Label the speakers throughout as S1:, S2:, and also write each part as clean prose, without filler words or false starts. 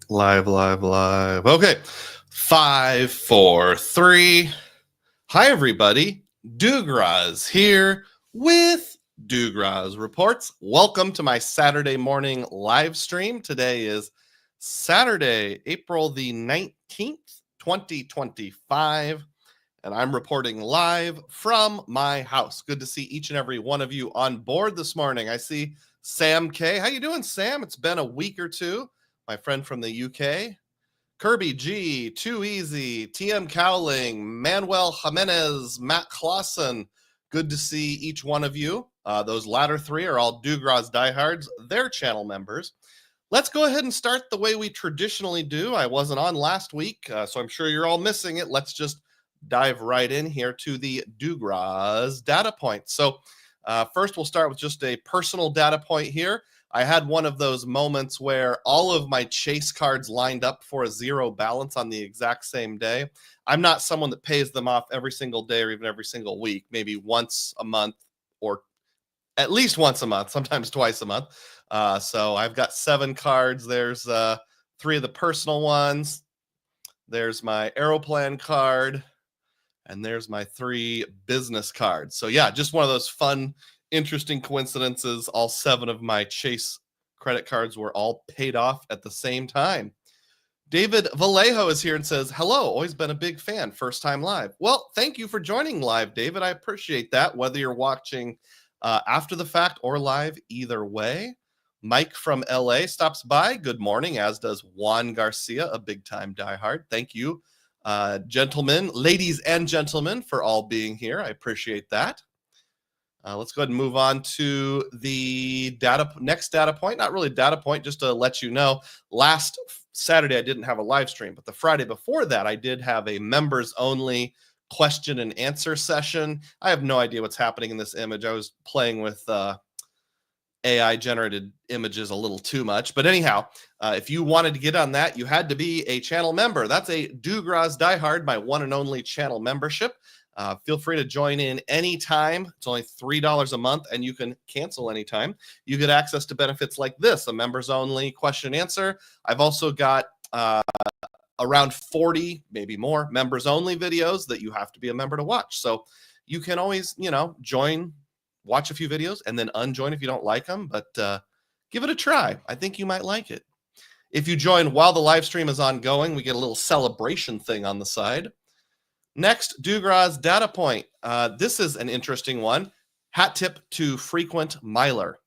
S1: Live. Okay. 5, 4, 3. Hi, everybody. Dugroz here with Dugroz Reports. Welcome to my Saturday morning live stream. Today is Saturday, April the 19th, 2025. And I'm reporting live from my house. Good to see each and every one of you on board this morning. I see Sam K. How you doing, Sam? It's been a week or two. My friend from the UK. Kirby G, Too Easy, TM Cowling, Manuel Jimenez, Matt Clausen. Good to see each one of you. Those latter three are all Dugroz diehards. They're channel members. Let's go ahead and start the way we traditionally do. I wasn't on last week, so I'm sure you're all missing it. Let's just dive right in here to the Dugroz data points. So first, we'll start with just a personal data point here. I had one of those moments where all of my chase cards lined up for a zero balance on the exact same day. I'm not someone that pays them off every single day or even every single week, maybe once a month or at least once a month, sometimes twice a month. So I've got 7 cards. There's 3 of the personal ones. There's my Airline card. And there's my 3 business cards. So yeah, just one of those fun, interesting coincidences. All 7 of my Chase credit cards were all paid off at the same time. David Vallejo is here and says, hello, always been a big fan, first time live. Well, thank you for joining live, David. I appreciate that, whether you're watching after the fact or live, either way. Mike from LA stops by. Good morning, as does Juan Garcia, a big time diehard. Thank you. Gentlemen, ladies and gentlemen, for all being here. I appreciate that. Let's go ahead and move on to the next data point. Not really data point, just to let you know. Last Saturday, I didn't have a live stream, but the Friday before that, I did have a members only question and answer session. I have no idea what's happening in this image. I was playing with AI generated images a little too much. But anyhow, if you wanted to get on that, you had to be a channel member. That's a Dugroz diehard, my one and only channel membership. Feel free to join in anytime. It's only $3 a month and you can cancel anytime. You get access to benefits like this, a members only question and answer. I've also got around 40, maybe more, members only videos that you have to be a member to watch. So you can always, join, watch a few videos, and then unjoin if you don't like them, but give it a try. I think you might like it. If you join while the live stream is ongoing, we get a little celebration thing on the side. Next, Dugroz data point. This is an interesting one. Hat tip to frequent miler.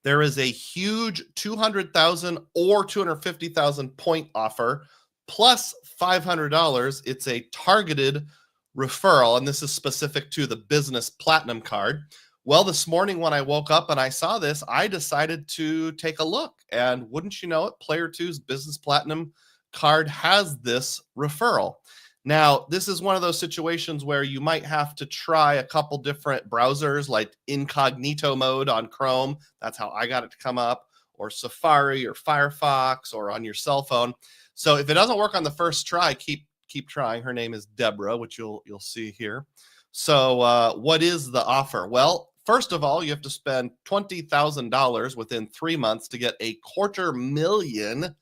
S1: There is a huge 200,000 or 250,000 point offer plus $500. It's a targeted referral, and this is specific to the business platinum card. Well, this morning when I woke up and I saw this, I decided to take a look, and wouldn't you know it, Player 2's business platinum card has this referral. Now, this is one of those situations where you might have to try a couple different browsers, like incognito mode on Chrome. That's how I got it to come up, or Safari or Firefox, or on your cell phone. So if it doesn't work on the first try, keep trying. Her name is Deborah, which you'll see here. So what is the offer? Well, first of all, you have to spend $20,000 within 3 months to get a 250,000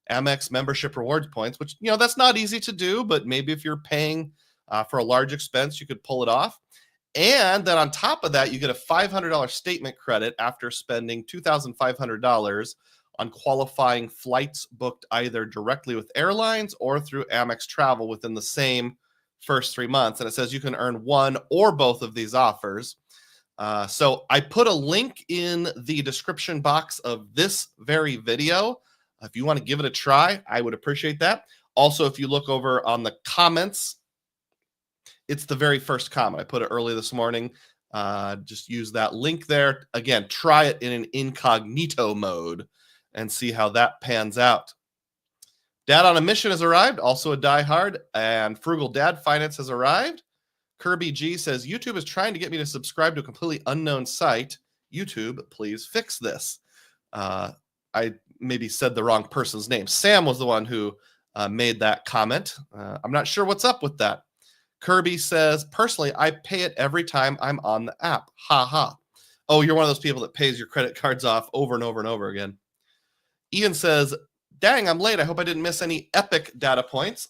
S1: Amex membership rewards points, which, that's not easy to do, but maybe if you're paying for a large expense, you could pull it off. And then on top of that, you get a $500 statement credit after spending $2,500 on qualifying flights booked either directly with airlines or through Amex Travel within the same first 3 months. And it says you can earn one or both of these offers. So I put a link in the description box of this very video. If you want to give it a try, I would appreciate that. Also, if you look over on the comments, it's the very first comment. I put it early this morning. Just use that link there. Again, try it in an incognito mode and see how that pans out. Dad on a Mission has arrived, also a diehard, and Frugal Dad Finance has arrived. Kirby G says, YouTube is trying to get me to subscribe to a completely unknown site. YouTube, please fix this. I maybe said the wrong person's name. Sam was the one who made that comment. I'm not sure what's up with that. Kirby says, personally, I pay it every time I'm on the app. Ha ha. Oh, you're one of those people that pays your credit cards off over and over and over again. Ian says, Dang, I'm late. I hope I didn't miss any epic data points.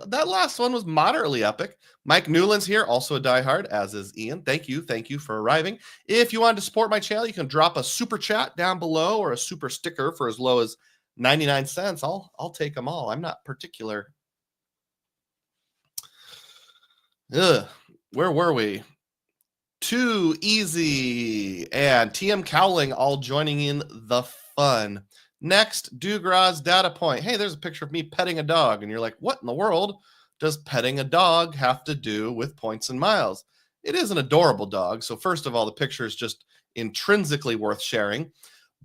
S1: That last one was moderately epic. Mike Newland's here, also a diehard, as is Ian. Thank you for arriving. If you wanted to support my channel, you can drop a super chat down below or a super sticker for as low as 99 cents. I'll take them all. I'm not particular. Ugh, where were we? Too easy and TM Cowling all joining in the fun. Next, Dugroz data point. Hey, there's a picture of me petting a dog. And you're like, what in the world does petting a dog have to do with points and miles? It is an adorable dog. So first of all, the picture is just intrinsically worth sharing.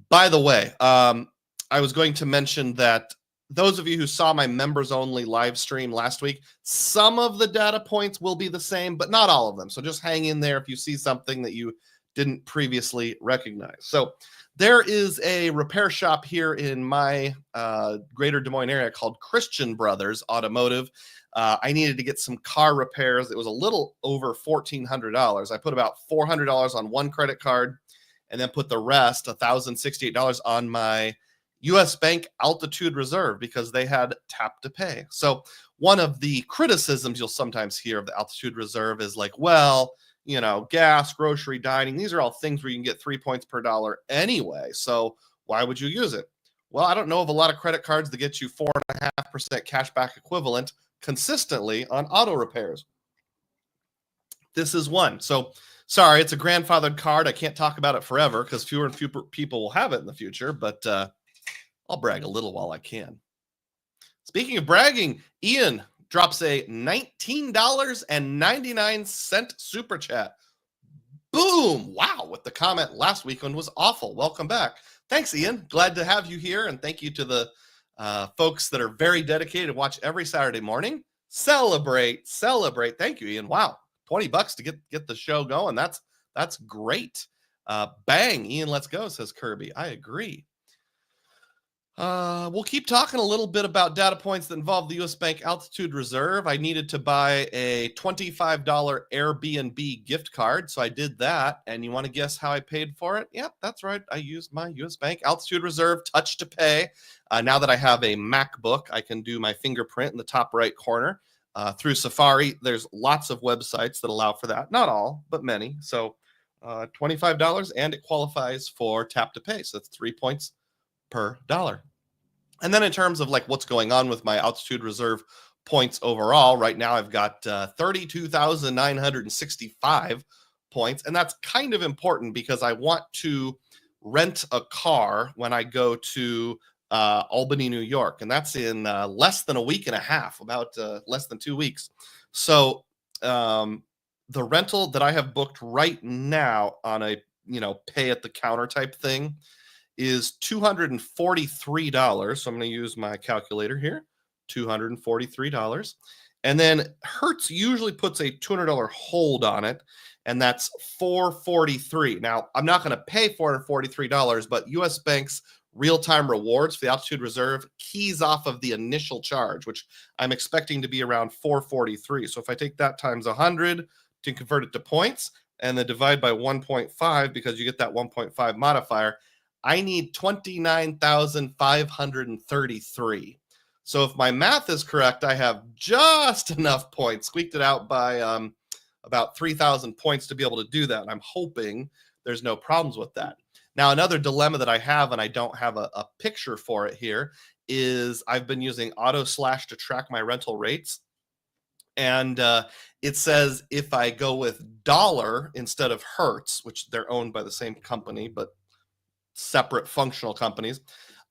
S1: By the way, I was going to mention that those of you who saw my members only live stream last week, some of the data points will be the same, but not all of them. So just hang in there if you see something that you didn't previously recognize. So there is a repair shop here in my greater Des Moines area called Christian Brothers Automotive. I needed to get some car repairs. It was a little over $1,400. I put about $400 on one credit card and then put the rest, $1,068, on my U.S. Bank Altitude Reserve because they had tap to pay. So one of the criticisms you'll sometimes hear of the Altitude Reserve is like, well, you know, gas, grocery, dining, these are all things where you can get 3 points per dollar anyway. So why would you use it? Well, I don't know of a lot of credit cards that get you 4.5% cashback equivalent consistently on auto repairs. This is one. So sorry, it's a grandfathered card. I can't talk about it forever because fewer and fewer people will have it in the future, but I'll brag a little while I can. Speaking of bragging, Ian drops a $19.99 super chat. Boom! Wow, with the comment last week one was awful. Welcome back. Thanks, Ian. Glad to have you here, and thank you to the folks that are very dedicated to watch every Saturday morning. Celebrate. Thank you, Ian. Wow, $20 to get the show going. That's great. Bang, Ian, let's go, says Kirby. I agree. We'll keep talking a little bit about data points that involve the U.S. Bank Altitude Reserve. I needed to buy a $25 Airbnb gift card, so I did that. And you want to guess how I paid for it? Yep, that's right. I used my U.S. Bank Altitude Reserve Touch to Pay. Now that I have a MacBook, I can do my fingerprint in the top right corner. Through Safari, there's lots of websites that allow for that. Not all, but many. So $25, and it qualifies for tap to pay. So that's 3 points per dollar. And then in terms of like what's going on with my Altitude Reserve points overall, right now I've got 32,965 points. And that's kind of important because I want to rent a car when I go to Albany, New York. And that's in less than a week and a half, about less than 2 weeks. So the rental that I have booked right now on a, pay at the counter type thing is $243. So I'm going to use my calculator here, $243. And then Hertz usually puts a $200 hold on it, and that's $443. Now, I'm not going to pay $443, but U.S. Bank's real-time rewards for the Altitude Reserve keys off of the initial charge, which I'm expecting to be around $443. So if I take that times 100 to convert it to points, and then divide by 1.5 because you get that 1.5 modifier, I need 29,533. So if my math is correct, I have just enough points, squeaked it out by about 3,000 points to be able to do that. And I'm hoping there's no problems with that. Now, another dilemma that I have, and I don't have a picture for it here, is I've been using AutoSlash to track my rental rates. And it says if I go with dollar instead of Hertz, which they're owned by the same company, but separate functional companies,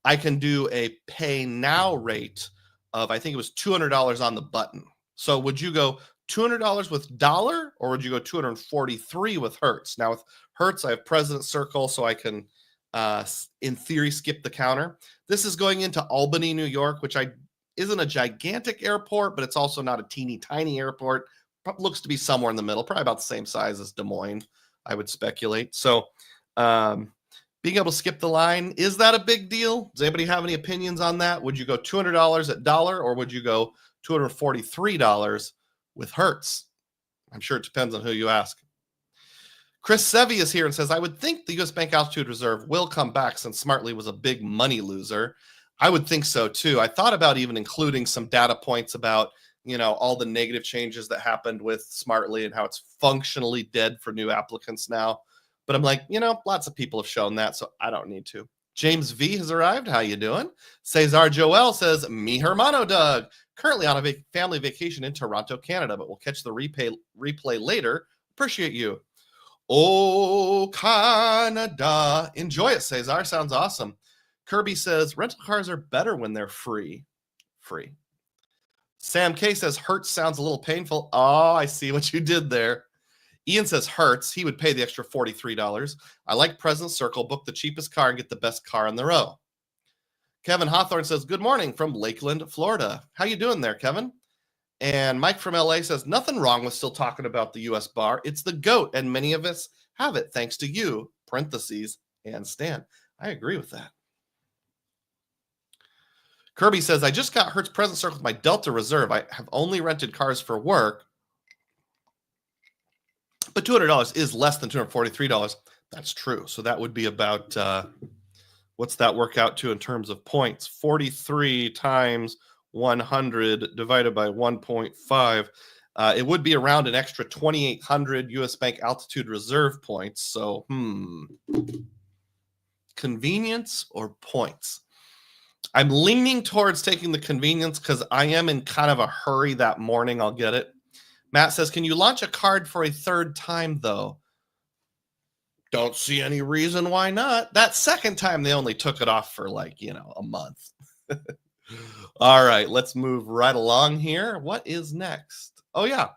S1: I can do a pay now rate of, I think it was $200 on the button. So would you go $200 with dollar, or would you go $243 with Hertz? Now with Hertz, I have President Circle, so I can, in theory, skip the counter. This is going into Albany, New York, which isn't a gigantic airport, but it's also not a teeny tiny airport. Looks to be somewhere in the middle, probably about the same size as Des Moines, I would speculate. So being able to skip the line, is that a big deal? Does anybody have any opinions on that? Would you go $200 at dollar, or would you go $243 with Hertz? I'm sure it depends on who you ask. Chris Sevi is here and says, I would think the U.S. Bank Altitude Reserve will come back since Smartly was a big money loser. I would think so, too. I thought about even including some data points about, all the negative changes that happened with Smartly and how it's functionally dead for new applicants now. But I'm like, lots of people have shown that, so I don't need to. James V has arrived. How you doing? Cesar Joel says, mi hermano Doug. Currently on a family vacation in Toronto, Canada, but we'll catch the replay later. Appreciate you. Oh, Canada. Enjoy it, Cesar. Sounds awesome. Kirby says, rental cars are better when they're free. Free. Sam K says, Hertz sounds a little painful. Oh, I see what you did there. Ian says, Hertz. He would pay the extra $43. I like President Circle. Book the cheapest car and get the best car in the row. Kevin Hawthorne says, good morning from Lakeland, Florida. How you doing there, Kevin? And Mike from LA says, nothing wrong with still talking about the U.S. bar. It's the GOAT, and many of us have it thanks to you, parentheses, and Stan. I agree with that. Kirby says, I just got Hertz Present Circle with my Delta Reserve. I have only rented cars for work, but $200 is less than $243. That's true. So that would be about, what's that work out to in terms of points? 43 times 100 divided by 1.5. It would be around an extra 2,800 U.S. Bank Altitude Reserve points. So, convenience or points? I'm leaning towards taking the convenience because I am in kind of a hurry that morning. I'll get it. Matt says, can you launch a card for a third time, though? Don't see any reason why not. That second time, they only took it off for a month. All right, let's move right along here. What is next? Oh, yeah.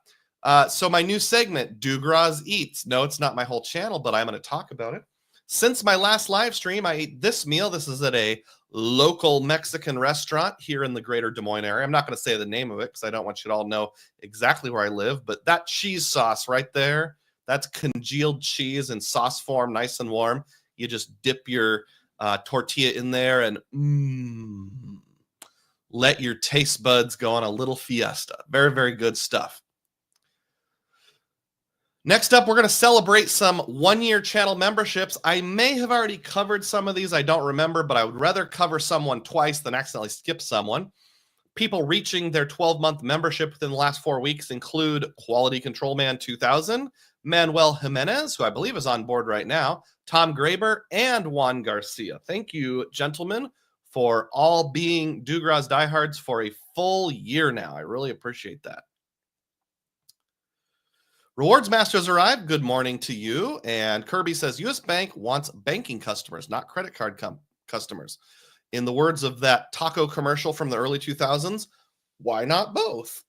S1: So my new segment, Dugroz Eats. No, it's not my whole channel, but I'm going to talk about it. Since my last live stream, I ate this meal. This is at a local Mexican restaurant here in the greater Des Moines area. I'm not going to say the name of it because I don't want you to all know exactly where I live, but that cheese sauce right there, that's congealed cheese in sauce form, nice and warm. You just dip your tortilla in there and let your taste buds go on a little fiesta. Very, very good stuff. Next up, we're going to celebrate some one-year channel memberships. I may have already covered some of these. I don't remember, but I would rather cover someone twice than accidentally skip someone. People reaching their 12-month membership within the last 4 weeks include Quality Control Man 2000, Manuel Jimenez, who I believe is on board right now, Tom Graber, and Juan Garcia. Thank you, gentlemen, for all being Dugroz diehards for a full year now. I really appreciate that. Rewards Masters arrived. Good morning to you. And Kirby says, U.S. Bank wants banking customers, not credit card customers. In the words of that taco commercial from the early 2000s, why not both?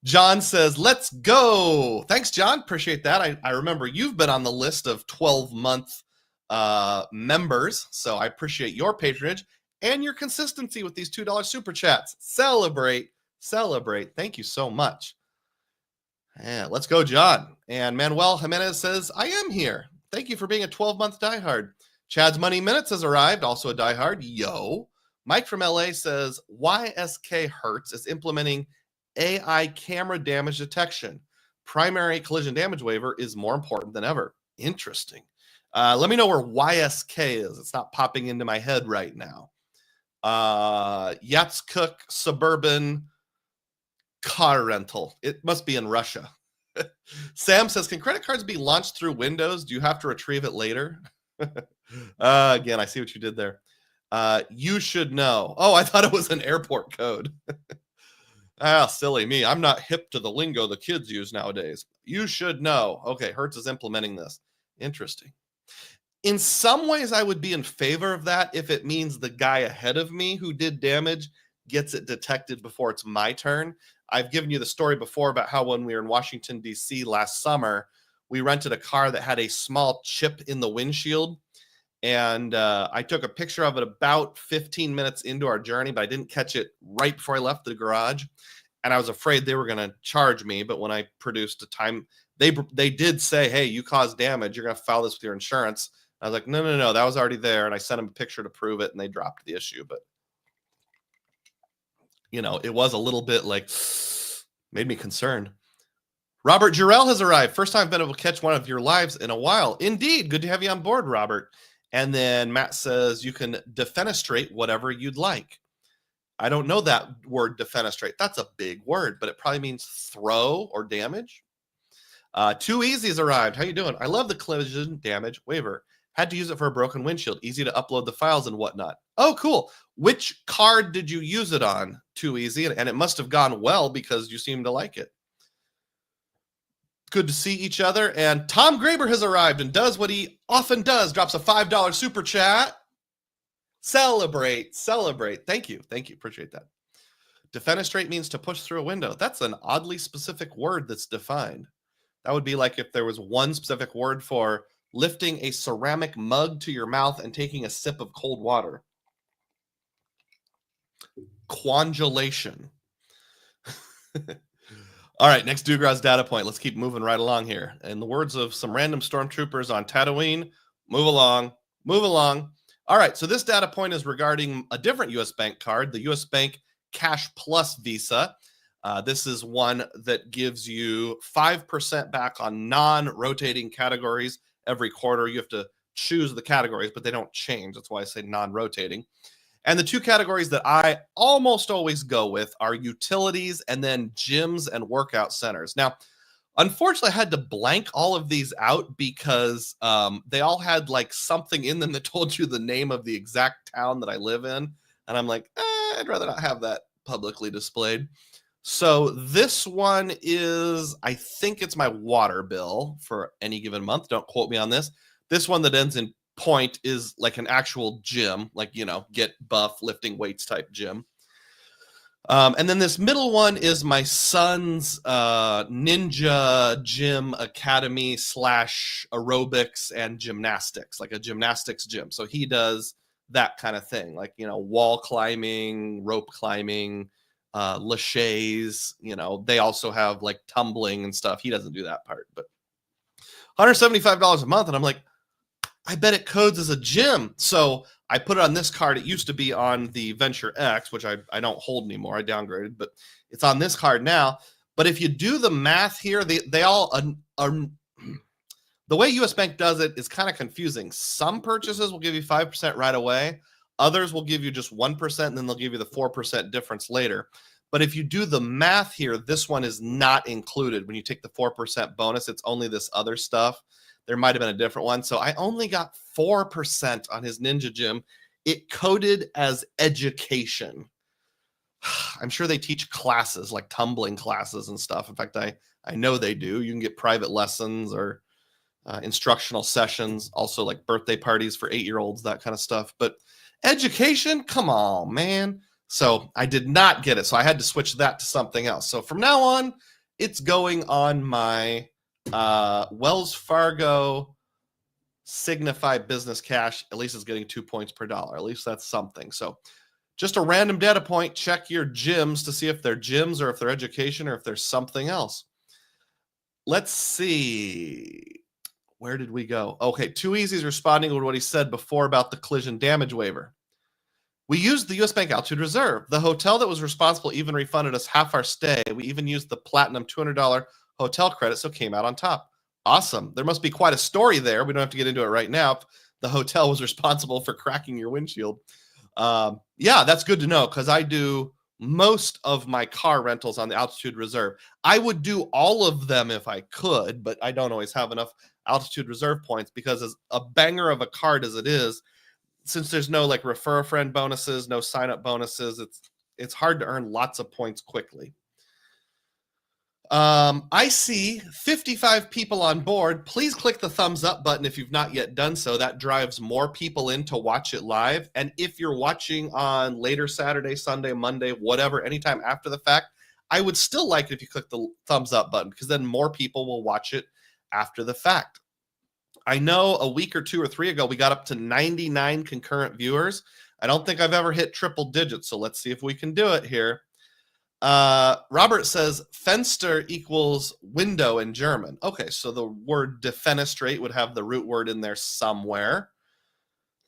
S1: John says, let's go. Thanks, John. Appreciate that. I remember you've been on the list of 12-month members, so I appreciate your patronage and your consistency with these $2 super chats. Celebrate. Thank you so much. Yeah, let's go, John. And Manuel Jimenez says, I am here. Thank you for being a 12-month diehard. Chad's Money Minutes has arrived, also a diehard. Yo. Mike from LA says, YSK Hertz is implementing AI camera damage detection. Primary collision damage waiver is more important than ever. Interesting. Let me know where YSK is. It's not popping into my head right now. Yatskuk Suburban Car rental. It must be in Russia. Sam says, can credit cards be launched through Windows? Do you have to retrieve it later? Again, I see what you did there. You should know. Oh, I thought it was an airport code. Silly me. I'm not hip to the lingo the kids use nowadays. You should know. Okay, Hertz is implementing this. Interesting. In some ways, I would be in favor of that if it means the guy ahead of me who did damage gets it detected before it's my turn. I've given you the story before about how when we were in Washington, D.C. last summer, we rented a car that had a small chip in the windshield. And I took a picture of it about 15 minutes into our journey, but I didn't catch it right before I left the garage. And I was afraid they were going to charge me. But when I produced a time, they did say, hey, you caused damage. You're going to file this with your insurance. I was like, no, that was already there. And I sent them a picture to prove it, and they dropped the issue. But it was a little bit made me concerned. Robert Jarrell has arrived. First time I've been able to catch one of your lives in a while. Indeed. Good to have you on board, Robert. And then Matt says you can defenestrate whatever you'd like. I don't know that word defenestrate. That's a big word, but it probably means throw or damage. Too Easy has arrived. How you doing? I love the collision damage waiver. Had to use it for a broken windshield. Easy to upload the files and whatnot. Oh, cool. Which card did you use it on? Too Easy. And it must have gone well because you seem to like it. Good to see each other. And Tom Graber has arrived and does what he often does. Drops a $5 super chat. Celebrate. Thank you. Appreciate that. Defenestrate means to push through a window. That's an oddly specific word that's defined. That would be like if there was one specific word for lifting a ceramic mug to your mouth and taking a sip of cold water. Quangulation. All right, next Dugroz data point. Let's keep moving right along here. In the words of some random stormtroopers on Tatooine, move along. All right, so this data point is regarding a different U.S. Bank card, the U.S. Bank Cash Plus Visa. This is one that gives you 5% back on non-rotating categories every quarter. You have to choose the categories, but they don't change. That's why I say non-rotating. And the two categories that I almost always go with are utilities and then gyms and workout centers. Now, unfortunately, I had to blank all of these out because they all had like something in them that told you the name of the exact town that I live in. And I'm like, I'd rather not have that publicly displayed. So this one is, I think it's my water bill for any given month. Don't quote me on this. This one that ends in point is like an actual gym, like, get buff, lifting weights type gym. And then this middle one is my son's ninja gym academy / aerobics and gymnastics, like a gymnastics gym. So he does that kind of thing, like, wall climbing, rope climbing, laches, they also have like tumbling and stuff. He doesn't do that part, but $175 a month. And I'm like, I bet it codes as a gym. So I put it on this card. It used to be on the Venture X, which I don't hold anymore. I downgraded, but it's on this card now. But if you do the math here, they all are. The way US Bank does it is kind of confusing. Some purchases will give you 5% right away. Others will give you just 1%, and then they'll give you the 4% difference later. But if you do the math here, this one is not included. When you take the 4% bonus, it's only this other stuff. There might have been a different one. So I only got 4% on his Ninja Gym. It coded as education. I'm sure they teach classes like tumbling classes and stuff. In fact, I know they do. You can get private lessons or instructional sessions, also like birthday parties for 8-year-olds, that kind of stuff. But education, come on, man. So I did not get it. So I had to switch that to something else. So from now on, it's going on my Wells Fargo Signify Business Cash. At least it's getting 2 points per dollar. At least that's something. So just a random data point. Check your gyms to see if they're gyms or if they're education or if there's something else. Let's see. Where did we go? Okay, Too Easy is responding to what he said before about the collision damage waiver. We used the U.S. Bank Altitude Reserve. The hotel that was responsible even refunded us half our stay. We even used the platinum $200 hotel credit, so came out on top. Awesome. There must be quite a story there. We don't have to get into it right now. The hotel was responsible for cracking your windshield. Yeah, that's good to know because I do most of my car rentals on the Altitude Reserve. I would do all of them if I could, but I don't always have enough Altitude Reserve points because as a banger of a card as it is, since there's no like refer a friend bonuses, no sign up bonuses, it's hard to earn lots of points quickly. I see 55 people on board. Please click the thumbs up button if you've not yet done so. That drives more people in to watch it live. And if you're watching on later Saturday, Sunday, Monday, whatever, anytime after the fact, I would still like it if you click the thumbs up button because then more people will watch it after the fact. I know a week or 2 or 3 ago, we got up to 99 concurrent viewers. I don't think I've ever hit triple digits, so let's see if we can do it here. Robert says Fenster equals window in German. Okay, so the word defenestrate would have the root word in there somewhere.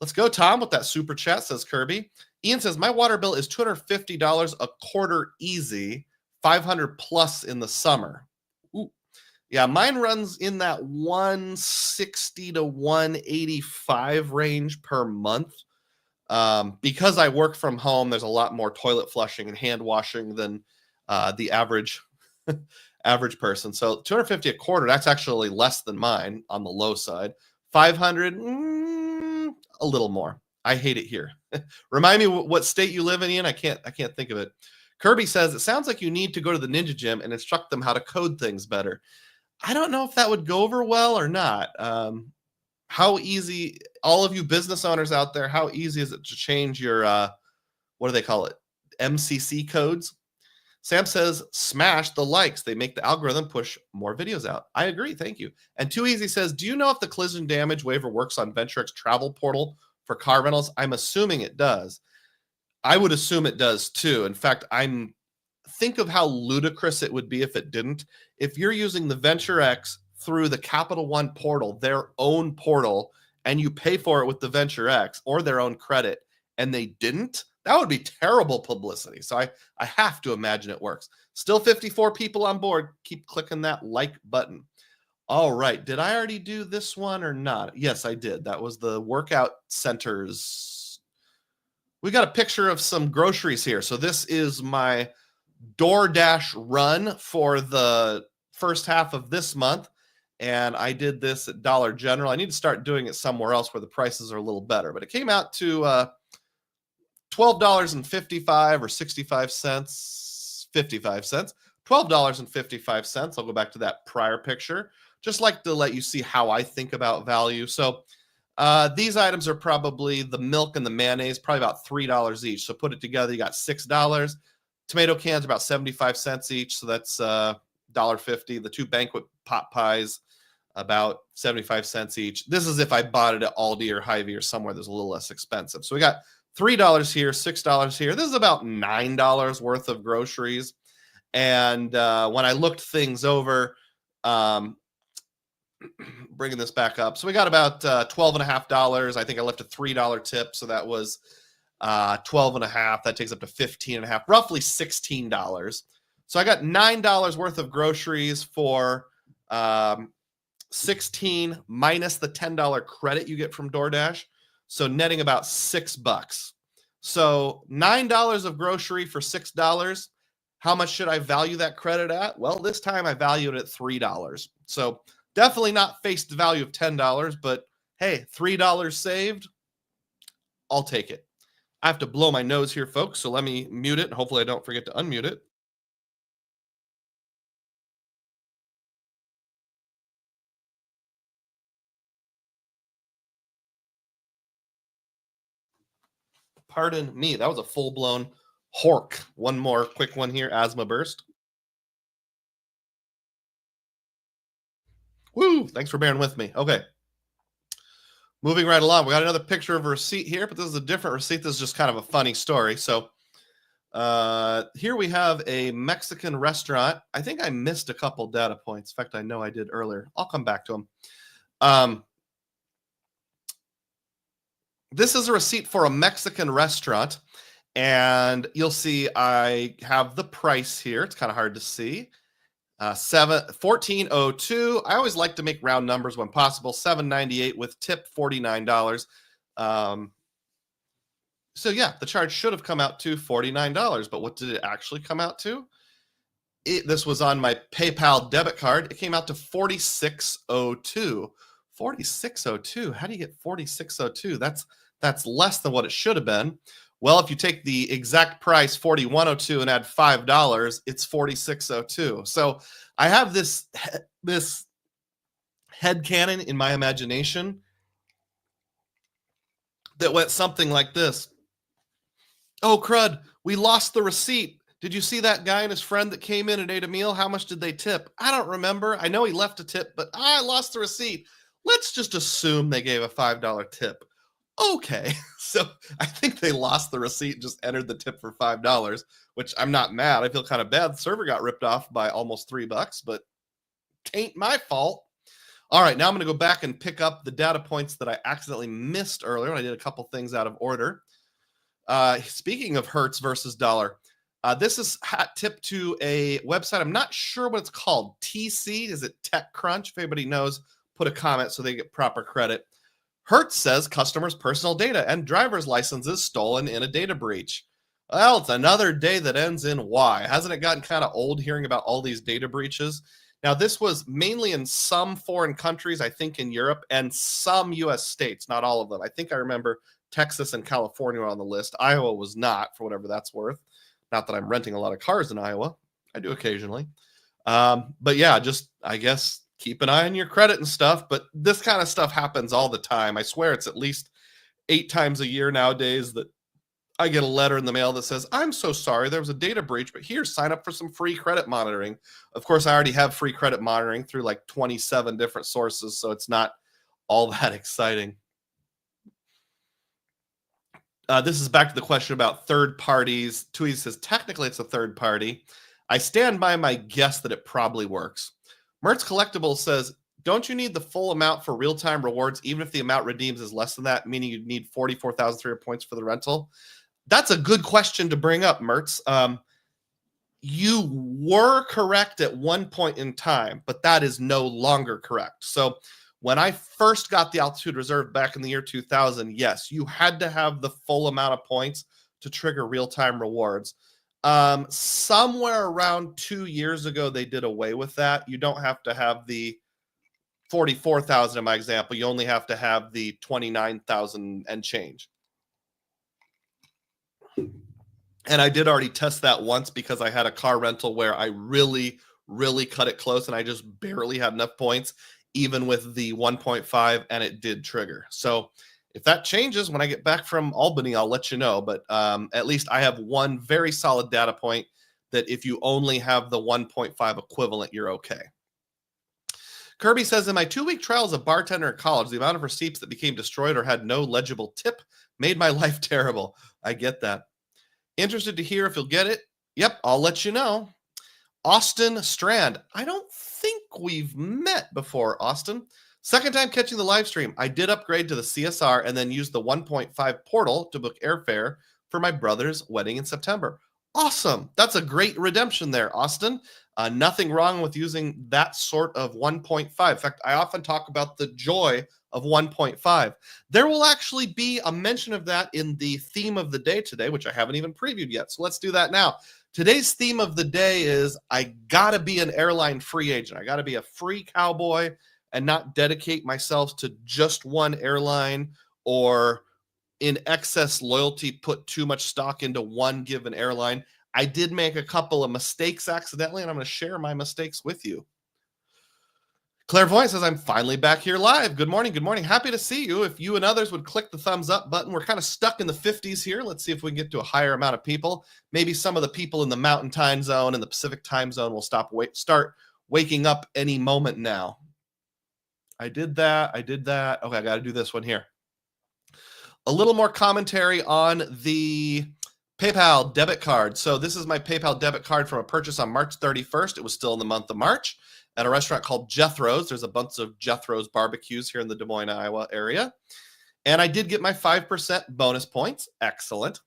S1: Let's go, Tom, with that super chat, says Kirby. Ian says, my water bill is $250 a quarter easy, $500 plus in the summer. Ooh. Yeah, mine runs in that 160 to 185 range per month. Because I work from home, there's a lot more toilet flushing and hand washing than the average average person. So 250 a quarter, that's actually less than mine on the low side. 500, a little more. I hate it here. Remind me what state you live in, Ian. I can't think of it. Kirby says it sounds like you need to go to the Ninja Gym and instruct them how to code things better. I don't know if that would go over well or not. How easy, all of you business owners out there, how easy is it to change your, what do they call it? MCC codes? Sam says, smash the likes. They make the algorithm push more videos out. I agree. Thank you. And Too Easy says, do you know if the collision damage waiver works on VentureX travel portal for car rentals? I'm assuming it does. I would assume it does too. In fact, think of how ludicrous it would be if it didn't. If you're using the VentureX through the Capital One portal, their own portal, and you pay for it with the VentureX or their own credit, and they didn't, that would be terrible publicity. So I have to imagine it works. Still 54 people on board. Keep clicking that like button. All right. Did I already do this one or not? Yes, I did. That was the workout centers. We got a picture of some groceries here. So this is my DoorDash run for the first half of this month. And I did this at Dollar General. I need to start doing it somewhere else where the prices are a little better. But it came out to $12.55 or 65 cents, 55 cents, $12.55. I'll go back to that prior picture. Just like to let you see how I think about value. So these items are probably the milk and the mayonnaise, probably about $3 each. So put it together, you got $6. Tomato cans are about 75 cents each. So that's $1.50. The 2 banquet pot pies, about 75 cents each. This is if I bought it at Aldi or Hy-Vee or somewhere that's a little less expensive. So we got $3 here, $6 here. This is about $9 worth of groceries. And when I looked things over, bringing this back up. So we got about $12.50. I think I left a $3 tip. So that was 12.5. That takes up to 15.5, roughly $16. So I got $9 worth of groceries for 16 minus the $10 credit you get from DoorDash. So netting about $6. So $9 of grocery for $6. How much should I value that credit at? Well, this time I value it at $3. So definitely not face the value of $10, but hey, $3 saved. I'll take it. I have to blow my nose here, folks. So let me mute it. And hopefully I don't forget to unmute it. Pardon me. That was a full-blown hork. One more quick one here. Asthma burst. Woo! Thanks for bearing with me. Okay. Moving right along. We got another picture of a receipt here, but this is a different receipt. This is just kind of a funny story. So here we have a Mexican restaurant. I think I missed a couple data points. In fact, I know I did earlier. I'll come back to them. This is a receipt for a Mexican restaurant, and you'll see I have the price here. It's kind of hard to see. $14.02. I always like to make round numbers when possible. $7.98 with tip $49. So yeah, the charge should have come out to $49, but what did it actually come out to? This was on my PayPal debit card. It came out to $46.02. $46.02. How do you get $46.02? That's less than what it should have been. Well, if you take the exact price, $41.02, and add $5, it's $46.02. So I have this headcanon in my imagination that went something like this. Oh, crud, we lost the receipt. Did you see that guy and his friend that came in and ate a meal? How much did they tip? I don't remember. I know he left a tip, but I lost the receipt. Let's just assume they gave a $5 tip. Okay, so I think they lost the receipt and just entered the tip for $5, which I'm not mad. I feel kind of bad. The server got ripped off by almost $3, but ain't my fault. All right, now I'm going to go back and pick up the data points that I accidentally missed earlier when I did a couple things out of order. Speaking of Hertz versus dollar, This is hat tip to a website. I'm not sure what it's called. TC, is it TechCrunch? If anybody knows, put a comment so they get proper credit. Hertz says customers' personal data and driver's licenses stolen in a data breach. Well, it's another day that ends in Y. Hasn't it gotten kind of old hearing about all these data breaches? Now, this was mainly in some foreign countries, I think in Europe, and some US states, not all of them. I think I remember Texas and California were on the list. Iowa was not, for whatever that's worth. Not that I'm renting a lot of cars in Iowa. I do occasionally. But yeah, just, I guess, keep an eye on your credit and stuff. But this kind of stuff happens all the time. I swear it's at least 8 times a year nowadays that I get a letter in the mail that says, I'm so sorry, there was a data breach, but here, sign up for some free credit monitoring. Of course, I already have free credit monitoring through like 27 different sources, so it's not all that exciting. This is back to the question about third parties. Tweety says, technically it's a third party. I stand by my guess that it probably works. Mertz Collectibles says, don't you need the full amount for real-time rewards, even if the amount redeems is less than that, meaning you'd need 44,300 points for the rental? That's a good question to bring up, Mertz. You were correct at one point in time, but that is no longer correct. So when I first got the Altitude Reserve back in the year 2000, yes, you had to have the full amount of points to trigger real-time rewards. Somewhere around 2 years ago, they did away with that. You don't have to have the 44,000 in my example. You only have to have the 29,000 and change. And I did already test that once because I had a car rental where I really, really cut it close and I just barely had enough points, even with the 1.5, and it did trigger. So if that changes when I get back from Albany, I'll let you know. But at least I have one very solid data point that if you only have the 1.5 equivalent, you're okay. Kirby says, in my 2-week trial as a bartender at college, the amount of receipts that became destroyed or had no legible tip made my life terrible. I get that. Interested to hear if you'll get it? Yep, I'll let you know. Austin Strand. I don't think we've met before, Austin. Second time catching the live stream. I did upgrade to the CSR and then used the 1.5 portal to book airfare for my brother's wedding in September. Awesome. That's a great redemption there, Austin. Nothing wrong with using that sort of 1.5. In fact, I often talk about the joy of 1.5. There will actually be a mention of that in the theme of the day today, which I haven't even previewed yet. So let's do that now. Today's theme of the day is I gotta be an airline free agent. I gotta be a free cowboy and not dedicate myself to just one airline or in excess loyalty, put too much stock into one given airline. I did make a couple of mistakes accidentally, and I'm going to share my mistakes with you. Clairvoyant says, I'm finally back here live. Good morning. Good morning. Happy to see you. If you and others would click the thumbs up button, we're kind of stuck in the 50s here. Let's see if we can get to a higher amount of people. Maybe some of the people in the Mountain Time Zone and the Pacific Time Zone will start waking up any moment now. I did that. Okay, I got to do this one here. A little more commentary on the PayPal debit card. So this is my PayPal debit card from a purchase on March 31st. It was still in the month of March at a restaurant called Jethro's. There's a bunch of Jethro's barbecues here in the Des Moines, Iowa area. And I did get my 5% bonus points. Excellent.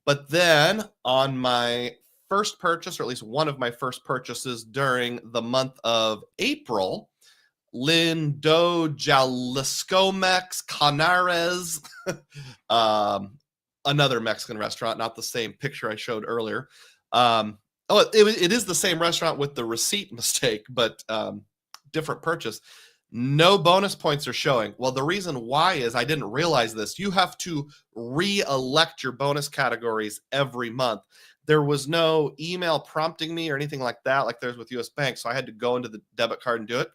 S1: But then on my first purchase, or at least one of my first purchases during the month of April, Lindo Jaliscomex Canares, another Mexican restaurant, not the same picture I showed earlier. It is the same restaurant with the receipt mistake, but different purchase. No bonus points are showing. Well, the reason why is I didn't realize this. You have to re-elect your bonus categories every month. There was no email prompting me or anything like that, like there's with US Bank. So I had to go into the debit card and do it.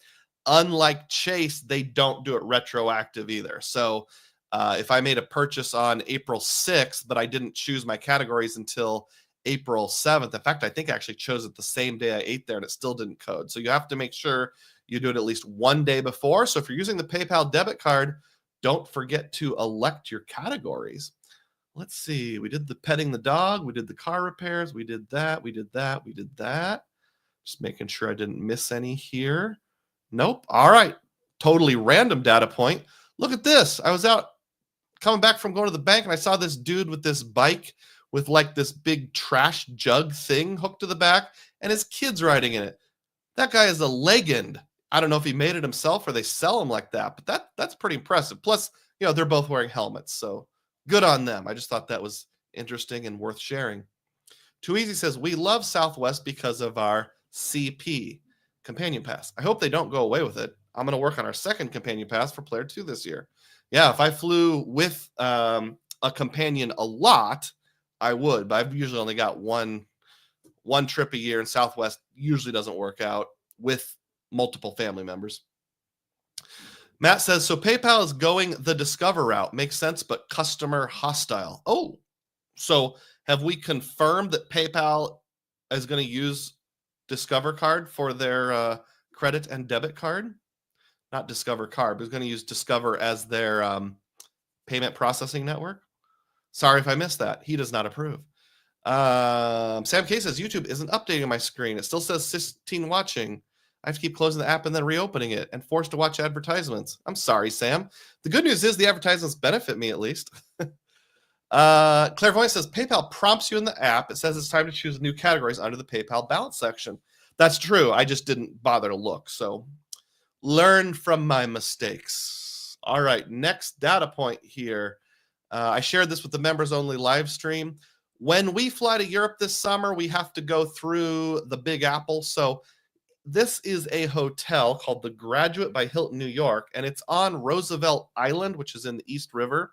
S1: Unlike Chase, they don't do it retroactive either. So if I made a purchase on April 6th, but I didn't choose my categories until April 7th. In fact, I think I actually chose it the same day I ate there and it still didn't code. So you have to make sure you do it at least one day before. So if you're using the PayPal debit card, don't forget to elect your categories. Let's see. We did the petting the dog. We did the car repairs. We did that. We did that. We did that. Just making sure I didn't miss any here. Nope. All right. Totally random data point. Look at this. I was out coming back from going to the bank and I saw this dude with this bike with like this big trash jug thing hooked to the back and his kids riding in it. That guy is a legend. I don't know if he made it himself or they sell them like that, but that's pretty impressive. Plus, they're both wearing helmets, so good on them. I just thought that was interesting and worth sharing. Too Easy says, we love Southwest because of our CP, Companion Pass. I hope they don't go away with it. I'm going to work on our second Companion Pass for Player 2 this year. Yeah, if I flew with a companion a lot, I would, but I've usually only got one trip a year, and Southwest usually doesn't work out with multiple family members. Matt says, so PayPal is going the Discover route. Makes sense, but customer hostile. Oh, so have we confirmed that PayPal is going to use Discover card for their credit and debit card? Not Discover card, but is going to use Discover as their payment processing network? Sorry if I missed that. He does not approve. Sam K says, YouTube isn't updating my screen. It still says 16 watching. I have to keep closing the app and then reopening it and forced to watch advertisements. I'm sorry, Sam. The good news is the advertisements benefit me at least. Clairvoyant says, PayPal prompts you in the app. It says it's time to choose new categories under the PayPal balance section. That's true. I just didn't bother to look. So learn from my mistakes. All right, next data point here. I shared this with the members only live stream. When we fly to Europe this summer, we have to go through the Big Apple. So this is a hotel called the Graduate by Hilton, New York, and it's on Roosevelt Island, which is in the East River.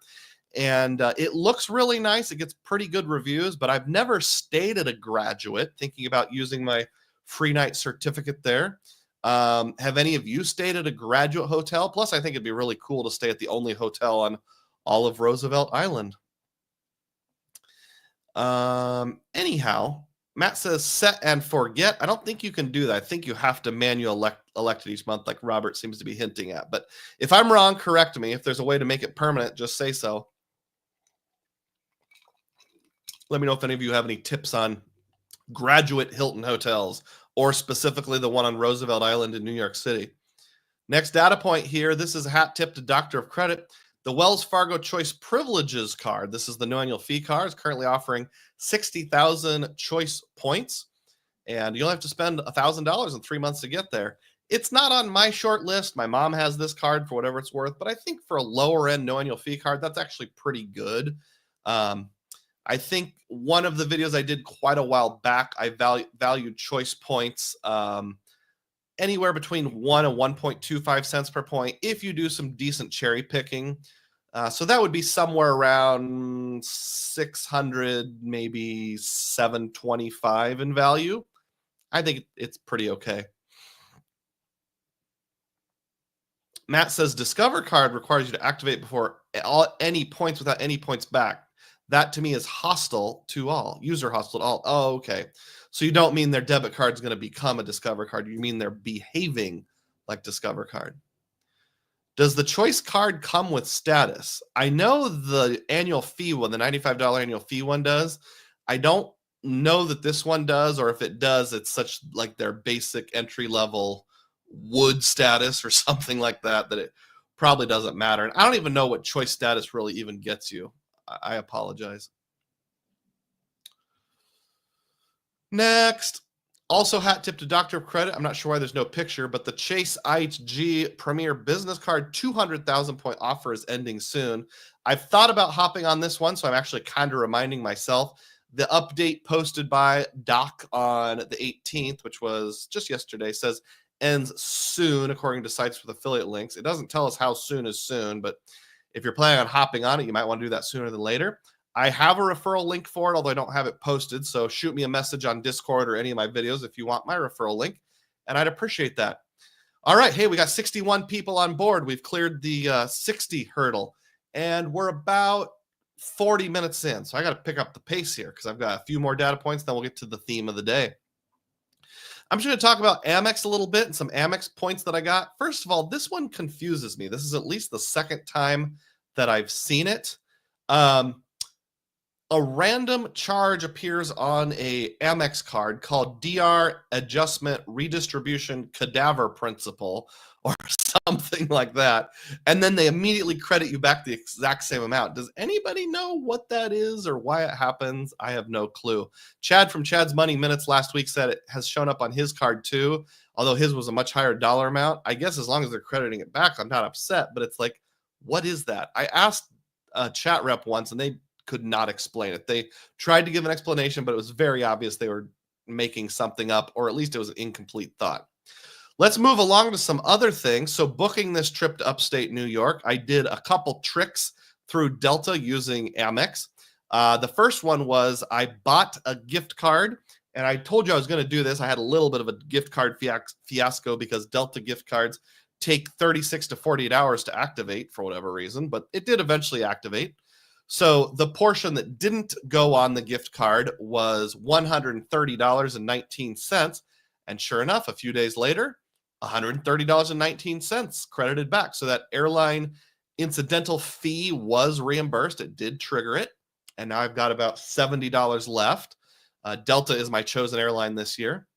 S1: And it looks really nice. It gets pretty good reviews, but I've never stayed at a Graduate, thinking about using my free night certificate there. Have any of you stayed at a Graduate hotel? Plus, I think it'd be really cool to stay at the only hotel on all of Roosevelt Island. Anyhow, Matt says set and forget. I don't think you can do that. I think you have to manually elect it each month, like Robert seems to be hinting at. But if I'm wrong, correct me. If there's a way to make it permanent, just say so. Let me know if any of you have any tips on Graduate Hilton hotels, or specifically the one on Roosevelt Island in New York City. Next data point here. This is a hat tip to Doctor of Credit. The Wells Fargo Choice Privileges card, this is the no annual fee card, is currently offering 60,000 choice points, and you'll have to spend $1,000 in 3 months to get there. It's not on my short list. My mom has this card for whatever it's worth, but I think for a lower end no annual fee card, that's actually pretty good. I think one of the videos I did quite a while back, I valued choice points anywhere between 1 and 1.25 cents per point if you do some decent cherry picking. So that would be somewhere around 600, maybe 725 in value. I think it's pretty okay. Matt says Discover card requires you to activate before any points without any points back. That to me is hostile to all, user hostile to all. Oh, okay. So you don't mean their debit card is going to become a Discover card. You mean they're behaving like Discover card. Does the choice card come with status? I know the annual fee one, the $95 annual fee one does. I don't know that this one does, or if it does, it's such like their basic entry level wood status or something like that, that it probably doesn't matter. And I don't even know what choice status really even gets you. I apologize. Next, also hat tip to Doctor of Credit. I'm not sure why there's no picture, but the Chase IHG Premier Business Card 200,000 point offer is ending soon. I've thought about hopping on this one, so I'm actually kind of reminding myself. The update posted by Doc on the 18th, which was just yesterday, says ends soon, according to sites with affiliate links. It doesn't tell us how soon is soon, but if you're planning on hopping on it, you might want to do that sooner than later. I have a referral link for it, although I don't have it posted. So shoot me a message on Discord or any of my videos if you want my referral link, and I'd appreciate that. All right. Hey, we got 61 people on board. We've cleared the 60 hurdle, and we're about 40 minutes in. So I got to pick up the pace here because I've got a few more data points. Then we'll get to the theme of the day. I'm just going to talk about Amex a little bit and some Amex points that I got. First of all, this one confuses me. This is at least the second time that I've seen it. a random charge appears on a Amex card called DR Adjustment Redistribution Cadaver Principle or something like that. And then they immediately credit you back the exact same amount. Does anybody know what that is or why it happens? I have no clue. Chad from Chad's Money Minutes last week said it has shown up on his card too, although his was a much higher dollar amount. I guess as long as they're crediting it back, I'm not upset, but it's like, what is that? I asked a chat rep once and they could not explain it. They tried to give an explanation, but it was very obvious they were making something up, or at least it was an incomplete thought. Let's move along to some other things. So booking this trip to upstate New York, I did a couple tricks through Delta using Amex. The first one was I bought a gift card, and I told you I was going to do this. I had a little bit of a gift card fiasco because Delta gift cards take 36 to 48 hours to activate for whatever reason, but it did eventually activate. So the portion that didn't go on the gift card was $130.19. And sure enough, a few days later, $130.19 credited back. So that airline incidental fee was reimbursed. It did trigger it. And now I've got about $70 left. Delta is my chosen airline this year.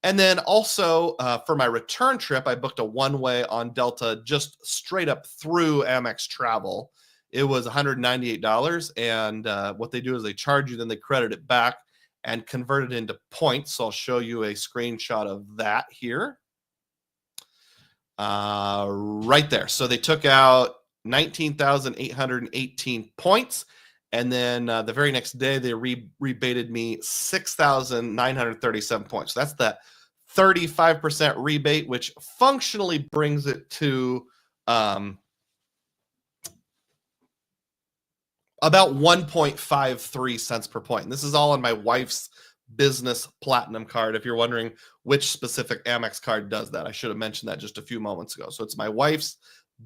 S1: And then also for my return trip, I booked a one-way on Delta just straight up through Amex Travel. It was $198, and what they do is they charge you, then they credit it back and convert it into points. So I'll show you a screenshot of that here. Right there. So they took out 19,818 points, and then the very next day they rebated me 6,937 points. So that's that 35% rebate, which functionally brings it to about 1.53 cents per point. And this is all on my wife's business platinum card. If you're wondering which specific Amex card does that, I should have mentioned that just a few moments ago. So it's my wife's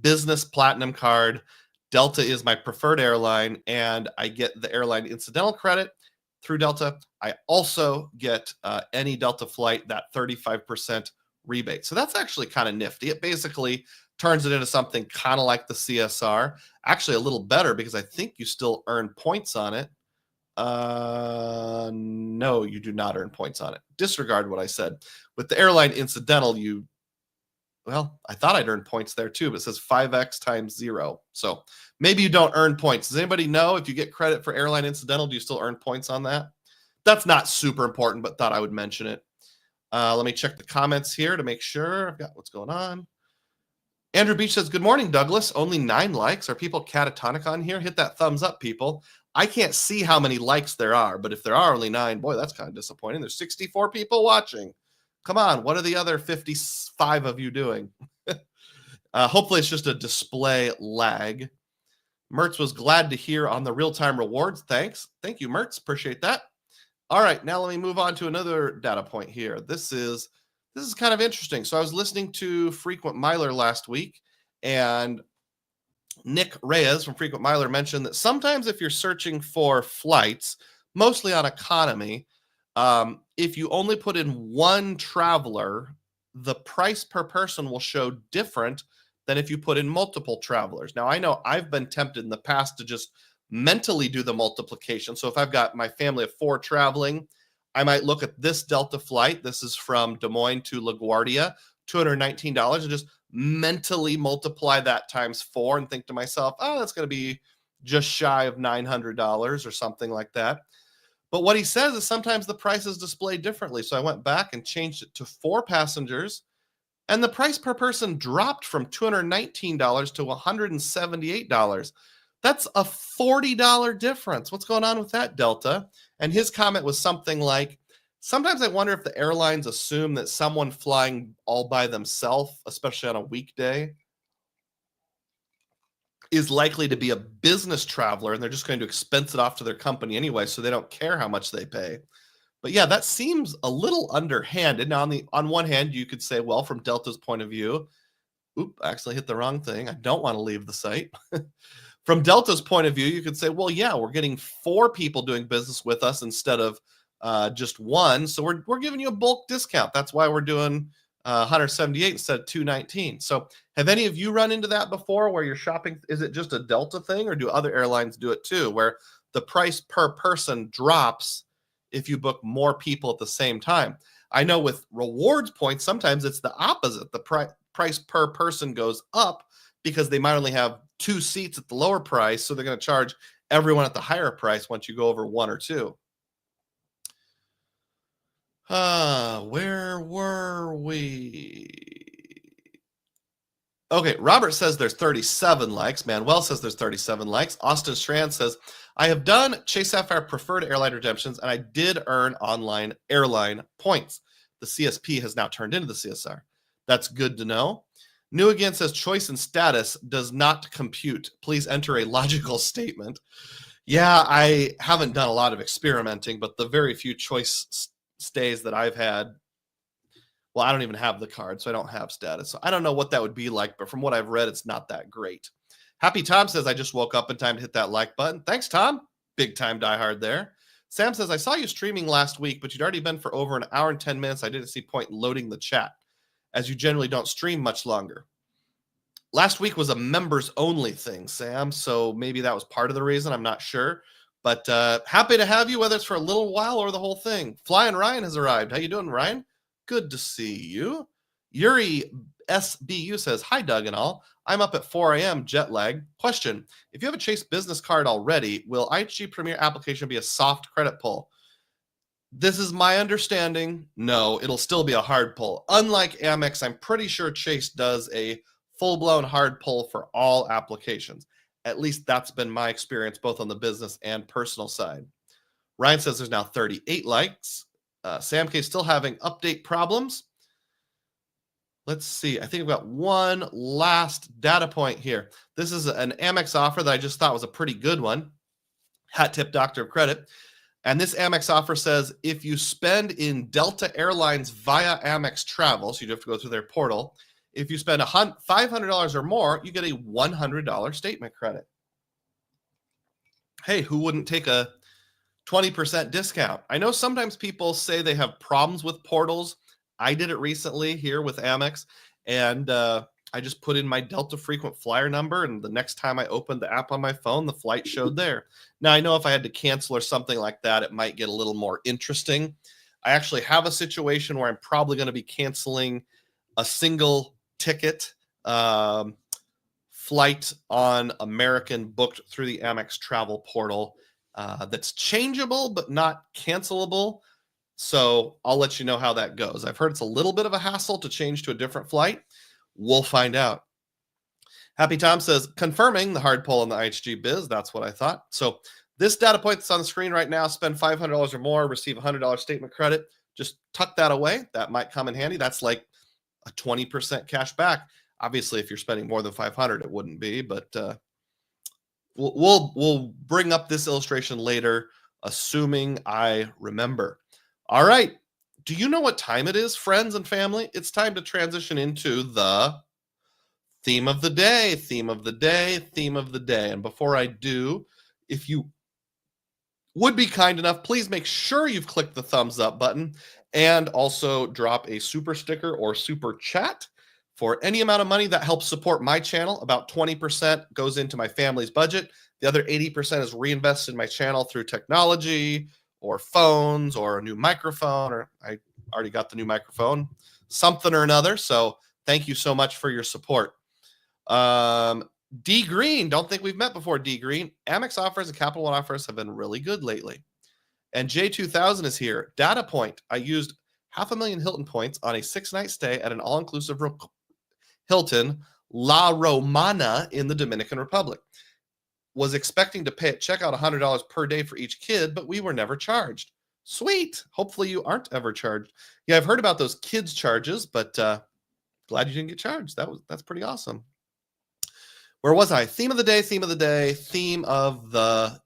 S1: business platinum card. Delta is my preferred airline, and I get the airline incidental credit through Delta. I also get any Delta flight, that 35% rebate. So that's actually kind of nifty. It basically turns it into something kind of like the CSR. Actually, a little better because I think you still earn points on it. No, you do not earn points on it. Disregard what I said. With the airline incidental, well, I thought I'd earn points there too, but it says 5x times 0. So maybe you don't earn points. Does anybody know if you get credit for airline incidental, do you still earn points on that? That's not super important, but thought I would mention it. Let me check the comments here to make sure I've got what's going on. Andrew Beach says, good morning, Douglas. Only 9 likes. Are people catatonic on here? Hit that thumbs up, people. I can't see how many likes there are, but if there are only 9, boy, that's kind of disappointing. There's 64 people watching. Come on, what are the other 55 of you doing? Hopefully it's just a display lag. Mertz was glad to hear on the real-time rewards. Thanks. Thank you, Mertz. Appreciate that. All right, now let me move on to another data point here. This is kind of interesting. So I was listening to Frequent Miler last week, and Nick Reyes from Frequent Miler mentioned that sometimes if you're searching for flights, mostly on economy, if you only put in one traveler, the price per person will show different than if you put in multiple travelers. Now, I know I've been tempted in the past to just mentally do the multiplication. So if I've got my family of 4 traveling, I might look at this Delta flight. This is from Des Moines to LaGuardia, $219, and just mentally multiply that times 4 and think to myself, oh, that's going to be just shy of $900 or something like that. But what he says is sometimes the price is displayed differently. So I went back and changed it to 4 passengers, and the price per person dropped from $219 to $178. That's a $40 difference. What's going on with that, Delta? And his comment was something like, sometimes I wonder if the airlines assume that someone flying all by themselves, especially on a weekday, is likely to be a business traveler, and they're just going to expense it off to their company anyway, so they don't care how much they pay. But yeah, that seems a little underhanded. Now, on one hand, you could say, well, from Delta's point of view, I actually hit the wrong thing. I don't want to leave the site. From Delta's point of view, you could say, well, yeah, we're getting 4 people doing business with us instead of just 1. So we're giving you a bulk discount. That's why we're doing 178 instead of 219. So have any of you run into that before where you're shopping? Is it just a Delta thing, or do other airlines do it too, where the price per person drops if you book more people at the same time. I know with rewards points, sometimes it's the opposite. The price per person goes up because they might only have 2 seats at the lower price, so they're going to charge everyone at the higher price once you go over 1 or 2. Where were we? Okay, Robert says there's 37 likes. Manuel says there's 37 likes. Austin Strand says, I have done Chase Sapphire preferred airline redemptions, and I did earn online airline points. The CSP has now turned into the CSR. That's good to know. New Again says, choice and status does not compute. Please enter a logical statement. Yeah, I haven't done a lot of experimenting, but the very few choice stays that I've had, well, I don't even have the card, so I don't have status. So I don't know what that would be like, but from what I've read, it's not that great. Happy Tom says, I just woke up in time to hit that like button. Thanks, Tom. Big time diehard there. Sam says, I saw you streaming last week, but you'd already been for over an hour and 10 minutes. I didn't see point in loading the chat, as you generally don't stream much longer. Last week was a members only thing, Sam, so maybe that was part of the reason. I'm not sure. But happy to have you, whether it's for a little while or the whole thing. Flying Ryan has arrived. How you doing, Ryan? Good to see you. Yuri SBU says, hi, Doug and all. I'm up at 4 a.m. jet lag. Question, if you have a Chase business card already, will IHG Premier application be a soft credit pull? This is my understanding. No, it'll still be a hard pull. Unlike Amex, I'm pretty sure Chase does a full-blown hard pull for all applications. At least that's been my experience, both on the business and personal side. Ryan says there's now 38 likes. Sam K still having update problems. Let's see. I think I've got one last data point here. This is an Amex offer that I just thought was a pretty good one. Hat tip Doctor of Credit. And this Amex offer says if you spend in Delta Airlines via Amex Travel, so you have to go through their portal, if you spend $500 or more, you get a $100 statement credit. Hey, who wouldn't take a 20% discount? I know sometimes people say they have problems with portals. I did it recently here with Amex, and I just put in my Delta frequent flyer number, and the next time I opened the app on my phone, the flight showed there. Now, I know if I had to cancel or something like that, it might get a little more interesting. I actually have a situation where I'm probably going to be canceling a single ticket flight on American booked through the Amex travel portal that's changeable but not cancelable. So I'll let you know how that goes. I've heard it's a little bit of a hassle to change to a different flight. We'll find out. Happy Tom says, confirming the hard pull on the IHG biz. That's what I thought. So this data point that's on the screen right now, spend $500 or more, receive $100 statement credit. Just tuck that away. That might come in handy. That's like a 20% cash back. Obviously, if you're spending more than $500, it wouldn't be, but we'll bring up this illustration later, assuming I remember. All right. Do you know what time it is, friends and family? It's time to transition into the theme of the day, theme of the day, theme of the day. And before I do, if you would be kind enough, please make sure you've clicked the thumbs up button and also drop a super sticker or super chat for any amount of money that helps support my channel. About 20% goes into my family's budget. The other 80% is reinvested in my channel through technology or phones or a new microphone, or I already got the new microphone, something or another. So thank you so much for your support. D Green, don't think we've met before, D Green. Amex offers and Capital One offers have been really good lately. And J2000 is here. Data point, I used 500,000 Hilton points on a 6-night stay at an all-inclusive Hilton La Romana in the Dominican Republic. Was expecting to pay at checkout $100 per day for each kid, but we were never charged. Sweet. Hopefully you aren't ever charged. Yeah, I've heard about those kids charges, but glad you didn't get charged. That's pretty awesome. Where was I? Theme of the day, theme of the day, theme of the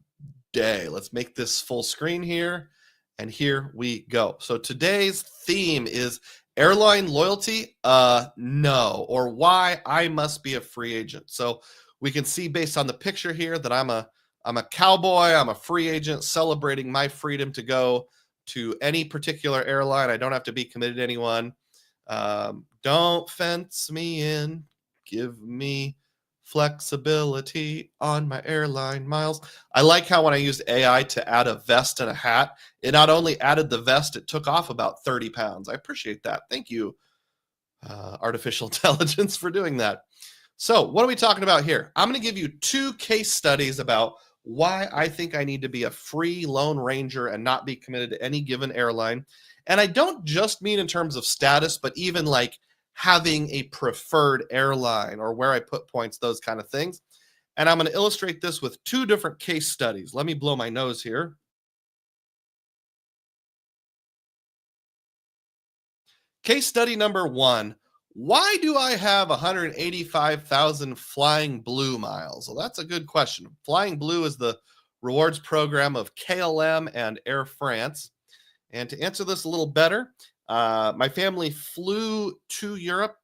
S1: day. Let's make this full screen here. And here we go. So today's theme is airline loyalty. No, or why I must be a free agent. So we can see based on the picture here that I'm a cowboy. I'm a free agent celebrating my freedom to go to any particular airline. I don't have to be committed to anyone. Don't fence me in. Give me Flexibility on my airline miles. I like how when I used AI to add a vest and a hat, it not only added the vest, it took off about 30 pounds. I appreciate that. Thank you, artificial intelligence, for doing that. So what are we talking about here? I'm going to give you 2 case studies about why I think I need to be a free Lone Ranger and not be committed to any given airline. And I don't just mean in terms of status, but even like having a preferred airline or where I put points, those kind of things. And I'm going to illustrate this with 2 different case studies. Let me blow my nose here. Case study number 1. Why do I have 185,000 Flying Blue miles? Well, that's a good question. Flying Blue is the rewards program of KLM and Air France. And to answer this a little better, my family flew to Europe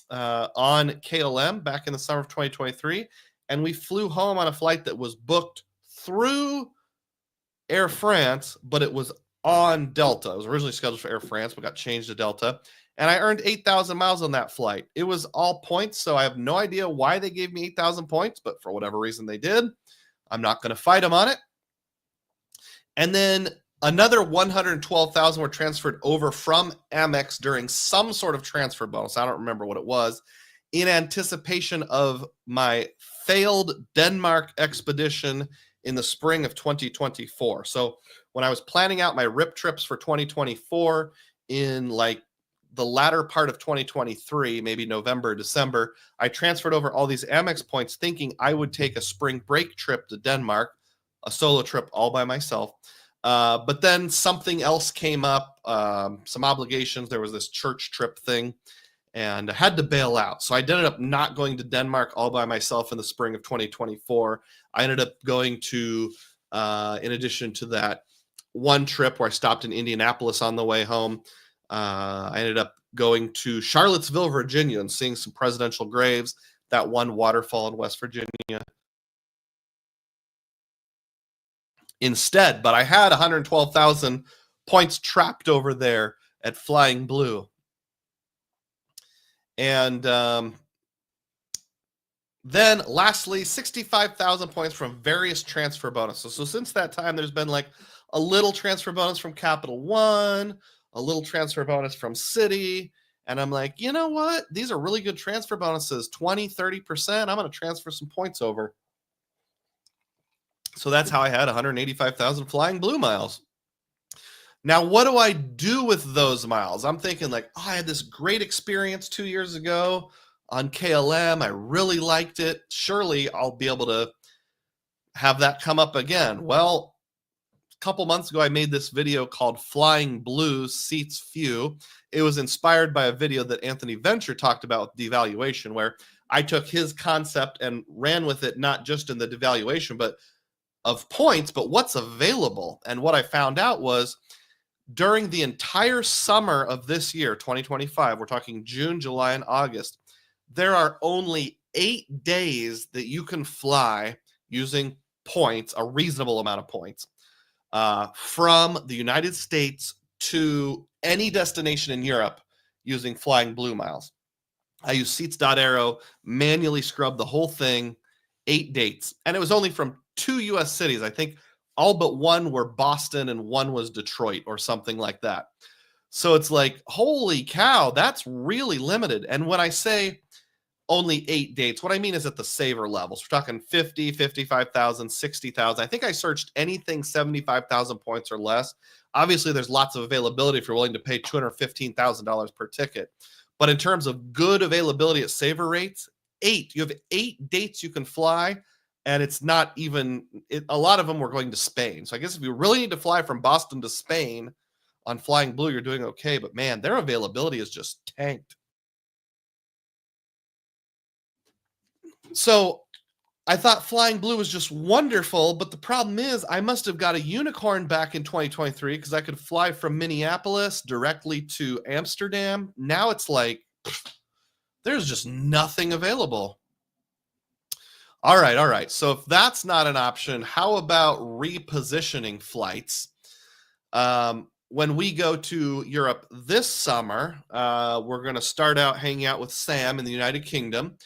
S1: on KLM back in the summer of 2023, and we flew home on a flight that was booked through Air France, but it was on Delta. It was originally scheduled for Air France, but got changed to Delta. And I earned 8,000 miles on that flight. It was all points, so I have no idea why they gave me 8,000 points, but for whatever reason they did. I'm not going to fight them on it. And then another 112,000 were transferred over from Amex during some sort of transfer bonus. I don't remember what it was, in anticipation of my failed Denmark expedition in the spring of 2024. So when I was planning out my RIP trips for 2024 in like the latter part of 2023, maybe November, December, I transferred over all these Amex points thinking I would take a spring break trip to Denmark, a solo trip all by myself. But then something else came up, some obligations. There was this church trip thing, and I had to bail out. So I ended up not going to Denmark all by myself in the spring of 2024. I ended up going to, in addition to that one trip where I stopped in Indianapolis on the way home, I ended up going to Charlottesville, Virginia, and seeing some presidential graves, that one waterfall in West Virginia instead. But I had 112,000 points trapped over there at Flying Blue. And then lastly, 65,000 points from various transfer bonuses. So since that time, there's been like a little transfer bonus from Capital One, a little transfer bonus from Citi. And I'm like, you know what? These are really good transfer bonuses, 20, 30%. I'm going to transfer some points over. So that's how I had 185,000 Flying Blue miles. Now, what do I do with those miles? I'm thinking like, oh, I had this great experience 2 years ago on KLM. I really liked it. Surely I'll be able to have that come up again. Well, a couple months ago, I made this video called Flying Blue Seats Few. It was inspired by a video that Anthony Venture talked about with devaluation, where I took his concept and ran with it, not just in the devaluation, but of points, but what's available. And what I found out was during the entire summer of this year, 2025, we're talking June, July, and August, there are only 8 days that you can fly using points, a reasonable amount of points, from the United States to any destination in Europe using Flying Blue miles. I used Seats.Aero, manually scrubbed the whole thing, 8 dates. And it was only from 2 U.S. cities. I think all but one were Boston and one was Detroit or something like that. So it's like, holy cow, that's really limited. And when I say only 8 dates, what I mean is at the saver levels. We're talking 50, 55,000, 60,000. I think I searched anything 75,000 points or less. Obviously, there's lots of availability if you're willing to pay $215,000 per ticket. But in terms of good availability at saver rates, 8. You have 8 dates you can fly. And it's not even, a lot of them were going to Spain. So I guess if you really need to fly from Boston to Spain on Flying Blue, you're doing okay. But man, their availability is just tanked. So I thought Flying Blue was just wonderful. But the problem is I must have got a unicorn back in 2023 because I could fly from Minneapolis directly to Amsterdam. Now it's like, there's just nothing available. All right. So if that's not an option, how about repositioning flights? When we go to Europe this summer, we're going to start out hanging out with Sam in the United Kingdom.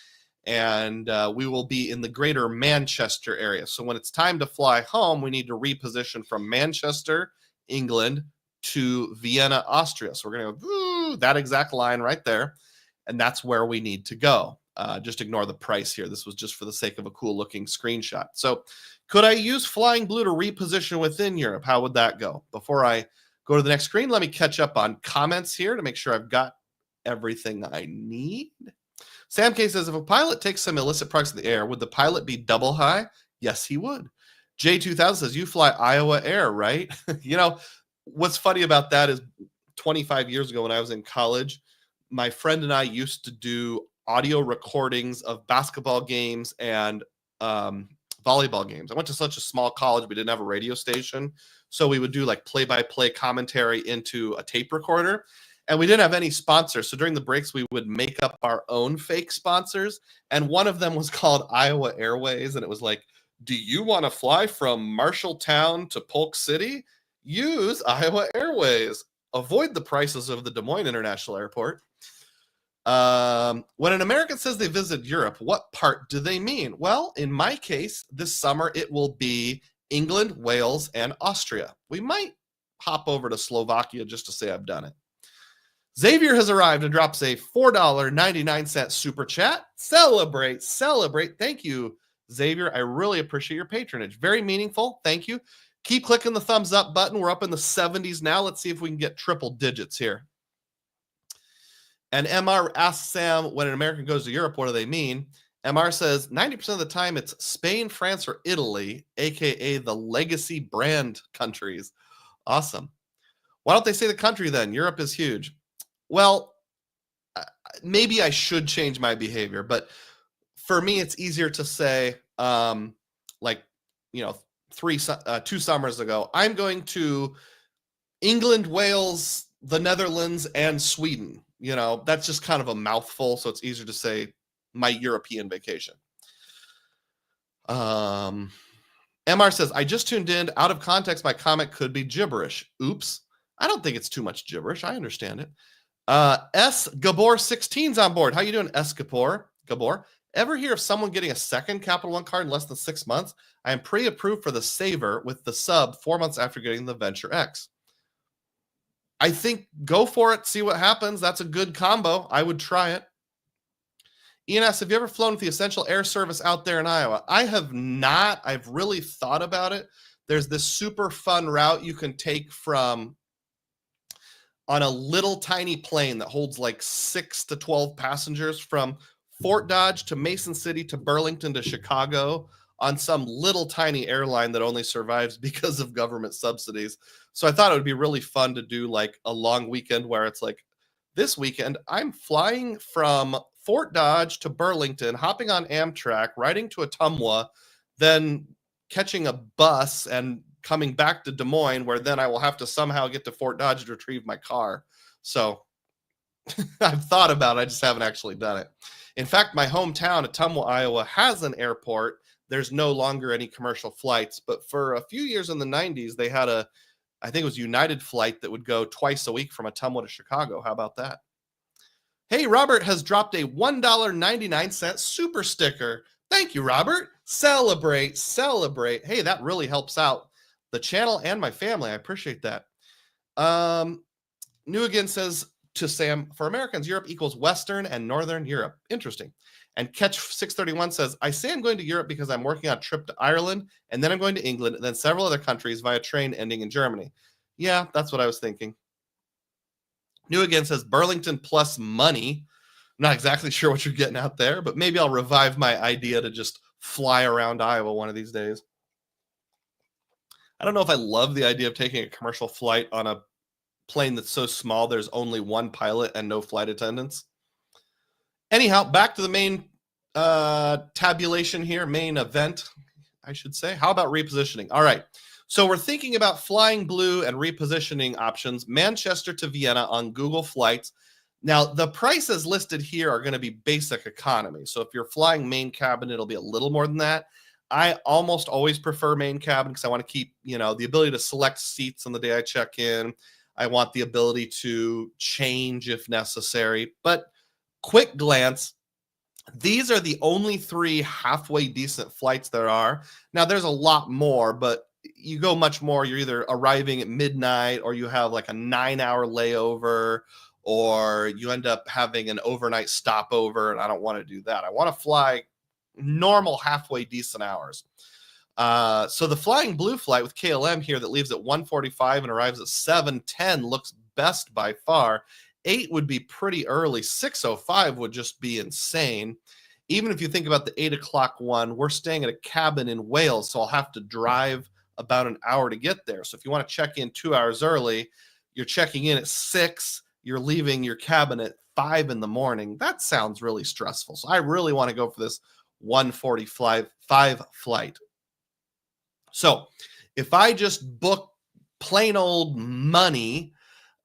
S1: and we will be in the greater Manchester area. So when it's time to fly home, we need to reposition from Manchester, England, to Vienna, Austria. So we're going to go that exact line right there, and that's where we need to go. Just ignore the price here. This was just for the sake of a cool looking screenshot. So could I use Flying Blue to reposition within Europe? How would that go? Before I go to the next screen, let me catch up on comments here to make sure I've got everything I need. Sam K says, if a pilot takes some illicit products in the air, would the pilot be double high? Yes, he would. J2000 says, you fly Iowa Air, right? What's funny about that is 25 years ago when I was in college, my friend and I used to do audio recordings of basketball games and volleyball games. I went to such a small college, we didn't have a radio station. So we would do like play-by-play commentary into a tape recorder. And we didn't have any sponsors. So during the breaks, we would make up our own fake sponsors. And one of them was called Iowa Airways. And it was like, do you want to fly from Marshalltown to Polk City? Use Iowa Airways. Avoid the prices of the Des Moines International Airport. When an American says they visit Europe, what part do they mean? Well, in my case, this summer, it will be England, Wales, and Austria. We might hop over to Slovakia just to say I've done it. Xavier has arrived and drops a $4.99 super chat. Celebrate. Thank you, Xavier. I really appreciate your patronage. Very meaningful. Thank you. Keep clicking the thumbs up button. We're up in the 70s now. Let's see if we can get triple digits here. And MR asks Sam, when an American goes to Europe, what do they mean? MR says 90% of the time it's Spain, France, or Italy, aka the legacy brand countries. Awesome. Why don't they say the country then? Europe is huge. Well, maybe I should change my behavior, but for me, it's easier to say, 2 summers ago, I'm going to England, Wales, the Netherlands, and Sweden. That's just kind of a mouthful, so it's easier to say my European vacation. MR says, I just tuned in. Out of context, my comment could be gibberish. Oops. I don't think it's too much gibberish. I understand it. S. Gabor 16's on board. How you doing, S. Gabor? Ever hear of someone getting a second Capital One card in less than 6 months? I am pre-approved for the Saver with the sub 4 months after getting the Venture X. I think go for it. See what happens. That's a good combo. I would try it. Ian asks, have you ever flown with the Essential Air Service out there in Iowa? I have not. I've really thought about it. There's this super fun route you can take on a little tiny plane that holds like 6 to 12 passengers from Fort Dodge to Mason City to Burlington to Chicago on some little tiny airline that only survives because of government subsidies. So I thought it would be really fun to do like a long weekend where it's like, this weekend, I'm flying from Fort Dodge to Burlington, hopping on Amtrak, riding to Ottumwa, then catching a bus and coming back to Des Moines, where then I will have to somehow get to Fort Dodge to retrieve my car. So I've thought about it. I just haven't actually done it. In fact, my hometown, Ottumwa, Iowa, has an airport. There's no longer any commercial flights, but for a few years in the 90s, they had I think it was United flight that would go twice a week from Ottumwa to Chicago. How about that? Hey, Robert has dropped a $1.99 super sticker. Thank you, Robert. Celebrate. Hey, that really helps out the channel and my family. I appreciate that. New Again says to Sam, for Americans, Europe equals Western and Northern Europe. Interesting. And Catch 631 says, I say I'm going to Europe because I'm working on a trip to Ireland, and then I'm going to England, and then several other countries via train ending in Germany. Yeah, that's what I was thinking. New Again says, Burlington plus money. I'm not exactly sure what you're getting out there, but maybe I'll revive my idea to just fly around Iowa one of these days. I don't know if I love the idea of taking a commercial flight on a plane that's so small there's only one pilot and no flight attendants. Anyhow, back to the main tabulation here, main event, I should say. How about repositioning? All right. So we're thinking about Flying Blue and repositioning options, Manchester to Vienna on Google Flights. Now, the prices listed here are going to be basic economy. So if you're flying main cabin, it'll be a little more than that. I almost always prefer main cabin because I want to keep, the ability to select seats on the day I check in. I want the ability to change if necessary. But quick glance, These are the only 3 halfway decent flights there are. Now, there's a lot more, but you go much more, you're either arriving at midnight or you have like a 9-hour layover, or you end up having an overnight stopover, and I don't want to do that. I want to fly normal halfway decent hours. So the Flying Blue flight with KLM here that leaves at 1:45 and arrives at 7:10 looks best by far. 8 would be pretty early. 6:05 would just be insane. Even if you think about the 8 o'clock one, we're staying at a cabin in Wales, so I'll have to drive about an hour to get there. So if you want to check in 2 hours early, you're checking in at 6, you're leaving your cabin at 5 in the morning. That sounds really stressful. So I really want to go for this 1:45 flight. So if I just book plain old money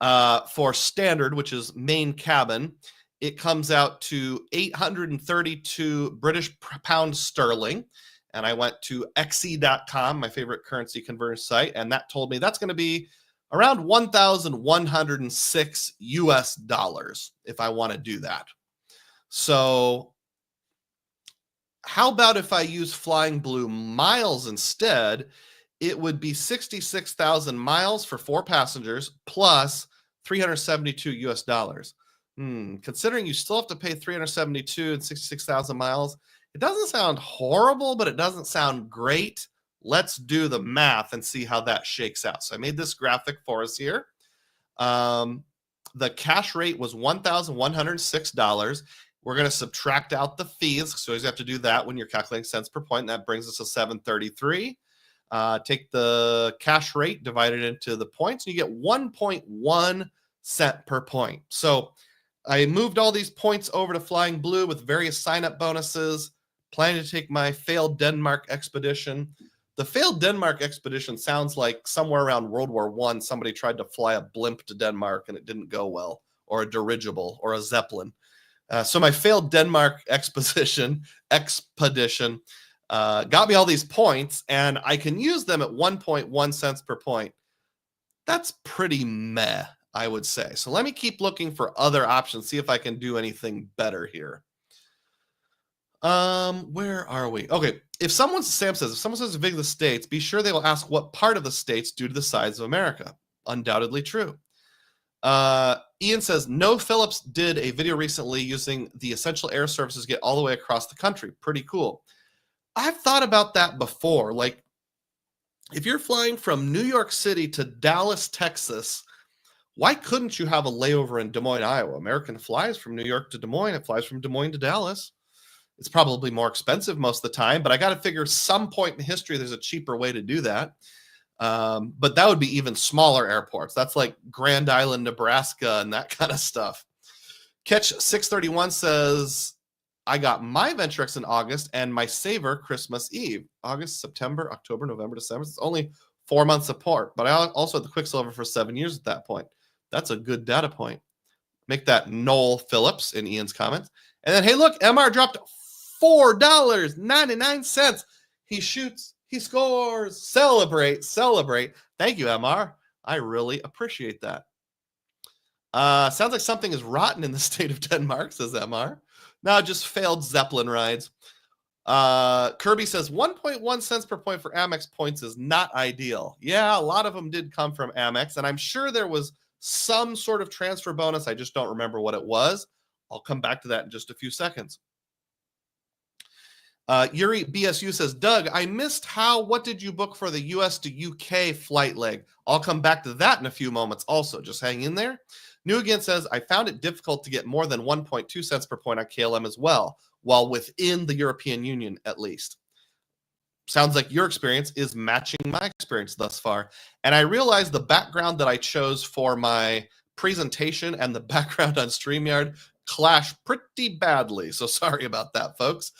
S1: for standard, which is main cabin, it comes out to 832 British pounds sterling. And I went to xe.com, my favorite currency conversion site, and that told me that's going to be around 1,106 US dollars if I want to do that. So how about if I use Flying Blue miles instead? It would be 66,000 miles for 4 passengers plus 372 US dollars. Considering you still have to pay 372 and 66,000 miles, it doesn't sound horrible, but it doesn't sound great. Let's do the math and see how that shakes out. So I made this graphic for us here. The cash rate was $1,106. We're going to subtract out the fees, so you always have to do that when you're calculating cents per point. And that brings us to 733. Take the cash rate, divide it into the points, and you get 1.1 cent per point. So I moved all these points over to Flying Blue with various sign-up bonuses, planning to take my failed Denmark expedition. The failed Denmark expedition sounds like somewhere around World War I, somebody tried to fly a blimp to Denmark and it didn't go well, or a dirigible, or a Zeppelin. So my failed Denmark expedition got me all these points, and I can use them at 1.1 cents per point. That's pretty meh, I would say. So let me keep looking for other options, see if I can do anything better here. Where are we? Okay, Sam says, if someone says to visit the States, be sure they will ask what part of the States due to the size of America. Undoubtedly true. Ian says, No Phillips did a video recently using the essential air services to get all the way across the country. Pretty cool. I've thought about that before. Like, if you're flying from New York City to Dallas, Texas, why couldn't you have a layover in Des Moines, Iowa? American flies from New York to Des Moines. It flies from Des Moines to Dallas. It's probably more expensive most of the time, but I got to figure some point in history there's a cheaper way to do that. But that would be even smaller airports. That's like Grand Island, Nebraska, and that kind of stuff. Catch 631 says, I got my Venturex in August and my Saver Christmas Eve. August, September, October, November, December. It's only 4 months apart, but I also had the Quicksilver for 7 years at that point. That's a good data point. Make that Noel Phillips in Ian's comments. And then, hey, look, MR dropped $4.99. He shoots, he scores, celebrate. Thank you, MR. I really appreciate that. Sounds like something is rotten in the state of Denmark, says MR. No, just failed Zeppelin rides. Kirby says 1.1 cents per point for Amex points is not ideal. Yeah, a lot of them did come from Amex, and I'm sure there was some sort of transfer bonus. I just don't remember what it was. I'll come back to that in just a few seconds. Yuri BSU says, Doug, I missed what did you book for the US to UK flight leg? I'll come back to that in a few moments also. Just hang in there. New Again says, I found it difficult to get more than 1.2 cents per point on KLM as well, while within the European Union at least. Sounds like your experience is matching my experience thus far. And I realized the background that I chose for my presentation and the background on StreamYard clash pretty badly. So sorry about that, folks.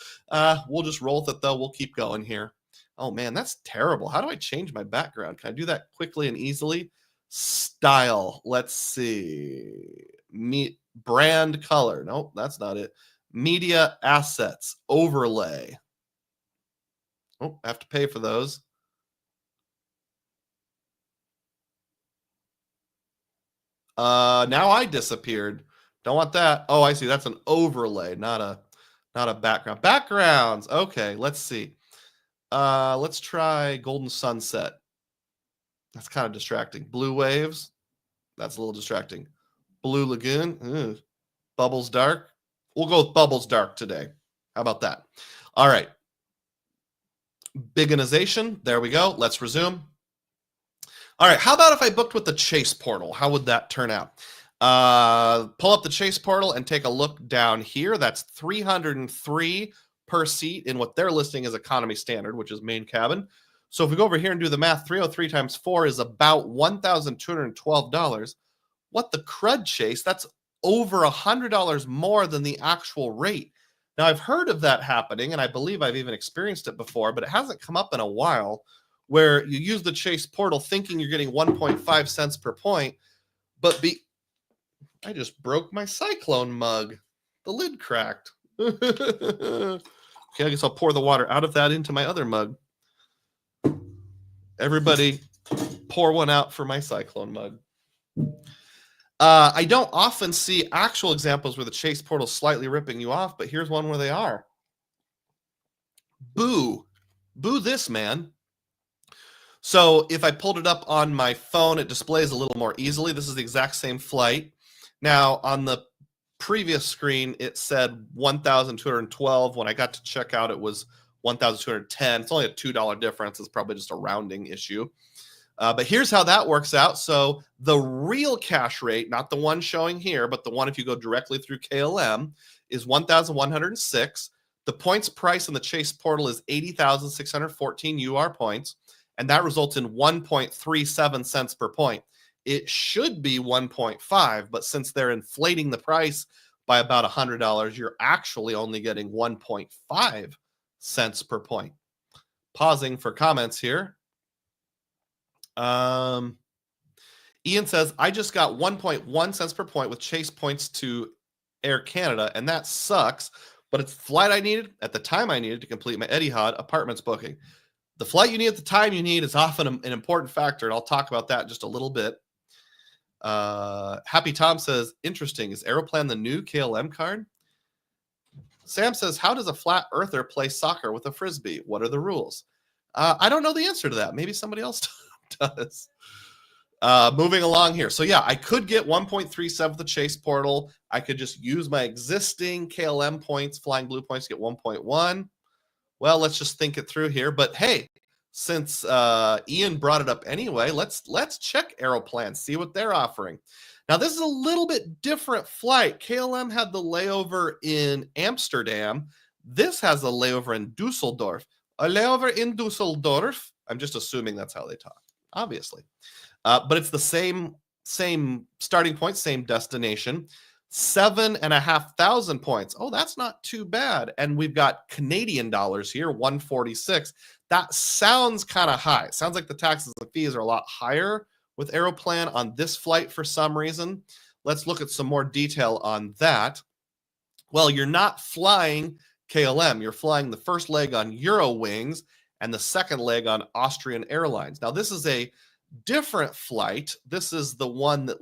S1: We'll just roll with it, though. We'll keep going here. Oh, man, that's terrible. How do I change my background? Can I do that quickly and easily? Style. Let's see. Brand color. Nope, that's not it. Media assets. Overlay. Oh, I have to pay for those. Now I disappeared. Don't want that. Oh, I see. That's an overlay, not Not a background. Backgrounds. Okay, let's see. Let's try Golden Sunset. That's kind of distracting. Blue Waves. That's a little distracting. Blue Lagoon. Ugh. Bubbles Dark. We'll go with Bubbles Dark today. How about that? All right. Bigonization. There we go. Let's resume. All right. How about if I booked with the Chase portal? How would that turn out? Pull up the Chase portal and take a look down here. That's $303 per seat in what they're listing as economy standard, which is main cabin. So if we go over here and do the math, 303 times 4 is about $1,212. What the crud, Chase? That's over $100 more than the actual rate. Now, I've heard of that happening, and I believe I've even experienced it before, but it hasn't come up in a while, where you use the Chase portal thinking you're getting 1.5 cents per point, but I just broke my Cyclone mug. The lid cracked. Okay, I guess I'll pour the water out of that into my other mug. Everybody pour one out for my Cyclone mug. I don't often see actual examples where the Chase portal is slightly ripping you off, but here's one where they are. Boo. Boo this, man. So if I pulled it up on my phone, it displays a little more easily. This is the exact same flight. Now, on the previous screen, it said 1,212. When I got to check out, it was 1,210. It's only a $2 difference. It's probably just a rounding issue. But here's how that works out. So the real cash rate, not the one showing here, but the one if you go directly through KLM, is 1,106. The points price in the Chase portal is 80,614 UR points, and that results in 1.37 cents per point. It should be 1.5, but since they're inflating the price by about $100, you're actually only getting 1.5 cents per point. Pausing for comments here. Ian says, I just got 1.1 cents per point with Chase points to Air Canada, and that sucks, but it's the flight I needed at the time I needed to complete my Etihad apartments booking. The flight you need at the time you need is often an important factor, and I'll talk about that in just a little bit. Happy Tom says, interesting. Is Aeroplan the new KLM card? Sam says, how does a flat earther play soccer with a Frisbee? What are the rules? I don't know the answer to that. Maybe somebody else does. Moving along here. So yeah, I could get 1.37 with the Chase portal. I could just use my existing KLM points, Flying Blue points to get 1.1. Well, let's just think it through here. But hey, since Ian brought it up anyway, let's check Aeroplan, see what they're offering. Now, this is a little bit different flight. KLM had the layover in Amsterdam. This has a layover in Dusseldorf. A layover in Dusseldorf. I'm just assuming that's how they talk, obviously. But it's the same starting point, same destination. 7,500 points. Oh, that's not too bad. And we've got Canadian dollars here, 146. That sounds kind of high. It sounds like the taxes and fees are a lot higher with Aeroplan on this flight for some reason. Let's look at some more detail on that. Well, you're not flying KLM. You're flying the first leg on Eurowings and the second leg on Austrian Airlines. Now, this is a different flight. This is the one that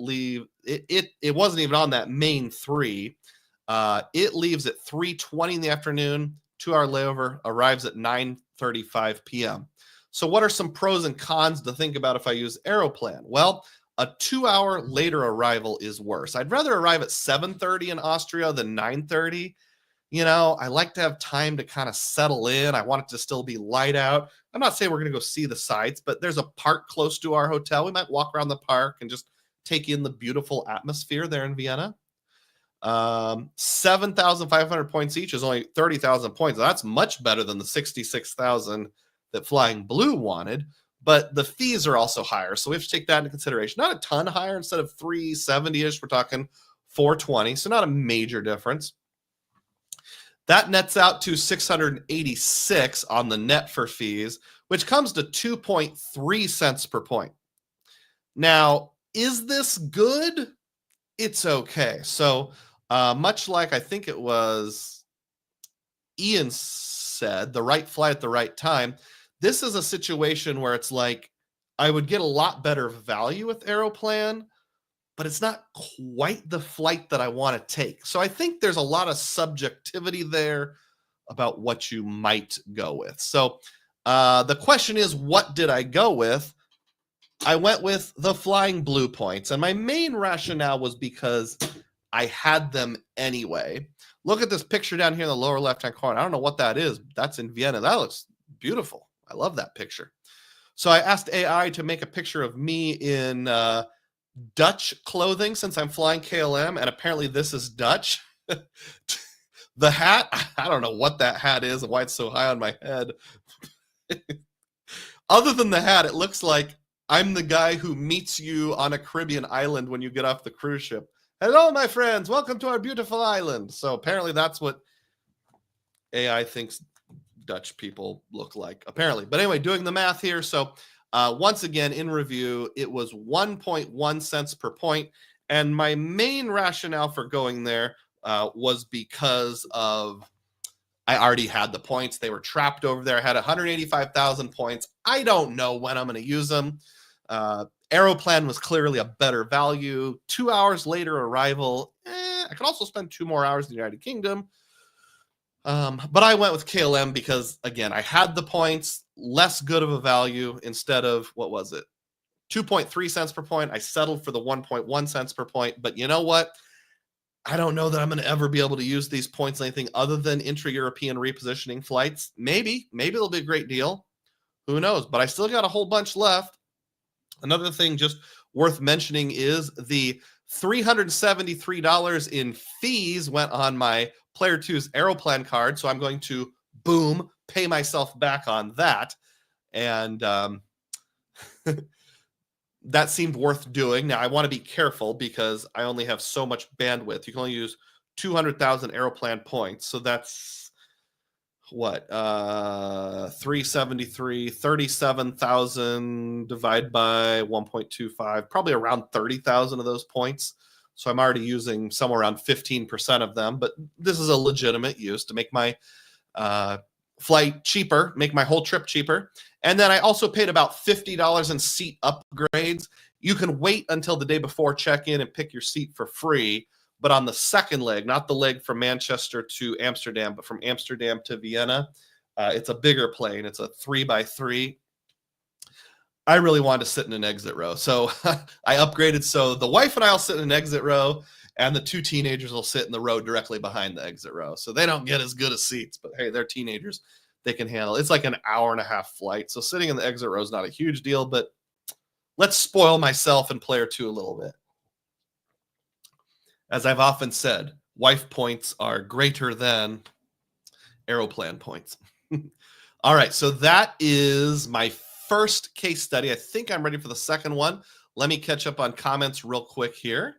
S1: it wasn't even on that main three. It leaves at 3:20 in the afternoon, 2-hour layover, arrives at 9:35 p.m. So what are some pros and cons to think about if I use Aeroplan? Well, a 2-hour later arrival is worse. I'd rather arrive at 7:30 in Austria than 9:30. You know, I like to have time to kind of settle in. I want it to still be light out. I'm not saying we're going to go see the sights, but there's a park close to our hotel. We might walk around the park and just take in the beautiful atmosphere there in Vienna. 7,500 points each is only 30,000 points. That's much better than the 66,000 that Flying Blue wanted, but the fees are also higher. So we have to take that into consideration. Not a ton higher. Instead of 370-ish, we're talking 420. So not a major difference. That nets out to 686 on the net for fees, which comes to 2.3 cents per point. Now, is this good? It's okay. So much like I think it was Ian said, the right flight at the right time, this is a situation where it's like I would get a lot better value with Aeroplan, but it's not quite the flight that I want to take. So I think there's a lot of subjectivity there about what you might go with. So the question is, what did I go with? I went with the Flying Blue points, and my main rationale was because I had them anyway. Look at this picture down here in the lower left-hand corner. I don't know what that is. That's in Vienna. That looks beautiful. I love that picture. So I asked AI to make a picture of me in Dutch clothing since I'm flying KLM, and apparently this is Dutch. The hat, I don't know what that hat is and why it's so high on my head. Other than the hat, it looks like I'm the guy who meets you on a Caribbean island when you get off the cruise ship. Hello, my friends. Welcome to our beautiful island. So apparently that's what AI thinks Dutch people look like, apparently. But anyway, doing the math here. So once again, in review, it was 1.1 cents per point. And my main rationale for going there was because of I already had the points. They were trapped over there. I had 185,000 points. I don't know when I'm going to use them. Aeroplan was clearly a better value. 2 hours later arrival. I could also spend 2 more hours in the United Kingdom. But I went with KLM because, again, I had the points, less good of a value instead of, what was it? 2.3 cents per point. I settled for the 1.1 cents per point. But you know what? I don't know that I'm going to ever be able to use these points on anything other than intra-European repositioning flights. Maybe it'll be a great deal. Who knows? But I still got a whole bunch left. Another thing just worth mentioning is the $373 in fees went on my Player 2's Aeroplan card. So I'm going to, boom, pay myself back on that. And that seemed worth doing. Now, I want to be careful because I only have so much bandwidth. You can only use 200,000 Aeroplan points. So that's what? 373, 37,000 divided by 1.25, probably around 30,000 of those points. So I'm already using somewhere around 15% of them. But this is a legitimate use to make my flight cheaper, make my whole trip cheaper. And then I also paid about $50 in seat upgrades. You can wait until the day before check-in and pick your seat for free. But on the second leg, not the leg from Manchester to Amsterdam, but from Amsterdam to Vienna, it's a bigger plane. It's a 3x3. I really wanted to sit in an exit row. So I upgraded. So the wife and I will sit in an exit row, and the 2 teenagers will sit in the row directly behind the exit row. So they don't get as good as seats, but hey, they're teenagers. They can handle it. It's like an hour-and-a-half flight. So sitting in the exit row is not a huge deal, but let's spoil myself and Player 2 a little bit. As I've often said, wife points are greater than Aeroplan points. All right, so that is my first case study. I think I'm ready for the second one. Let me catch up on comments real quick here.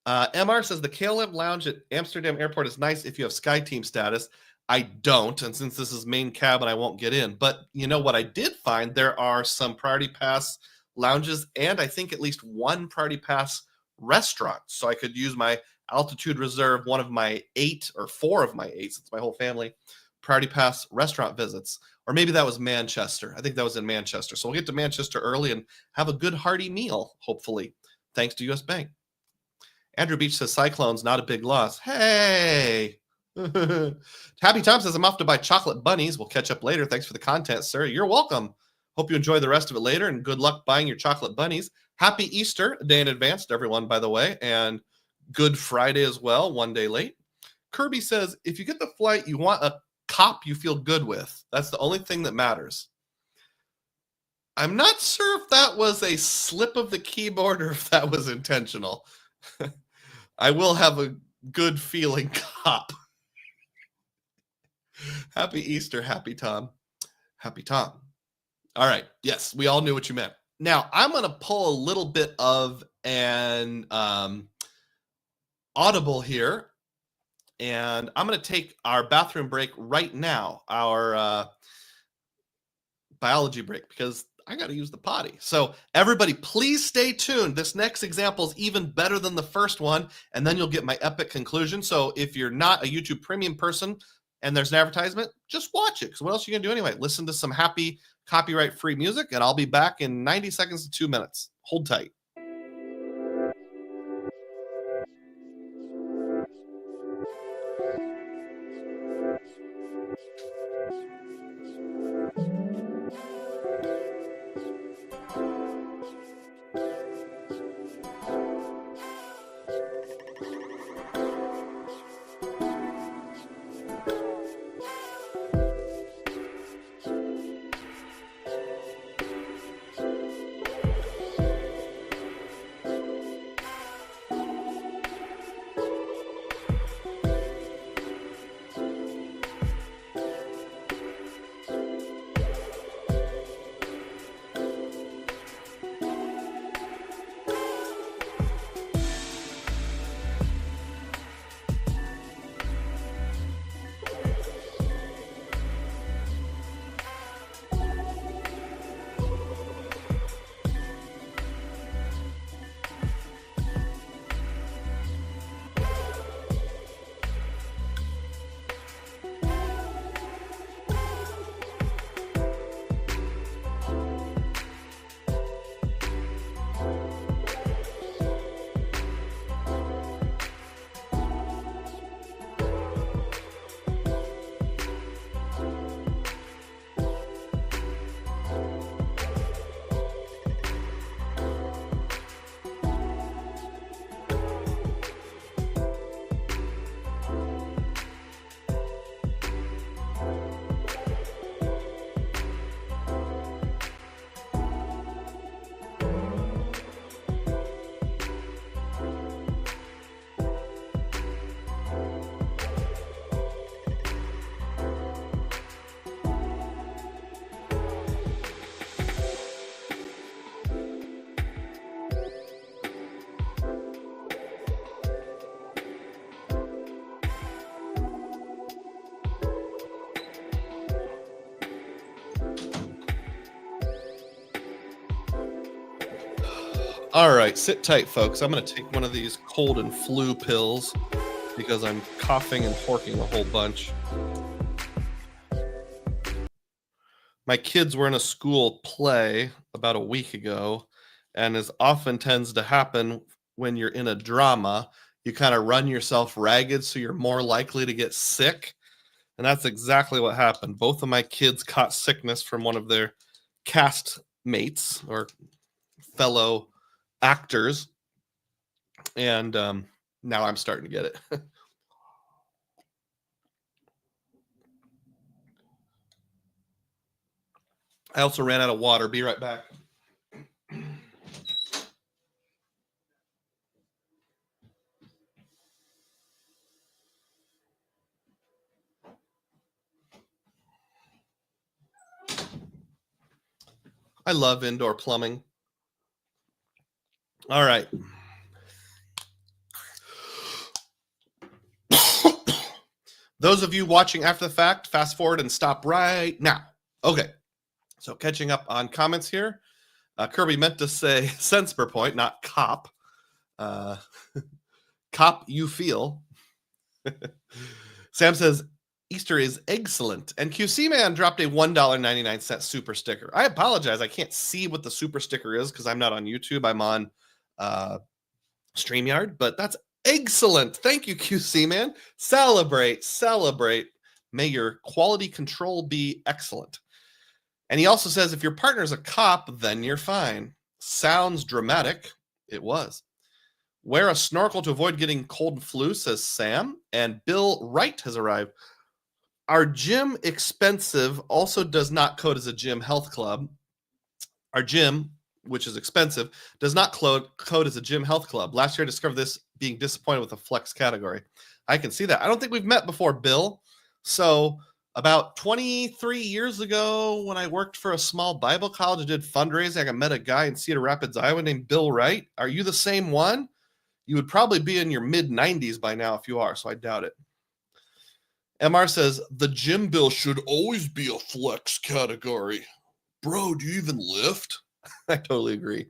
S1: MR says the KLM lounge at Amsterdam Airport is nice if you have SkyTeam status. I don't, and since this is main cabin, I won't get in. But you know what I did find? There are some Priority Pass lounges and I think at least one Priority Pass restaurant. So I could use my Altitude Reserve, one of my 8 or 4 of my 8, since my whole family, Priority Pass restaurant visits. Or maybe that was Manchester. I think that was in Manchester. So we'll get to Manchester early and have a good hearty meal, hopefully, thanks to US Bank. Andrew Beach says Cyclone's not a big loss. Hey! Happy Tom says I'm off to buy chocolate bunnies. We'll catch up later. Thanks for the content, sir. You're welcome. Hope you enjoy the rest of it later, and good luck buying your chocolate bunnies. Happy Easter, a day in advance to everyone, by the way, and Good Friday as well, one day late. Kirby says, if you get the flight, you want a cop you feel good with. That's the only thing that matters. I'm not sure if that was a slip of the keyboard or if that was intentional. I will have a good feeling cop. Happy Easter, Happy Tom. Happy Tom. All right. Yes, we all knew what you meant. Now, I'm going to pull a little bit of an audible here, and I'm going to take our bathroom break right now, our biology break, because I got to use the potty. So everybody, please stay tuned. This next example is even better than the first one, and then you'll get my epic conclusion. So if you're not a YouTube Premium person and there's an advertisement, just watch it, because what else are you going to do anyway? Listen to some happy copyright-free music, and I'll be back in 90 seconds to 2 minutes. Hold tight. All right, sit tight, folks. I'm going to take one of these cold and flu pills because I'm coughing and horking a whole bunch. My kids were in a school play about a week ago, and as often tends to happen when you're in a drama, you kind of run yourself ragged so you're more likely to get sick. And that's exactly what happened. Both of my kids caught sickness from one of their cast mates or fellow actors. And now I'm starting to get it. I also ran out of water. Be right back. I love indoor plumbing. All right. Those of you watching after the fact, fast forward and stop right now. Okay. So catching up on comments here. Kirby meant to say cents per point, not cop. Cop you feel. Sam says, Easter is excellent. And QC Man dropped a $1.99 super sticker. I apologize. I can't see what the super sticker is because I'm not on YouTube. I'm on StreamYard, but that's excellent. Thank you, QC Man. Celebrate. May your quality control be excellent. And he also says, if your partner's a cop, then you're fine. Sounds dramatic. It was. Wear a snorkel to avoid getting cold and flu, says Sam. And Bill Wright has arrived. Our gym expensive also does not code as a gym health club. Our gym, which is expensive, does not code as a gym health club. Last year I discovered this being disappointed with the flex category. I can see that. I don't think we've met before, Bill. So about 23 years ago, when I worked for a small Bible college and did fundraising, I met a guy in Cedar Rapids, Iowa named Bill Wright. Are you the same one? You would probably be in your mid-90s by now if you are, so I doubt it. MR says, the gym bill should always be a flex category. Bro, do you even lift? I totally agree.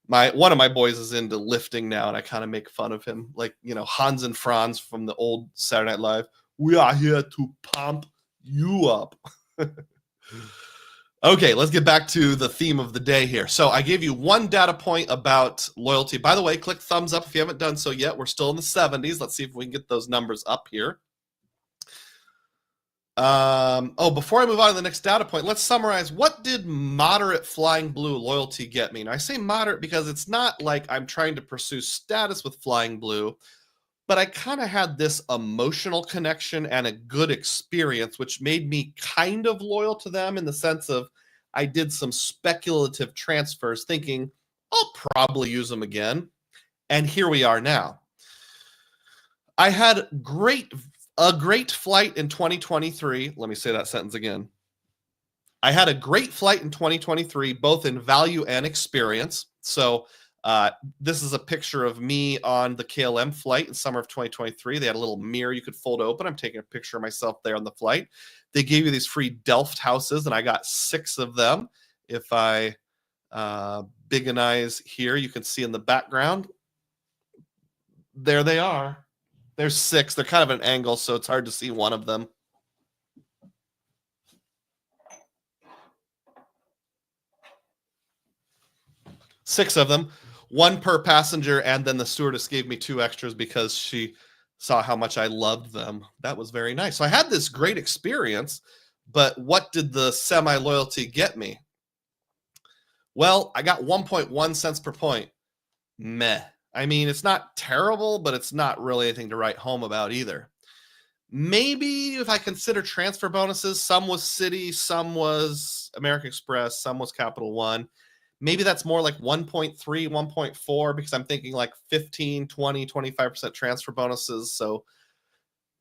S1: One of my boys is into lifting now, and I kind of make fun of him. Like, Hans and Franz from the old Saturday Night Live. We are here to pump you up. Okay, let's get back to the theme of the day here. So I gave you one data point about loyalty. By the way, click thumbs up if you haven't done so yet. We're still in the 70s. Let's see if we can get those numbers up here. Before I move on to the next data point, let's summarize. What did moderate Flying Blue loyalty get me? And I say moderate because it's not like I'm trying to pursue status with Flying Blue, but I kind of had this emotional connection and a good experience, which made me kind of loyal to them in the sense of I did some speculative transfers thinking I'll probably use them again. And here we are now. I had a great flight in 2023. Let me say that sentence again. I had a great flight in 2023, both in value and experience. So this is a picture of me on the KLM flight in summer of 2023. They had a little mirror you could fold open. I'm taking a picture of myself there on the flight. They gave you these free Delft houses, and I got 6 of them. If I bigonize here, you can see in the background. There they are. There's 6. They're kind of an angle, so it's hard to see one of them. Six of them, 1 per passenger, and then the stewardess gave me 2 extras because she saw how much I loved them. That was very nice. So I had this great experience, but what did the semi-loyalty get me? Well, I got 1.1 cents per point. Meh. I mean, it's not terrible, but it's not really anything to write home about either. Maybe if I consider transfer bonuses, some was Citi, some was American Express, some was Capital One. Maybe that's more like 1.3, 1.4, because I'm thinking like 15, 20, 25% transfer bonuses. So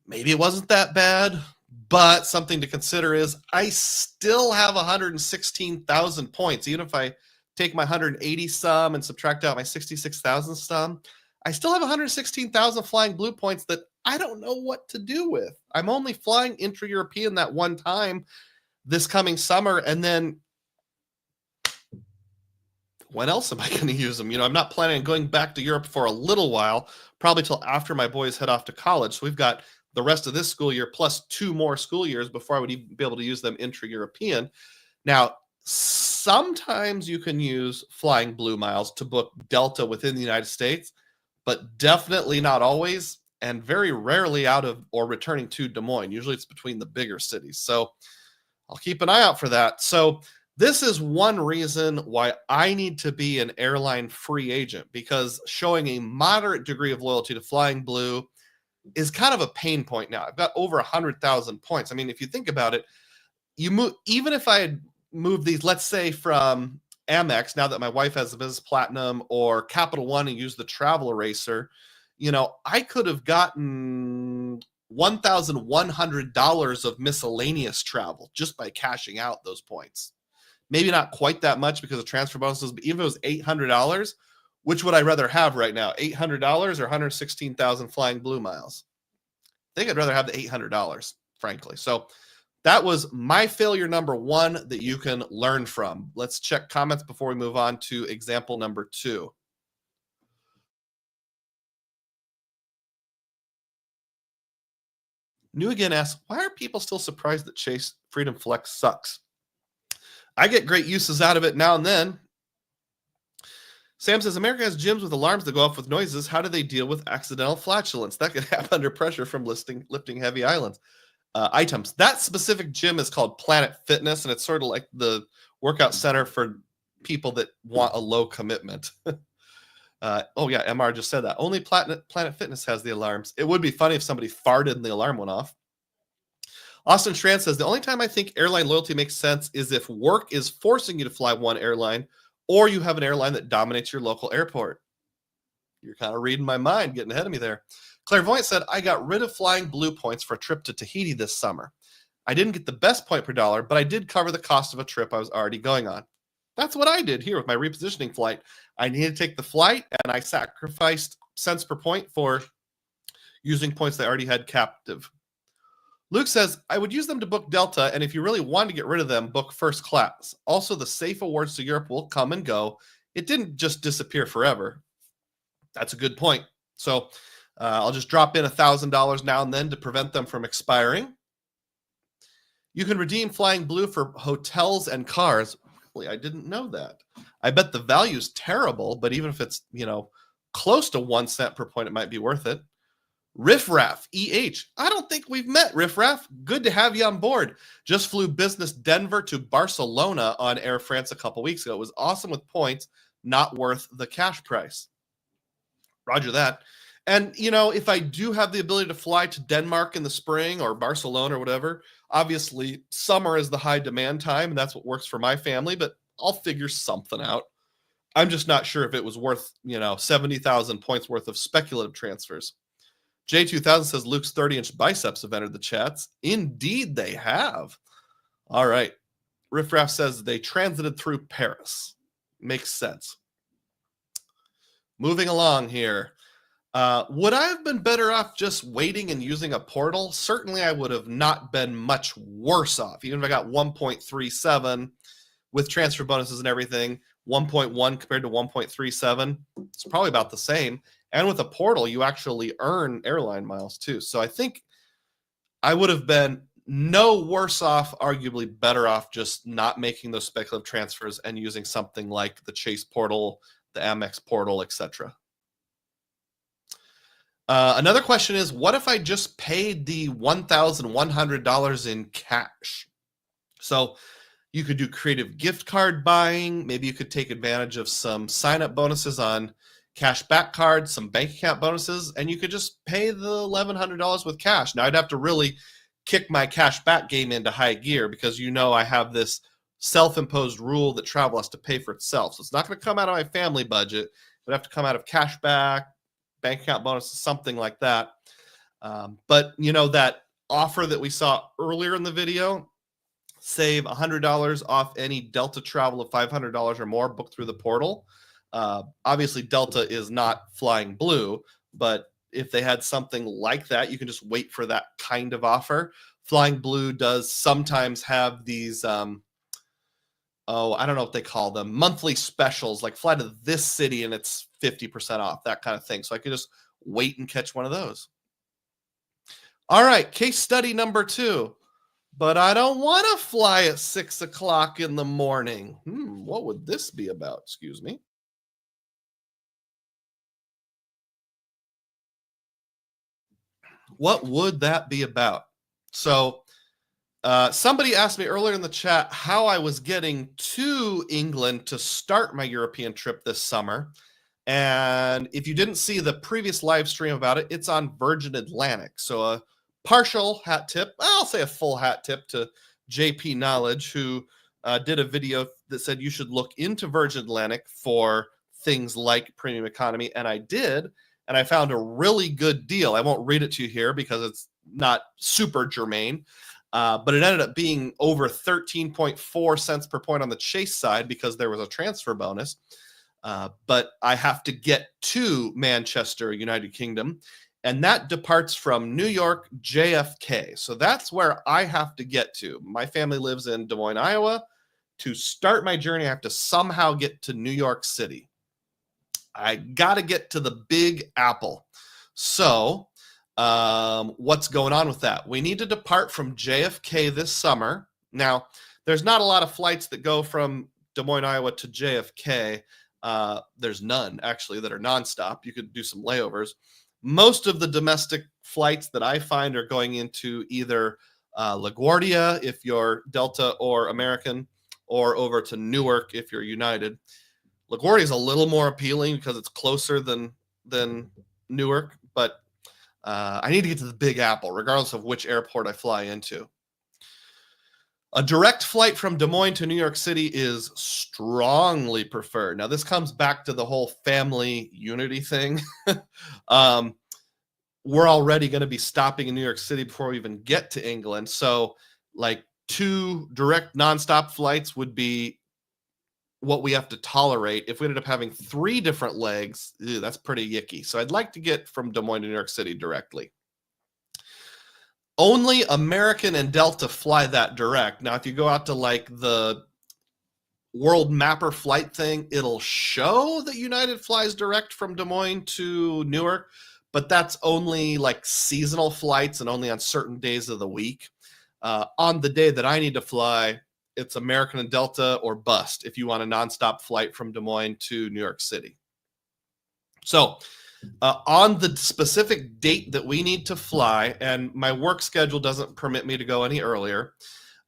S1: maybe it wasn't that bad, but something to consider is I still have 116,000 points. Even if I take my 180 sum and subtract out my 66,000 sum, I still have 116,000 Flying Blue points that I don't know what to do with. I'm only flying intra-European that one time this coming summer, and then when else am I going to use them? I'm not planning on going back to Europe for a little while, probably till after my boys head off to college. So we've got the rest of this school year plus 2 more school years before I would even be able to use them intra-European. Now, sometimes you can use Flying Blue miles to book Delta within the United States, but definitely not always, and very rarely out of or returning to Des Moines. Usually it's between the bigger cities. So I'll keep an eye out for that. So this is one reason why I need to be an airline free agent, because showing a moderate degree of loyalty to Flying Blue is kind of a pain point now. I've got over 100,000 points. I mean, if you think about it, even if I had moved these, let's say from Amex, now that my wife has the Business Platinum, or Capital One and used the Travel Eraser, I could have gotten $1,100 of miscellaneous travel just by cashing out those points. Maybe not quite that much because of transfer bonuses, but even if it was $800, which would I rather have right now? $800 or 116,000 Flying Blue miles? I think I'd rather have the $800, frankly. So that was my failure number 1 that you can learn from. Let's check comments before we move on to example number 2. New Again asks, why are people still surprised that Chase Freedom Flex sucks? I get great uses out of it now and then. Sam says, America has gyms with alarms that go off with noises. How do they deal with accidental flatulence? That could happen under pressure from lifting heavy items. That specific gym is called Planet Fitness, and it's sort of like the workout center for people that want a low commitment. Oh yeah, MR just said that. Only Planet Fitness has the alarms. It would be funny if somebody farted and the alarm went off. Austin Strand says, the only time I think airline loyalty makes sense is if work is forcing you to fly one airline, or you have an airline that dominates your local airport. You're kind of reading my mind, getting ahead of me there. Clairvoyant said, I got rid of Flying Blue points for a trip to Tahiti this summer. I didn't get the best point per dollar, but I did cover the cost of a trip I was already going on. That's what I did here with my repositioning flight. I needed to take the flight, and I sacrificed cents per point for using points that I already had captive. Luke says, I would use them to book Delta, and if you really want to get rid of them, book first class. Also, the safe awards to Europe will come and go. It didn't just disappear forever. That's a good point. So I'll just drop in $1,000 now and then to prevent them from expiring. You can redeem Flying Blue for hotels and cars. Really, I didn't know that. I bet the value's terrible, but even if it's, close to 1 cent per point, it might be worth it. Riff Raff, EH. I don't think we've met, Riff Raff. Good to have you on board. Just flew business Denver to Barcelona on Air France a couple weeks ago. It was awesome with points, not worth the cash price. Roger that. And, if I do have the ability to fly to Denmark in the spring or Barcelona or whatever, obviously summer is the high demand time, and that's what works for my family, but I'll figure something out. I'm just not sure if it was worth, 70,000 points worth of speculative transfers. J2000 says Luke's 30-inch biceps have entered the chats. Indeed, they have. All right. Riff Raff says they transited through Paris. Makes sense. Moving along here. Would I have been better off just waiting and using a portal? Certainly, I would have not been much worse off. Even if I got 1.37 with transfer bonuses and everything, 1.1 compared to 1.37, it's probably about the same. And with a portal, you actually earn airline miles too. So I think I would have been no worse off, arguably better off just not making those speculative transfers and using something like the Chase portal, the Amex portal, etc. Another question is, what if I just paid the $1,100 in cash? So you could do creative gift card buying. Maybe you could take advantage of some sign-up bonuses on cash back cards, some bank account bonuses, and you could just pay the $1,100 with cash. Now, I'd have to really kick my cash back game into high gear because I have this self-imposed rule that travel has to pay for itself. So it's not going to come out of my family budget. It would have to come out of cash back, bank account bonuses, something like that. But that offer that we saw earlier in the video, save $100 off any Delta travel of $500 or more booked through the portal. Obviously, Delta is not Flying Blue, but if they had something like that, you can just wait for that kind of offer. Flying Blue does sometimes have these oh, I don't know what they call them, monthly specials, like fly to this city and it's 50% off, that kind of thing. So I could just wait and catch one of those. All right, case study number 2. But I don't want to fly at 6 o'clock in the morning. What would this be about? Excuse me. What would that be about? So, somebody asked me earlier in the chat how I was getting to England to start my European trip this summer. And if you didn't see the previous live stream about it, it's on Virgin Atlantic. So a partial hat tip, I'll say a full hat tip to JP Knowledge, who did a video that said you should look into Virgin Atlantic for things like premium economy. And I did. And I found a really good deal. I won't read it to you here because it's not super germane. But it ended up being over 13.4 cents per point on the Chase side because there was a transfer bonus. But I have to get to Manchester, United Kingdom, and that departs from New York JFK. So that's where I have to get to. My family lives in Des Moines, Iowa. To start my journey, I have to somehow get to New York City. I got to get to the Big Apple. So what's going on with that? We need to depart from JFK this summer. Now, there's not a lot of flights that go from Des Moines, Iowa to JFK. There's none, actually, that are nonstop. You could do some layovers. Most of the domestic flights that I find are going into either LaGuardia, if you're Delta or American, or over to Newark, if you're United. LaGuardia is a little more appealing because it's closer than Newark, but I need to get to the Big Apple, regardless of which airport I fly into. A direct flight from Des Moines to New York City is strongly preferred. Now, this comes back to the whole family unity thing. We're already going to be stopping in New York City before we even get to England. So, like 2 direct nonstop flights would be what we have to tolerate. If we ended up having 3 different legs, that's pretty yicky. So I'd like to get from Des Moines to New York City directly. Only American and Delta fly that direct. Now, if you go out to like the World Mapper flight thing, it'll show that United flies direct from Des Moines to Newark, but that's only like seasonal flights and only on certain days of the week. On the day that I need to fly, it's American and Delta or bust if you want a nonstop flight from Des Moines to New York City. So on the specific date that we need to fly, and my work schedule doesn't permit me to go any earlier,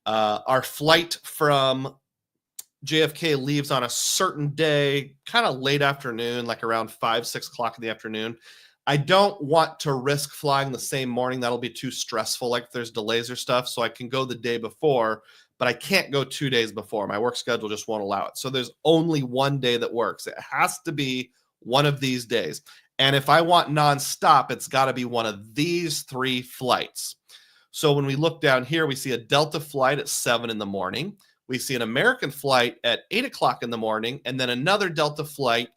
S1: our flight from JFK leaves on a certain day, kind of late afternoon, like around 5-6 o'clock in the afternoon. I don't want to risk flying the same morning. That'll be too stressful, like if there's delays or stuff. So I can go the day before, but I can't go 2 days before. My work schedule just won't allow it. So there's only one day that works. It has to be one of these days. And if I want nonstop, it's got to be one of these 3 flights. So when we look down here, we see a Delta flight at 7 in the morning. We see an American flight at 8 o'clock in the morning, and then another Delta flight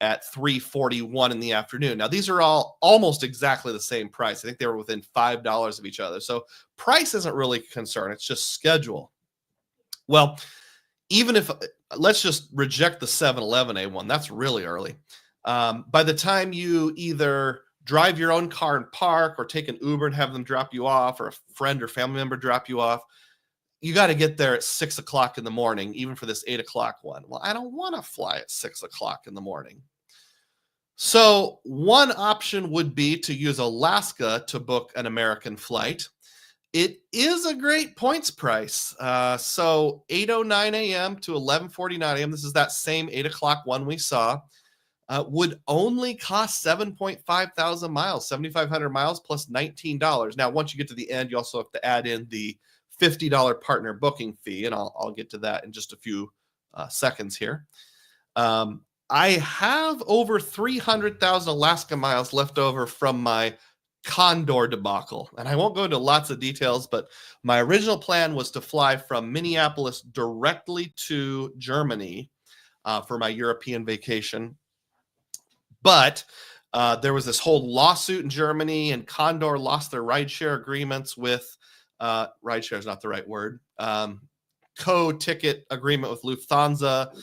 S1: at 3:41 in the afternoon. Now, these are all almost exactly the same price. I think they were within $5 of each other. So price isn't really a concern. It's just schedule. Well, even if, let's just reject the 7-Eleven A1. That's really early. By the time you either drive your own car and park or take an Uber and have them drop you off, or a friend or family member drop you off, you got to get there at 6 o'clock in the morning, even for this 8 o'clock one. Well, I don't want to fly at 6 o'clock in the morning. So one option would be to use Alaska to book an American flight. It is a great points price. So 8:09 a.m. to 11:49 a.m., this is that same 8 o'clock one we saw, would only cost 7.5 thousand miles, 7,500 miles plus $19. Now, once you get to the end, you also have to add in the $50 partner booking fee, and I'll get to that in just a few seconds here. I have over 300,000 Alaska miles left over from my Condor debacle, and I won't go into lots of details, but my original plan was to fly from Minneapolis directly to Germany for my European vacation. But there was this whole lawsuit in Germany, and Condor lost their rideshare agreements with rideshare is not the right word. co-ticket agreement with Lufthansa.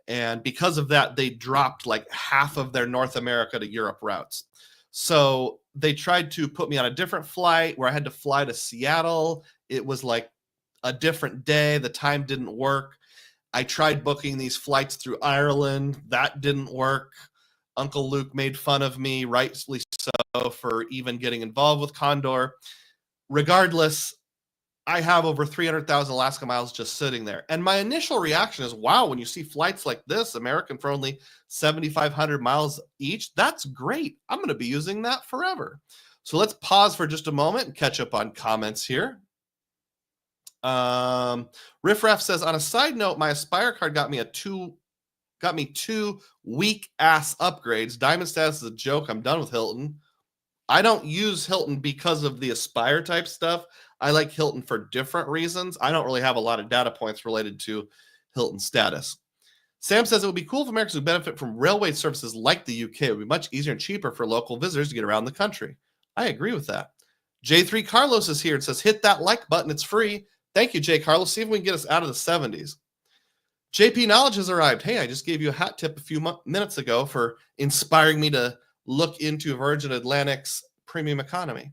S1: And because of that, they dropped like half of their North America to Europe routes. So they tried to put me on a different flight where I had to fly to Seattle. It was like a different day. The time didn't work. I tried booking these flights through Ireland. That didn't work. Uncle Luke made fun of me, rightly so, for even getting involved with Condor. Regardless, I have over 300,000 Alaska miles just sitting there. And my initial reaction is, wow, when you see flights like this, American for only 7,500 miles each, that's great. I'm going to be using that forever. So let's pause for just a moment and catch up on comments here. Riffraff says, on a side note, my Aspire card got me two weak ass upgrades. Diamond status is a joke. I'm done with Hilton. I don't use Hilton because of the Aspire type stuff. I like Hilton for different reasons. I don't really have a lot of data points related to Hilton status. Sam says it would be cool if Americans would benefit from railway services like the UK. It would be much easier and cheaper for local visitors to get around the country. I agree with that. J3 Carlos is here and says, hit that like button. It's free. Thank you, J. Carlos. See if we can get us out of the 70s. JP Knowledge has arrived. Hey, I just gave you a hat tip a few minutes ago for inspiring me to look into Virgin Atlantic's premium economy.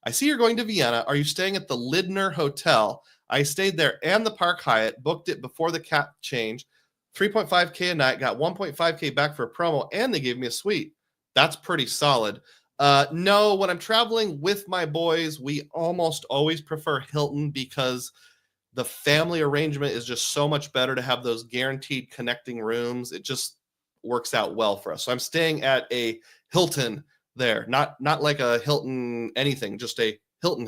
S1: I see you're going to Vienna. Are you staying at the Lindner Hotel? I stayed there and the Park Hyatt, booked it before the cap change. 3.5K a night, got 1.5K back for a promo, and they gave me a suite. That's pretty solid. No, when I'm traveling with my boys, we almost always prefer Hilton because the family arrangement is just so much better to have those guaranteed connecting rooms. It just works out well for us. So I'm staying at a Hilton there, not like a Hilton anything, just a Hilton.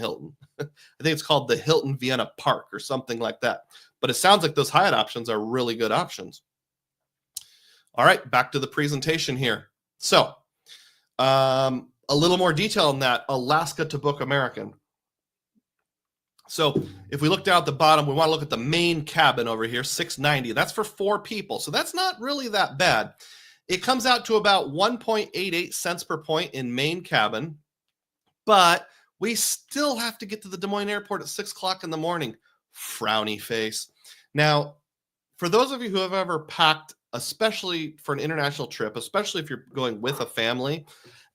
S1: I think it's called the Hilton Vienna Park or something like that. But it sounds like those Hyatt options are really good options. All right, back to the presentation here. So a little more detail on that, Alaska to book American. So if we look down at the bottom, we want to look at the main cabin over here, $690. That's for 4 people. So that's not really that bad. It comes out to about 1.88 cents per point in main cabin, but we still have to get to the Des Moines airport at 6 o'clock in the morning. Frowny face. Now, for those of you who have ever packed, especially for an international trip, especially if you're going with a family,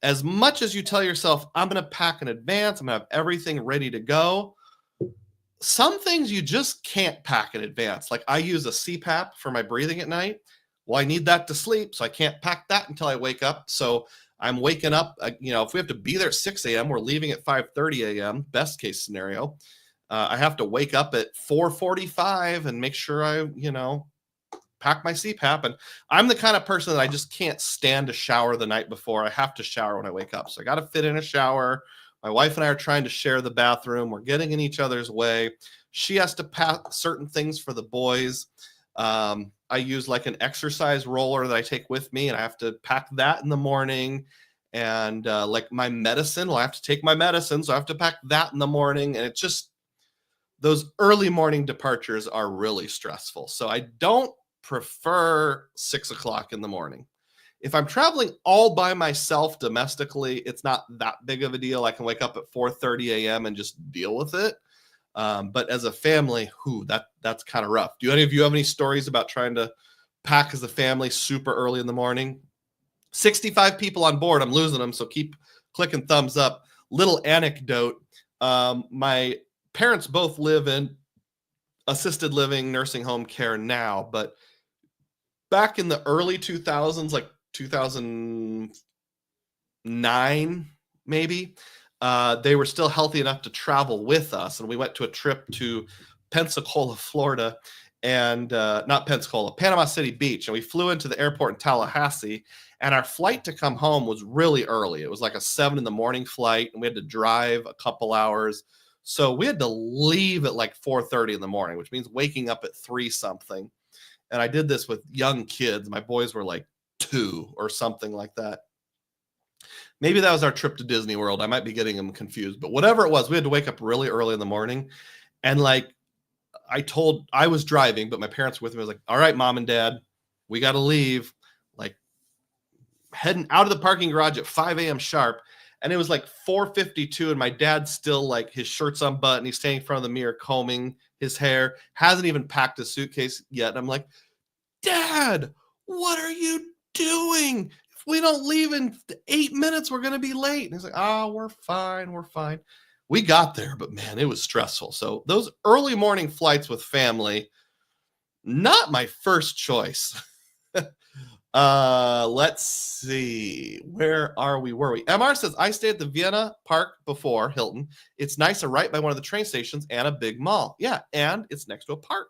S1: as much as you tell yourself, I'm going to pack in advance, I'm going to have everything ready to go, some things you just can't pack in advance. Like I use a CPAP for my breathing at night. Well, I need that to sleep, so I can't pack that until I wake up. So I'm waking up, if we have to be there at 6 a.m., we're leaving at 5:30 a.m., best case scenario. I have to wake up at 4:45 and make sure I, pack my CPAP. And I'm the kind of person that I just can't stand to shower the night before. I have to shower when I wake up. So I got to fit in a shower. My wife and I are trying to share the bathroom. We're getting in each other's way. She has to pack certain things for the boys. I use like an exercise roller that I take with me, and I have to pack that in the morning. And like my medicine, well, I have to take my medicine, so I have to pack that in the morning. And it's just, those early morning departures are really stressful. So I don't prefer 6 o'clock in the morning. If I'm traveling all by myself domestically, it's not that big of a deal. I can wake up at 4:30 a.m. and just deal with it. But as a family, that's kind of rough. Do any of you have any stories about trying to pack as a family super early in the morning? 65 people on board. I'm losing them, so keep clicking thumbs up. Little anecdote. My parents both live in assisted living, nursing home care now, but back in the early 2000s, like 2009, maybe, they were still healthy enough to travel with us. And we went to a trip to Pensacola, Florida, and not Pensacola, Panama City Beach. And we flew into the airport in Tallahassee, and our flight to come home was really early. It was like a 7 a.m. flight, and we had to drive a couple hours. So we had to leave at like 4:30 in the morning, which means waking up at 3 something. And I did this with young kids. My boys were like 2 or something like that. Maybe that was our trip to Disney World. I might be getting them confused, but whatever it was, we had to wake up really early in the morning. And like I was driving, but my parents were with me. I was like, all right, mom and dad, we got to leave. Like heading out of the parking garage at 5 a.m. sharp. And it was like 4:52, and my dad's still like his shirt's unbuttoned. He's standing in front of the mirror combing his hair, hasn't even packed his suitcase yet. And I'm like, Dad, what are you doing? If we don't leave in 8 minutes, we're going to be late. And he's like, oh, we're fine. We're fine. We got there, but man, it was stressful. So those early morning flights with family, not my first choice. Let's see. Where are we? Were we? MR says, I stayed at the Vienna Park before Hilton. It's nice and right by one of the train stations and a big mall. Yeah, and it's next to a park.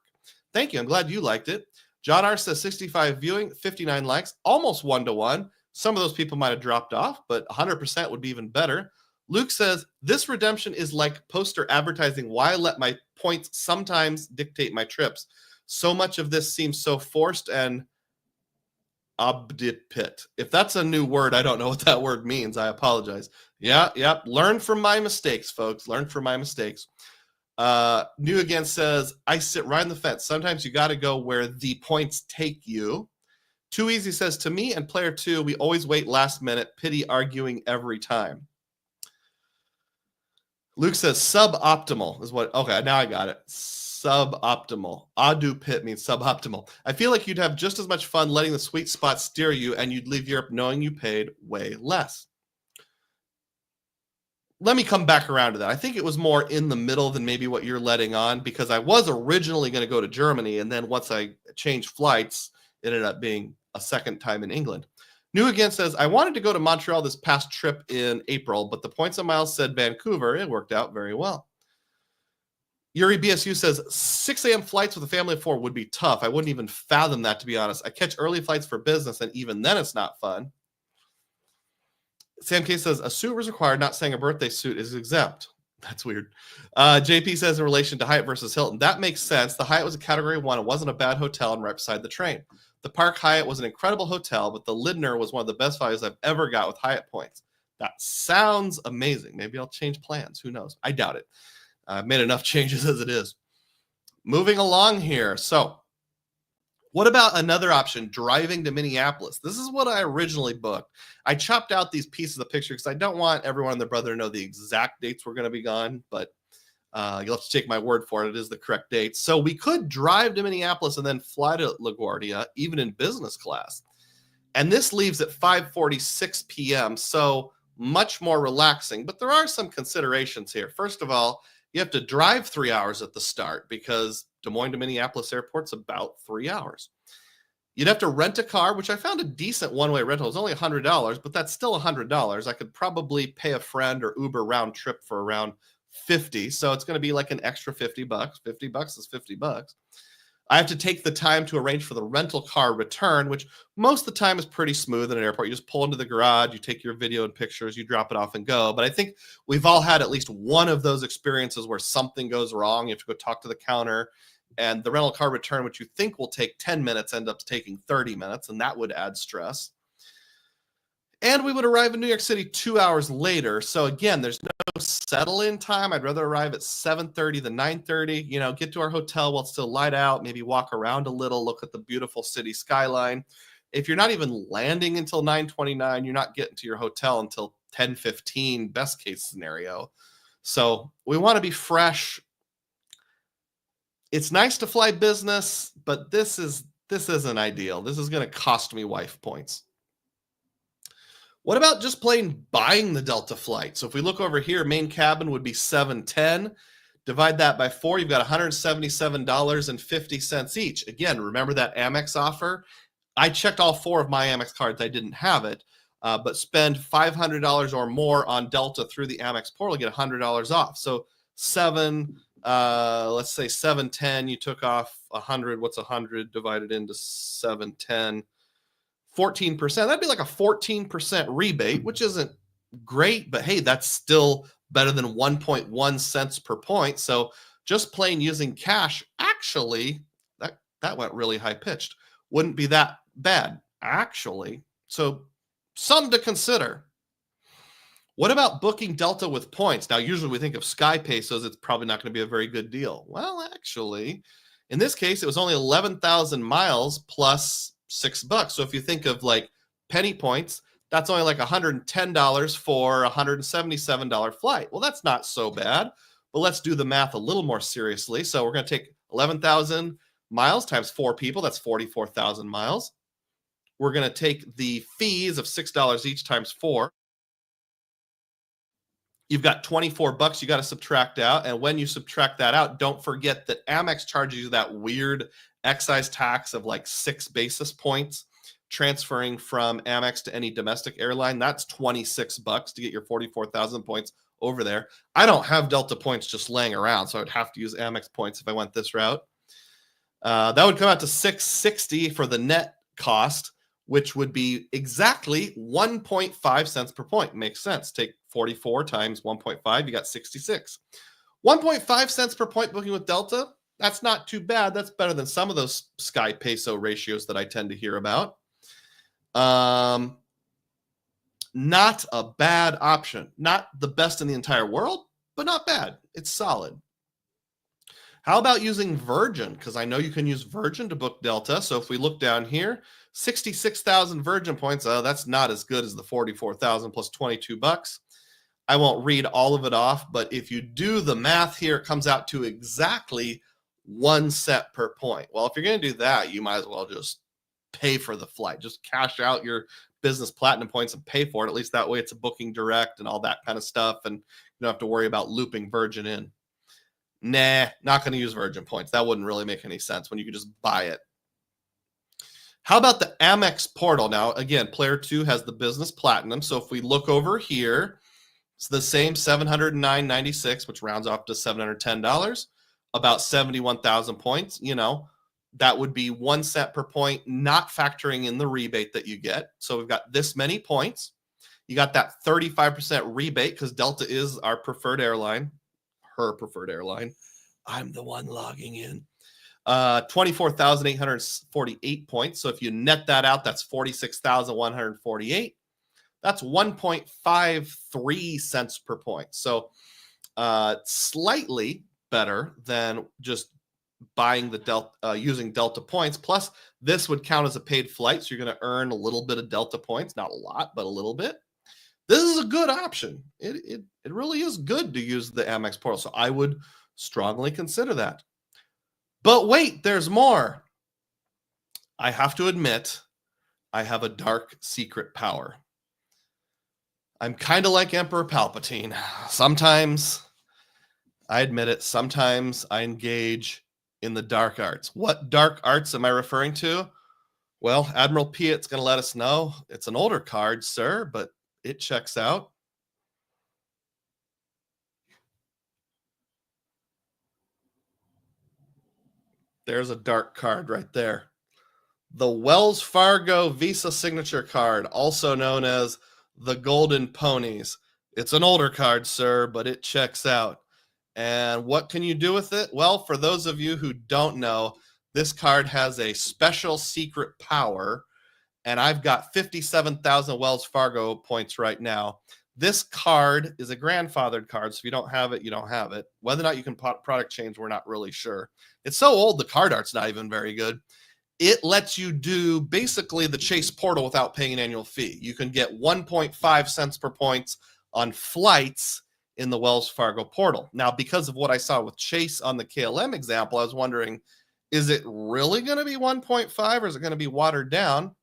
S1: Thank you. I'm glad you liked it. John R says 65 viewing, 59 likes, almost 1-to-1. Some of those people might have dropped off, but 100% would be even better. Luke says, this redemption is like poster advertising. Why let my points sometimes dictate my trips? So much of this seems so forced and obdipit. If that's a new word, I don't know what that word means. I apologize. Yeah. Learn from my mistakes, folks. Learn from my mistakes. New Again says, I sit right on the fence. Sometimes you got to go where the points take you. Too Easy says, to me and player 2, we always wait last minute. Pity arguing every time. Luke says suboptimal is what. Okay, now I got it. Suboptimal. Adu pit means suboptimal. I feel like you'd have just as much fun letting the sweet spot steer you, and you'd leave Europe knowing you paid way less. Let me come back around to that. I think it was more in the middle than maybe what you're letting on, because I was originally going to go to Germany, and then once I changed flights, it ended up being a second time in England. New Again says, I wanted to go to Montreal this past trip in April, but the points on miles said Vancouver. It worked out very well. Yuri BSU says, 6 a.m. flights with a family of 4 would be tough. I wouldn't even fathom that, to be honest. I catch early flights for business, and even then it's not fun. Sam K says, a suit was required, not saying a birthday suit is exempt. That's weird. JP says, in relation to Hyatt versus Hilton, that makes sense. The Hyatt was a category 1. It wasn't a bad hotel and right beside the train. The Park Hyatt was an incredible hotel, but the Lindner was one of the best values I've ever got with Hyatt points. That sounds amazing. Maybe I'll change plans. Who knows? I doubt it. I've made enough changes as it is. Moving along here. So what about another option, driving to Minneapolis? This is what I originally booked. I chopped out these pieces of the picture because I don't want everyone and their brother to know the exact dates we're going to be gone, but you'll have to take my word for it. It is the correct date. So we could drive to Minneapolis and then fly to LaGuardia, even in business class. And this leaves at 5:46 p.m., so much more relaxing. But there are some considerations here. First of all, you have to drive 3 hours at the start because Des Moines to Minneapolis Airport's about 3 hours. You'd have to rent a car, which I found a decent one-way rental. It was only $100, but that's still $100. I could probably pay a friend or Uber round trip for around $50. So it's going to be like an extra $50. $50 is $50. I have to take the time to arrange for the rental car return, which most of the time is pretty smooth at an airport. You just pull into the garage, you take your video and pictures, you drop it off and go. But I think we've all had at least one of those experiences where something goes wrong. You have to go talk to the counter, and the rental car return, which you think will take 10 minutes, ends up taking 30 minutes, and that would add stress. And we would arrive in New York City 2 hours later. So again, there's no settle-in time. I'd rather arrive at 7:30 than 9:30. Get to our hotel while it's still light out, maybe walk around a little, look at the beautiful city skyline. If you're not even landing until 9:29, you're not getting to your hotel until 10:15, best case scenario. So we want to be fresh. It's nice to fly business, but this isn't ideal. This is going to cost me wife points. What about just plain buying the Delta flight? So if we look over here, main cabin would be $710. Divide that by 4, you've got $177.50 each. Again, remember that Amex offer? I checked all 4 of my Amex cards. I didn't have it, but spend $500 or more on Delta through the Amex portal, get $100 off. So let's say 710, you took off 100. What's 100 divided into 710? 14%. That'd be like a 14% rebate, which isn't great, but hey, that's still better than 1.1 cents per point. So just plain using cash, actually, that went really high pitched. Wouldn't be that bad, actually. So something to consider. What about booking Delta with points? Now, usually we think of Sky Pesos, it's probably not going to be a very good deal. Well, actually, in this case, it was only 11,000 miles plus $6. So if you think of like penny points, That's only like $110 for a $177 flight. Well, that's not so bad, but let's do the math a little more seriously. So we're going to take 11,000 miles times 4 people. That's 44,000 miles. We're going to take the fees of $6 each times 4. You've got 24 bucks you got to subtract out. And when you subtract that out, don't forget that Amex charges you that weird excise tax of like 6 basis points transferring from Amex to any domestic airline. That's 26 bucks to get your 44,000 points over there. I don't have Delta points just laying around, so I'd have to use Amex points if I went this route. That would come out to $6.60 for the net cost, which would be exactly 1.5 cents per point. Makes sense. Take 44 times 1.5, you got 66. 1.5 cents per point booking with Delta, that's not too bad. That's better than some of those Sky Peso ratios that I tend to hear about. Not a bad option. Not the best in the entire world, but not bad. It's solid. How about using Virgin? Because I know you can use Virgin to book Delta. So if we look down here, 66,000 Virgin points. Oh, that's not as good as the 44,000 plus 22 bucks. I won't read all of it off, but if you do the math here, it comes out to exactly 1 cent per point. Well, if you're going to do that, you might as well just pay for the flight. Just cash out your business platinum points and pay for it. At least that way it's a booking direct and all that kind of stuff. And you don't have to worry about looping Virgin in. Nah, not going to use Virgin points. That wouldn't really make any sense when you could just buy it. How about the Amex portal? Now, again, player 2 has the business platinum. So if we look over here, it's the same $709.96, which rounds off to $710, about 71,000 points. You know, that would be 1 cent per point, not factoring in the rebate that you get. So we've got this many points. You got that 35% rebate because Delta is our preferred airline, her preferred airline. I'm the one logging in. 24,848 points. So if you net that out, that's 46,148. That's 1.53 cents per point. So slightly better than just buying the Delta, using Delta points. Plus, this would count as a paid flight, so you're going to earn a little bit of Delta points, not a lot, but a little bit. This is a good option. It really is good to use the Amex portal, so I would strongly consider that. But wait, there's more. I have to admit, I have a dark secret power. I'm kind of like Emperor Palpatine. Sometimes, I admit it, sometimes I engage in the dark arts. What dark arts am I referring to? Well, Admiral Piat's going to let us know. It's an older card, sir, but it checks out. There's a dark card right there. The Wells Fargo Visa Signature Card, also known as the Golden Ponies. It's an older card, sir, but it checks out. And what can you do with it? Well, for those of you who don't know, this card has a special secret power, and I've got 57,000 Wells Fargo points right now. This card is a grandfathered card, so if you don't have it, you don't have it. Whether or not you can product change, we're not really sure. It's so old, the card art's not even very good. It lets you do basically the Chase portal without paying an annual fee. You can get 1.5 cents per points on flights in the Wells Fargo portal. Now, because of what I saw with Chase on the KLM example, I was wondering, is it really going to be 1.5 or is it going to be watered down?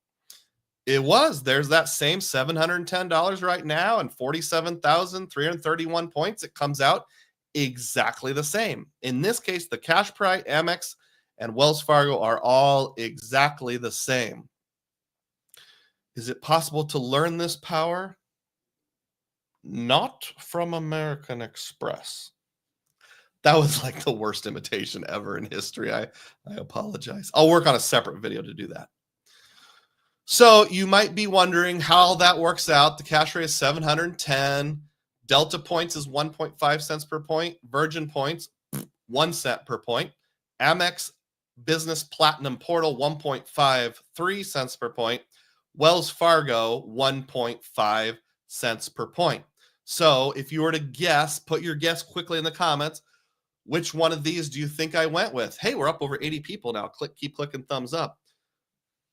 S1: It was. There's that same $710 right now and 47,331 points. It comes out exactly the same. In this case, the cash price, Amex, and Wells Fargo are all exactly the same. Is it possible to learn this power? Not from American Express. That was like the worst imitation ever in history. I apologize. I'll work on a separate video to do that. So you might be wondering how that works out. The cash rate is 710. Delta points is 1.5 cents per point. Virgin points, 1 cent per point. Amex Business Platinum Portal, 1.53 cents per point. Wells Fargo, 1.5 cents per point. So if you were to guess, put your guess quickly in the comments. Which one of these do you think I went with? Hey, we're up over 80 people now. Keep clicking thumbs up.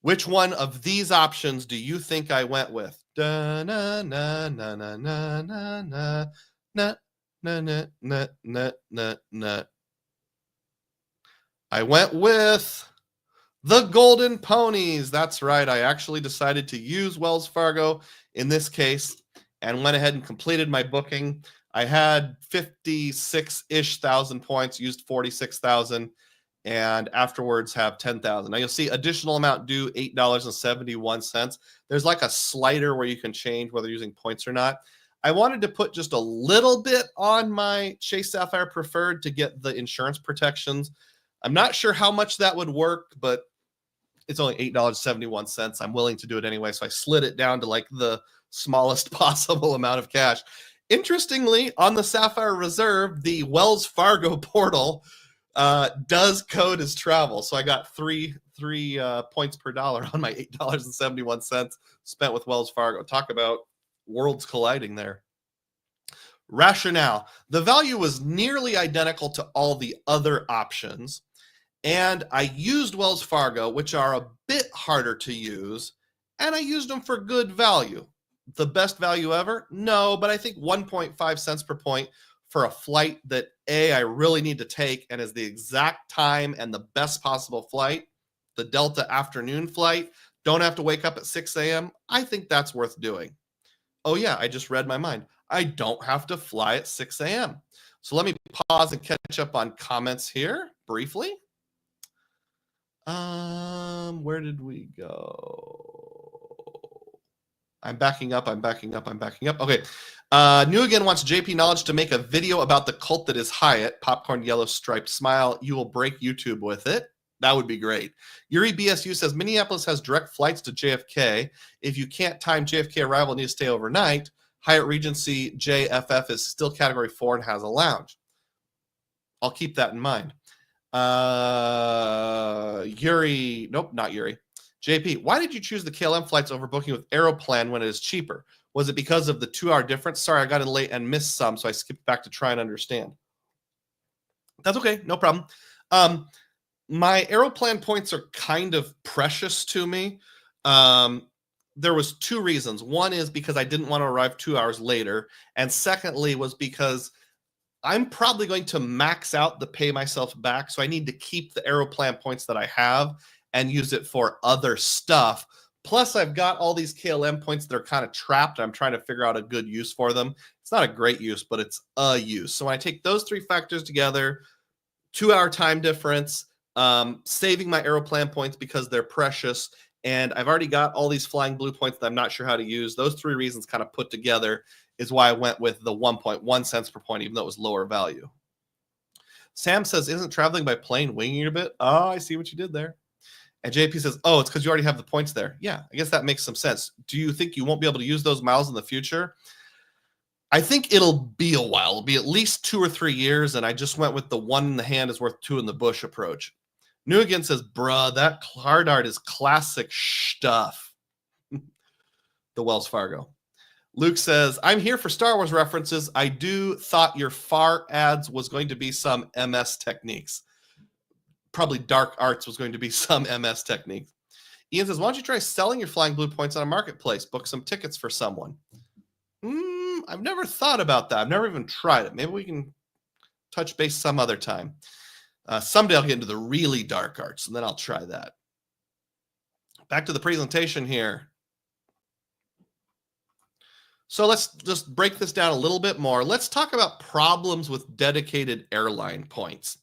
S1: Which one of these options do you think I went with? Da na na na na na na na na na na na na na na. I went with the Golden Ponies. That's right. I actually decided to use Wells Fargo in this case and went ahead and completed my booking. I had 56-ish thousand points, used 46,000, and afterwards have 10,000. Now you'll see additional amount due $8.71. There's like a slider where you can change whether using points or not. I wanted to put just a little bit on my Chase Sapphire Preferred to get the insurance protections. I'm not sure how much that would work, but it's only $8.71. I'm willing to do it anyway. So I slid it down to like the smallest possible amount of cash. Interestingly, on the Sapphire Reserve, the Wells Fargo portal does code as travel. So I got three points per dollar on my $8.71 spent with Wells Fargo. Talk about worlds colliding there. Rationale. The value was nearly identical to all the other options. And I used Wells Fargo, which are a bit harder to use, and I used them for good value. The best value ever? No, but I think 1.5 cents per point for a flight that I really need to take and is the exact time and the best possible flight, the Delta afternoon flight, don't have to wake up at 6 a.m. I think that's worth doing. Oh yeah, I just read my mind. I don't have to fly at 6 a.m. So let me pause and catch up on comments here briefly. Where did we go? I'm backing up. Okay. New Again wants JP Knowledge to make a video about the cult that is Hyatt, popcorn yellow striped smile. You will break YouTube with it. That would be great. Yuri BSU says Minneapolis has direct flights to JFK. If you can't time JFK arrival and need to stay overnight, Hyatt Regency JFF is still category 4 and has a lounge. I'll keep that in mind. Yuri, nope, not Yuri. JP, why did you choose the KLM flights over booking with Airline when it is cheaper? Was it because of the 2-hour difference? Sorry, I got in late and missed some, so I skipped back to try and understand. That's okay, no problem. My Airline points are kind of precious to me. There was 2 reasons. One is because I didn't want to arrive 2 hours later, and secondly was because I'm probably going to max out the pay myself back. So I need to keep the Airline points that I have and use it for other stuff. Plus, I've got all these KLM points that are kind of trapped. I'm trying to figure out a good use for them. It's not a great use, but it's a use. So when I take those 3 factors together, 2-hour time difference, saving my Airline points because they're precious, and I've already got all these Flying Blue points that I'm not sure how to use. Those 3 reasons kind of put together is why I went with the 1.1 cents per point, even though it was lower value. Sam says, isn't traveling by plane winging it a bit? Oh, I see what you did there. And JP says, oh, it's because you already have the points there. Yeah, I guess that makes some sense. Do you think you won't be able to use those miles in the future? I think it'll be a while. It'll be at least 2 or 3 years, and I just went with the 1 in the hand is worth 2 in the bush approach. New Again says, bruh, that card art is classic stuff. The Wells Fargo. Luke says, I'm here for Star Wars references. I thought your FAR ads was going to be some MS techniques. Probably Dark Arts was going to be some MS techniques. Ian says, why don't you try selling your Flying Blue points on a marketplace? Book some tickets for someone. I've never thought about that. I've never even tried it. Maybe we can touch base some other time. Someday I'll get into the really dark arts, and then I'll try that. Back to the presentation here. So let's just break this down a little bit more. Let's talk about problems with dedicated airline points,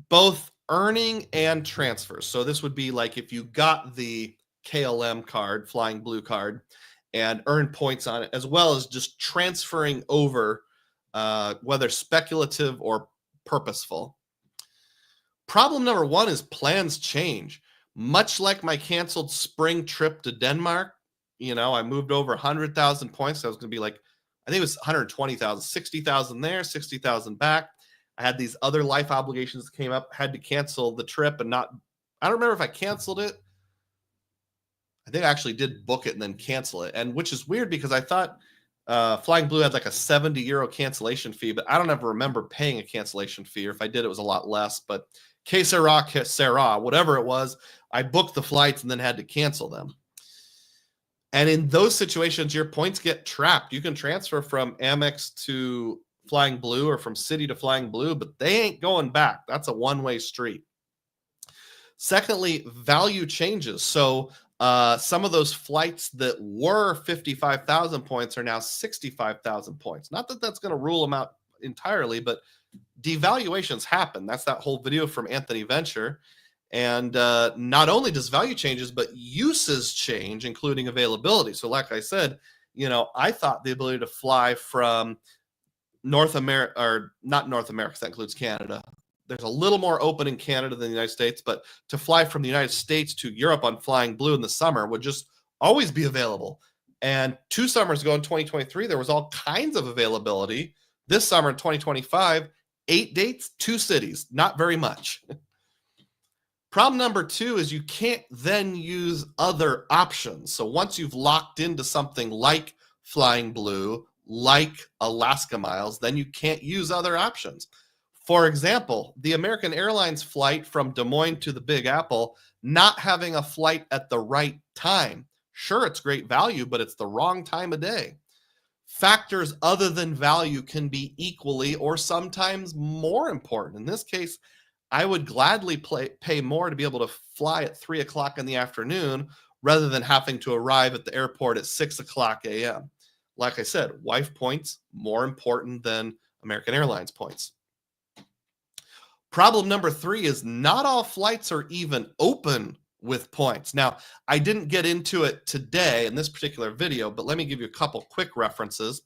S1: both earning and transfers. So this would be like if you got the KLM card, Flying Blue card, and earned points on it, as well as just transferring over, whether speculative or purposeful. Problem number 1 is plans change. Much like my canceled spring trip to Denmark, I moved over 100,000 points. So I was going to be like, I think it was 120,000, 60,000 there, 60,000 back. I had these other life obligations that came up, had to cancel the trip I don't remember if I canceled it. I think I actually did book it and then cancel it. And which is weird because I thought Flying Blue had like a 70 euro cancellation fee, but I don't ever remember paying a cancellation fee, or if I did, it was a lot less. But que sera, whatever it was, I booked the flights and then had to cancel them. And in those situations, your points get trapped. You can transfer from Amex to Flying Blue or from Citi to Flying Blue, but they ain't going back. That's a one-way street. Secondly, value changes. So some of those flights that were 55,000 points are now 65,000 points. Not that that's going to rule them out entirely, but devaluations happen. That's that whole video from Anthony Venture. And not only does value changes, but uses change, including availability. So like I said, I thought the ability to fly from North America, or not North America, that includes Canada. There's a little more open in Canada than the United States, but to fly from the United States to Europe on Flying Blue in the summer would just always be available. And 2 summers ago in 2023, there was all kinds of availability. This summer in 2025, 8 dates, 2 cities, not very much. Problem number 2 is you can't then use other options. So once you've locked into something like Flying Blue, like Alaska Miles, then you can't use other options. For example, the American Airlines flight from Des Moines to the Big Apple, not having a flight at the right time. Sure, it's great value, but it's the wrong time of day. Factors other than value can be equally or sometimes more important. In this case, I would gladly pay more to be able to fly at 3 o'clock in the afternoon rather than having to arrive at the airport at 6 o'clock a.m. Like I said, wife points more important than American Airlines points. Problem number 3 is not all flights are even open with points. Now, I didn't get into it today in this particular video, but let me give you a couple quick references.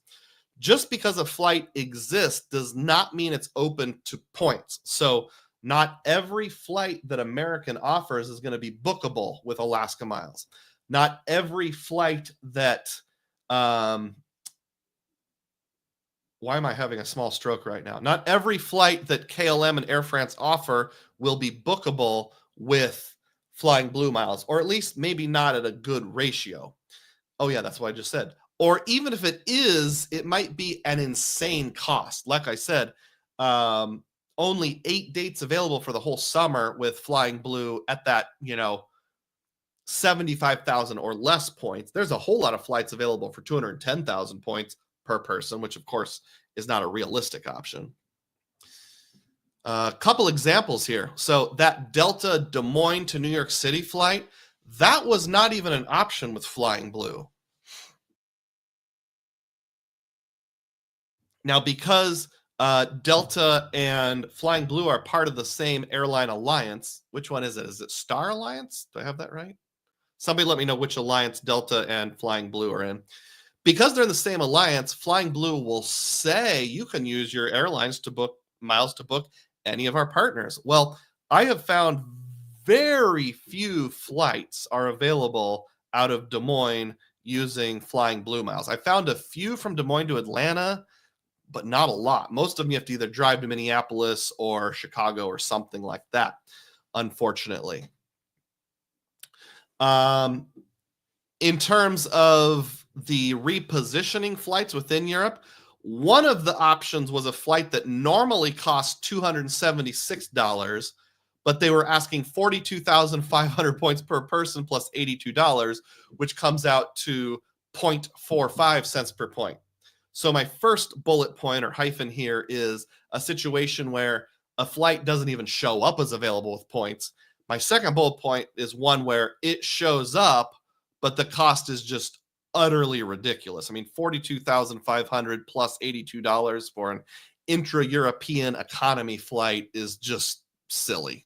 S1: Just because a flight exists does not mean it's open to points. So not every flight that American offers is going to be bookable with Alaska Miles. Not every flight that why am I having a small stroke right now? Not every flight that KLM and Air France offer will be bookable with Flying Blue miles, or at least maybe not at a good ratio. Oh yeah, that's what I just said. Or even if it is, it might be an insane cost. Like I said, only 8 dates available for the whole summer with Flying Blue at that, 75,000 or less points. There's a whole lot of flights available for 210,000 points per person, which of course is not a realistic option. A couple examples here. So that Delta Des Moines to New York City flight, that was not even an option with Flying Blue. Now, because Delta and Flying Blue are part of the same airline alliance, which one is it? Is it Star Alliance? Do I have that right? Somebody let me know which alliance Delta and Flying Blue are in. Because they're in the same alliance, Flying Blue will say you can use your airlines to book miles to book any of our partners. Well, I have found very few flights are available out of Des Moines using Flying Blue miles. I found a few from Des Moines to Atlanta, but not a lot. Most of them you have to either drive to Minneapolis or Chicago or something like that, unfortunately. In terms of the repositioning flights within Europe, one of the options was a flight that normally cost $276, but they were asking 42,500 points per person plus $82, which comes out to 0.45 cents per point. So my first bullet point or hyphen here is a situation where a flight doesn't even show up as available with points. My second bullet point is one where it shows up, but the cost is just utterly ridiculous. I mean, 42,500 plus $82 for an intra-European economy flight is just silly.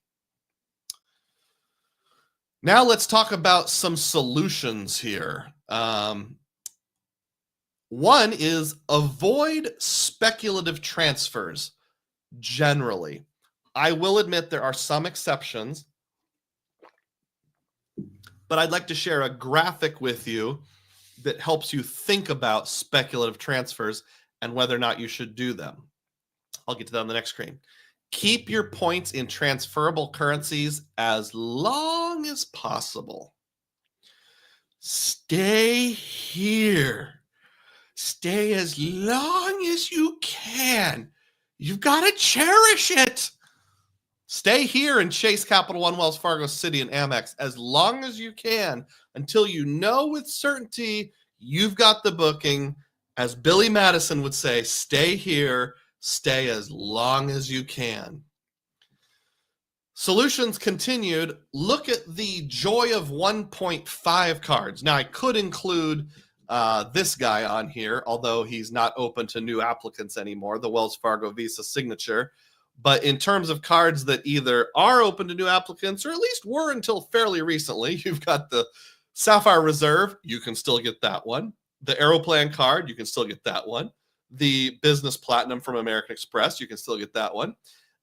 S1: Now let's talk about some solutions here. One is avoid speculative transfers generally. I will admit there are some exceptions, but I'd like to share a graphic with you that helps you think about speculative transfers and whether or not you should do them. I'll get to that on the next screen. Keep your points in transferable currencies as long as possible. Stay here. Stay as long as you can. You've got to cherish it. Stay here and chase Capital One, Wells Fargo, Citi, and Amex as long as you can. until you know with certainty you've got the booking. As Billy Madison would say, stay here, stay as long as you can. Solutions continued. Look at the Joy of 1.5 cards. Now, I could include this guy on here, although he's not open to new applicants anymore, the Wells Fargo Visa Signature. But in terms of cards that either are open to new applicants or at least were until fairly recently, you've got the Sapphire Reserve. You can still get that one. The Aeroplan card, you can still get that one. The Business Platinum from American Express, you can still get that one.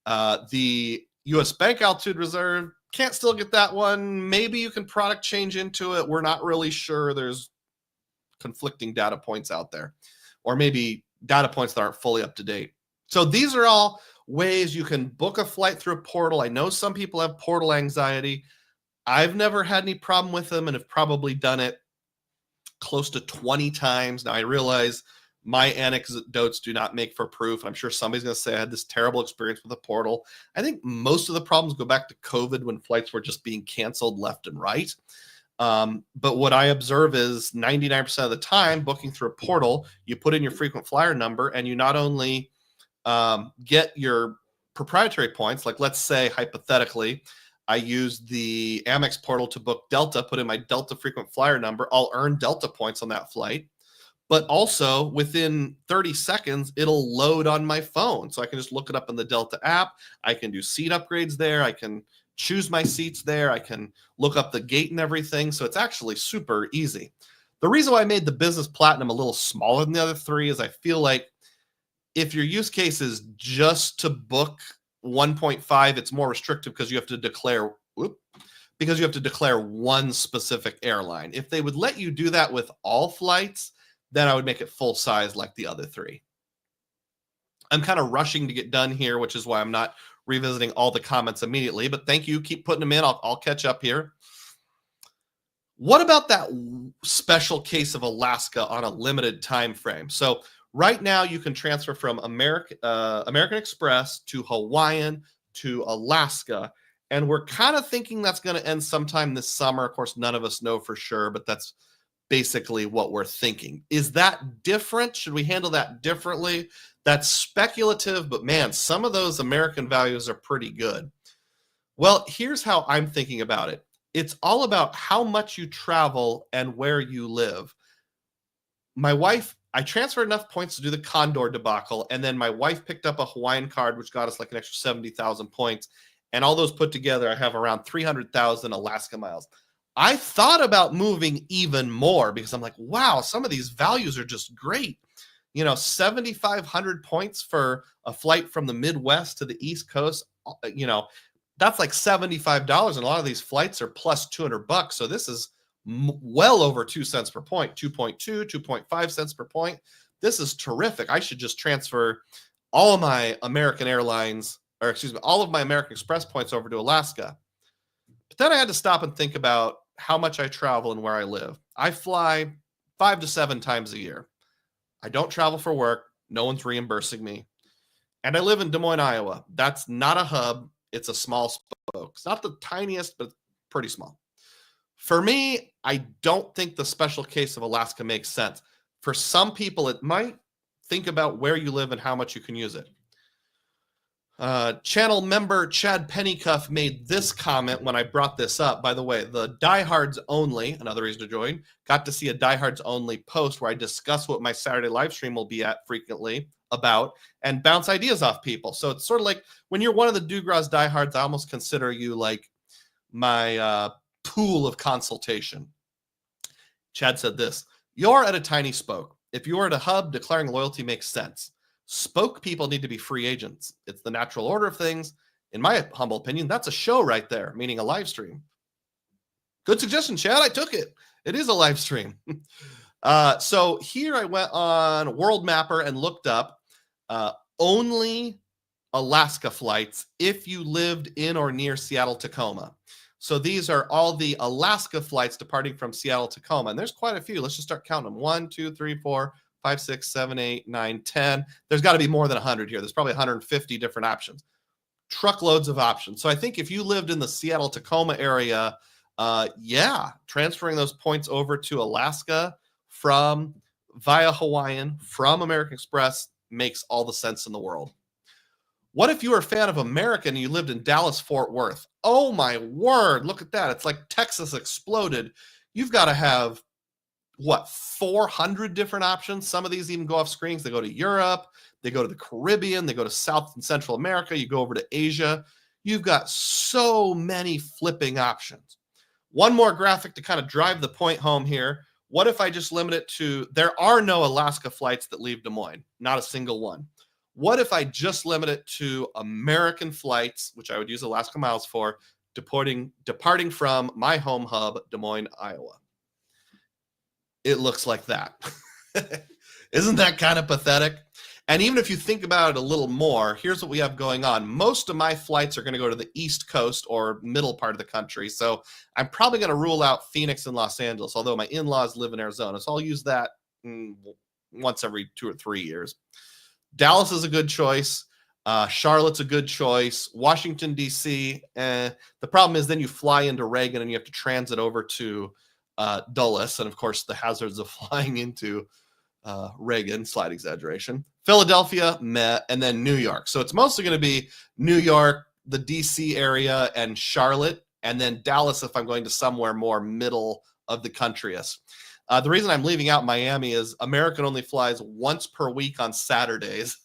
S1: The U.S. Bank Altitude Reserve, can't still get that one. Maybe you can product change into it. We're not really sure. There's conflicting data points out there, or maybe data points that aren't fully up to date. So these are all ways you can book a flight through a portal. I know some people have portal anxiety. I've never had any problem with them and have probably done it close to 20 times. Now, I realize my anecdotes do not make for proof. I'm sure somebody's going to say I had this terrible experience with a portal. I think most of the problems go back to COVID when flights were just being canceled left and right. But what I observe is 99% of the time, booking through a portal, you put in your frequent flyer number and you not only get your proprietary points, like let's say hypothetically, I used the Amex portal to book Delta, put in my Delta frequent flyer number, I'll earn Delta points on that flight. But also within 30 seconds, it'll load on my phone. So I can just look it up in the Delta app. I can do seat upgrades there. I can choose my seats there. I can look up the gate and everything. So it's actually super easy. The reason why I made the Business Platinum a little smaller than the other three is I feel like if your use case is just to book 1.5, it's more restrictive because you have to declare one specific airline. If they would let you do that with all flights, then I would make it full size like the other three. I'm kind of rushing to get done here, which is why I'm not revisiting all the comments immediately, but thank you. Keep putting them in. I'll catch up here. What about that special case of Alaska on a limited time frame? So right now you can transfer from American Express to Hawaiian to Alaska, and we're kind of thinking that's going to end sometime this summer. Of course, none of us know for sure, but that's basically what we're thinking. Is that different? Should we handle that differently? That's speculative, but man, some of those American values are pretty good. Well, here's how I'm thinking about it. It's all about how much you travel and where you live. My wife, I transferred enough points to do the Condor debacle, and then my wife picked up a Hawaiian card, which got us like an extra 70,000 points. And all those put together, I have around 300,000 Alaska miles. I thought about moving even more because I'm like, wow, some of these values are just great. 7,500 points for a flight from the Midwest to the East Coast, that's like $75. And a lot of these flights are plus $200. So this is well over 2 cents per point, 2.2, 2.5 cents per point. This is terrific. I should just transfer all of my American Airlines, all of my American Express points over to Alaska. But then I had to stop and think about how much I travel and where I live. I fly 5 to 7 times a year. I don't travel for work. No one's reimbursing me. And I live in Des Moines, Iowa. That's not a hub. It's a small spoke. It's not the tiniest, but pretty small. For me, I don't think the special case of Alaska makes sense. For some people, it might. Think about where you live and how much you can use it. Channel member Chad Pennycuff made this comment when I brought this up. By the way, the Diehards Only, another reason to join, got to see a Diehards Only post where I discuss what my Saturday live stream will be at frequently about and bounce ideas off people. So it's sort of like when you're one of the Dugroz Diehards, I almost consider you like my pool of consultation. Chad said this: you're at a tiny spoke. If you're at a hub, declaring loyalty makes sense. Spoke people need to be free agents. It's the natural order of things. In my humble opinion, that's a show right there, meaning a live stream. Good suggestion, Chad. I took it. It is a live stream. So here I went on World Mapper and looked up only Alaska flights if you lived in or near Seattle, Tacoma. So these are all the Alaska flights departing from Seattle, Tacoma. And there's quite a few. Let's just start counting them. 1, 2, 3, 4, 5, 6, 7, 8, 9, 10. There's got to be more than 100 here. There's probably 150 different options. Truckloads of options. So I think if you lived in the Seattle, Tacoma area, Yeah, transferring those points over to Alaska from via Hawaiian from American Express makes all the sense in the world. What if you were a fan of American and you lived in Dallas, Fort Worth? Oh my word, look at that. It's like Texas exploded. You've got to have, 400 different options. Some of these even go off screens. They go to Europe, they go to the Caribbean, they go to South and Central America, you go over to Asia. You've got so many flipping options. One more graphic to kind of drive the point home here. What if I just limit it to, there are no Alaska flights that leave Des Moines, not a single one. What if I just limit it to American flights, which I would use Alaska Miles for, departing from my home hub, Des Moines, Iowa? It looks like that. Isn't that kind of pathetic? And even if you think about it a little more, here's what we have going on. Most of my flights are going to go to the East Coast or middle part of the country. So I'm probably going to rule out Phoenix and Los Angeles, although my in-laws live in Arizona. So I'll use that once every 2 or 3 years. Dallas is a good choice. Charlotte's a good choice. Washington, D.C. The problem is then you fly into Reagan and you have to transit over to Dulles. And, of course, the hazards of flying into Reagan, slight exaggeration. Philadelphia, and then New York. So it's mostly going to be New York, the D.C. area, and Charlotte, and then Dallas if I'm going to somewhere more middle of the country-ish. The reason I'm leaving out Miami is American only flies once per week on Saturdays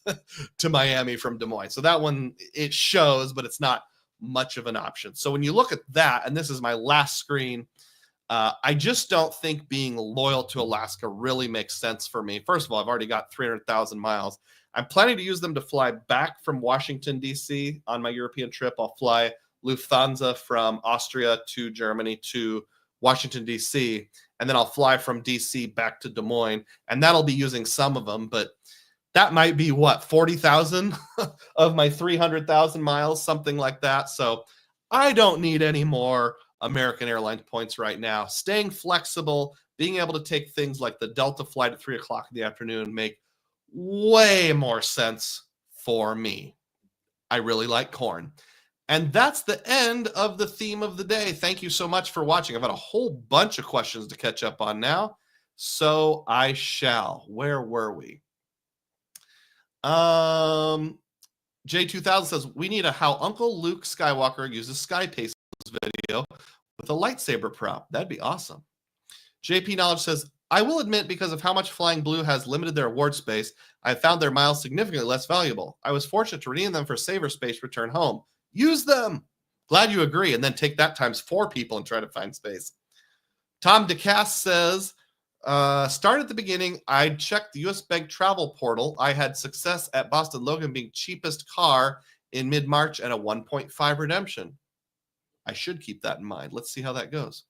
S1: to Miami from Des Moines. So that one, it shows, but it's not much of an option. So when you look at that, and this is my last screen, I just don't think being loyal to Alaska really makes sense for me. First of all, I've already got 300,000 miles. I'm planning to use them to fly back from Washington, D.C. on my European trip. I'll fly Lufthansa from Austria to Germany to Washington, D.C., and then I'll fly from D.C. back to Des Moines, and that'll be using some of them, but that might be, 40,000 of my 300,000 miles, something like that. So I don't need any more American Airlines points right now. Staying flexible, being able to take things like the Delta flight at 3 o'clock in the afternoon make way more sense for me. I really like corn. And that's the end of the theme of the day. Thank you so much for watching. I've got a whole bunch of questions to catch up on now, so I shall. Where were we? J2000 says, we need a how Uncle Luke Skywalker uses Skypace video with a lightsaber prop. That'd be awesome. JP Knowledge says, I will admit, because of how much Flying Blue has limited their award space, I found their miles significantly less valuable. I was fortunate to redeem them for saver space return home. Use them. Glad you agree. And then take that times 4 people and try to find space. Tom DeCass says, start at the beginning. I checked the US Bank travel portal. I had success at Boston Logan being cheapest car in mid-March and a 1.5 redemption. I should keep that in mind. Let's see how that goes.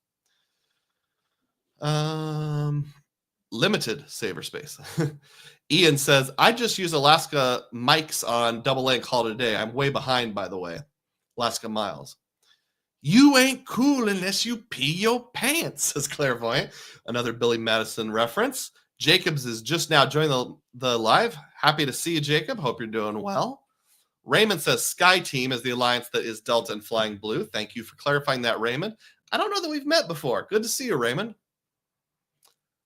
S1: Limited saver space. Ian says, I just use Alaska mics on AA and call it a day. I'm way behind, by the way. Alaska Miles. You ain't cool unless you pee your pants, says Clairvoyant. Another Billy Madison reference. Jacobs is just now joining the live. Happy to see you, Jacob. Hope you're doing well. Raymond says Sky Team is the alliance that is Delta and Flying Blue. Thank you for clarifying that, Raymond. I don't know that we've met before. Good to see you, Raymond.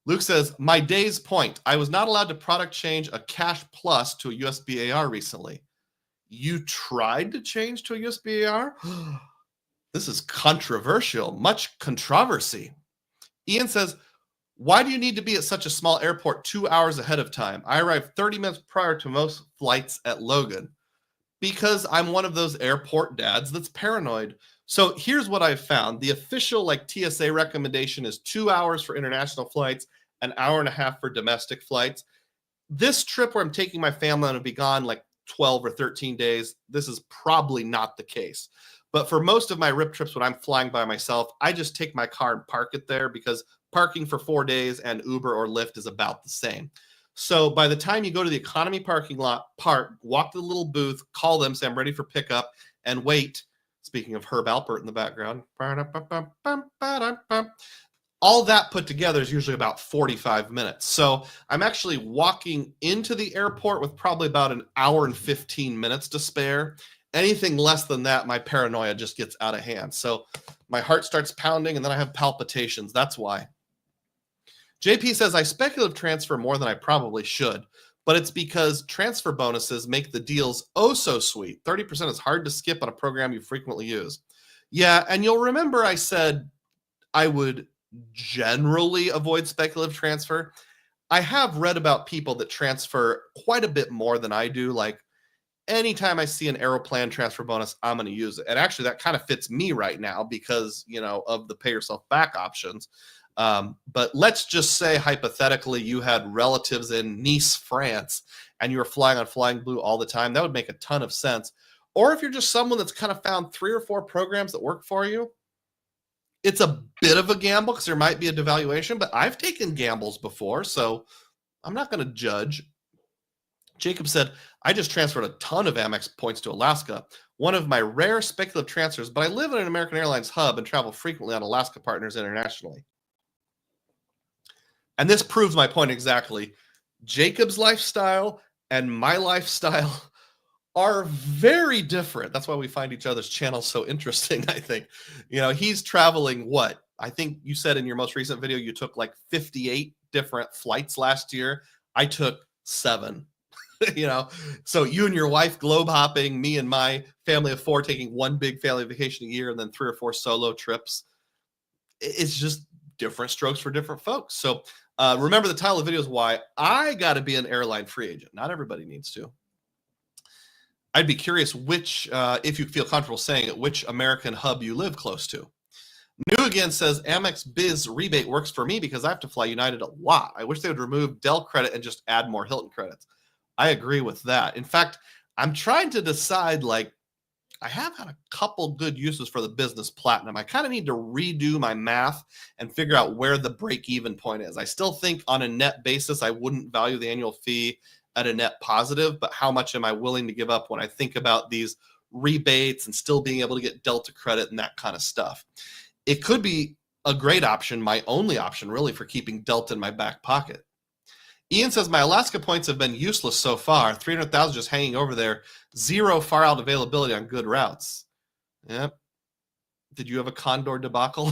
S1: Luke says, my day's point. I was not allowed to product change a Cash Plus to a USB AR recently. You tried to change to a USB AR? This is controversial. Much controversy. Ian says, why do you need to be at such a small airport 2 hours ahead of time? I arrived 30 minutes prior to most flights at Logan. Because I'm one of those airport dads that's paranoid. So here's what I've found. The official TSA recommendation is 2 hours for international flights, an hour and a half for domestic flights. This trip where I'm taking my family and I'll be gone 12 or 13 days, this is probably not the case. But for most of my RIP trips when I'm flying by myself, I just take my car and park it there because parking for 4 days and Uber or Lyft is about the same. So by the time you go to the economy parking lot, park, walk to the little booth, call them, say I'm ready for pickup, and wait. Speaking of Herb Alpert in the background, all that put together is usually about 45 minutes. So I'm actually walking into the airport with probably about an hour and 15 minutes to spare. Anything less than that, my paranoia just gets out of hand. So my heart starts pounding and then I have palpitations. That's why. JP says, I speculative transfer more than I probably should, but it's because transfer bonuses make the deals oh so sweet. 30% is hard to skip on a program you frequently use. Yeah, and you'll remember I said I would generally avoid speculative transfer. I have read about people that transfer quite a bit more than I do. Like anytime I see an Aeroplan transfer bonus, I'm going to use it. And actually that kind of fits me right now because, of the pay yourself back options. But let's just say hypothetically you had relatives in Nice, France, and you were flying on Flying Blue all the time. That would make a ton of sense. Or if you're just someone that's kind of found 3 or 4 programs that work for you, it's a bit of a gamble because there might be a devaluation, but I've taken gambles before, so I'm not going to judge. Jacob said, I just transferred a ton of Amex points to Alaska, one of my rare speculative transfers, but I live in an American Airlines hub and travel frequently on Alaska partners internationally. And this proves my point exactly. Jacob's lifestyle and my lifestyle are very different. That's why we find each other's channels so interesting, I think. He's traveling what? I think you said in your most recent video you took like 58 different flights last year. I took 7. So you and your wife globe hopping, me and my family of 4 taking 1 big family vacation a year and then 3 or 4 solo trips. It's just different strokes for different folks. So remember the title of the video is why I got to be an airline free agent. Not everybody needs to. I'd be curious which, if you feel comfortable saying it, which American hub you live close to. New Again says, Amex Biz rebate works for me because I have to fly United a lot. I wish they would remove Dell credit and just add more Hilton credits. I agree with that. In fact, I'm trying to decide, I have had a couple good uses for the business platinum. I kind of need to redo my math and figure out where the break-even point is. I still think on a net basis, I wouldn't value the annual fee at a net positive, but how much am I willing to give up when I think about these rebates and still being able to get Delta credit and that kind of stuff? It could be a great option, my only option really for keeping Delta in my back pocket. Ian says, my Alaska points have been useless so far. 300,000 just hanging over there. 0 far out availability on good routes. Yep. Did you have a Condor debacle?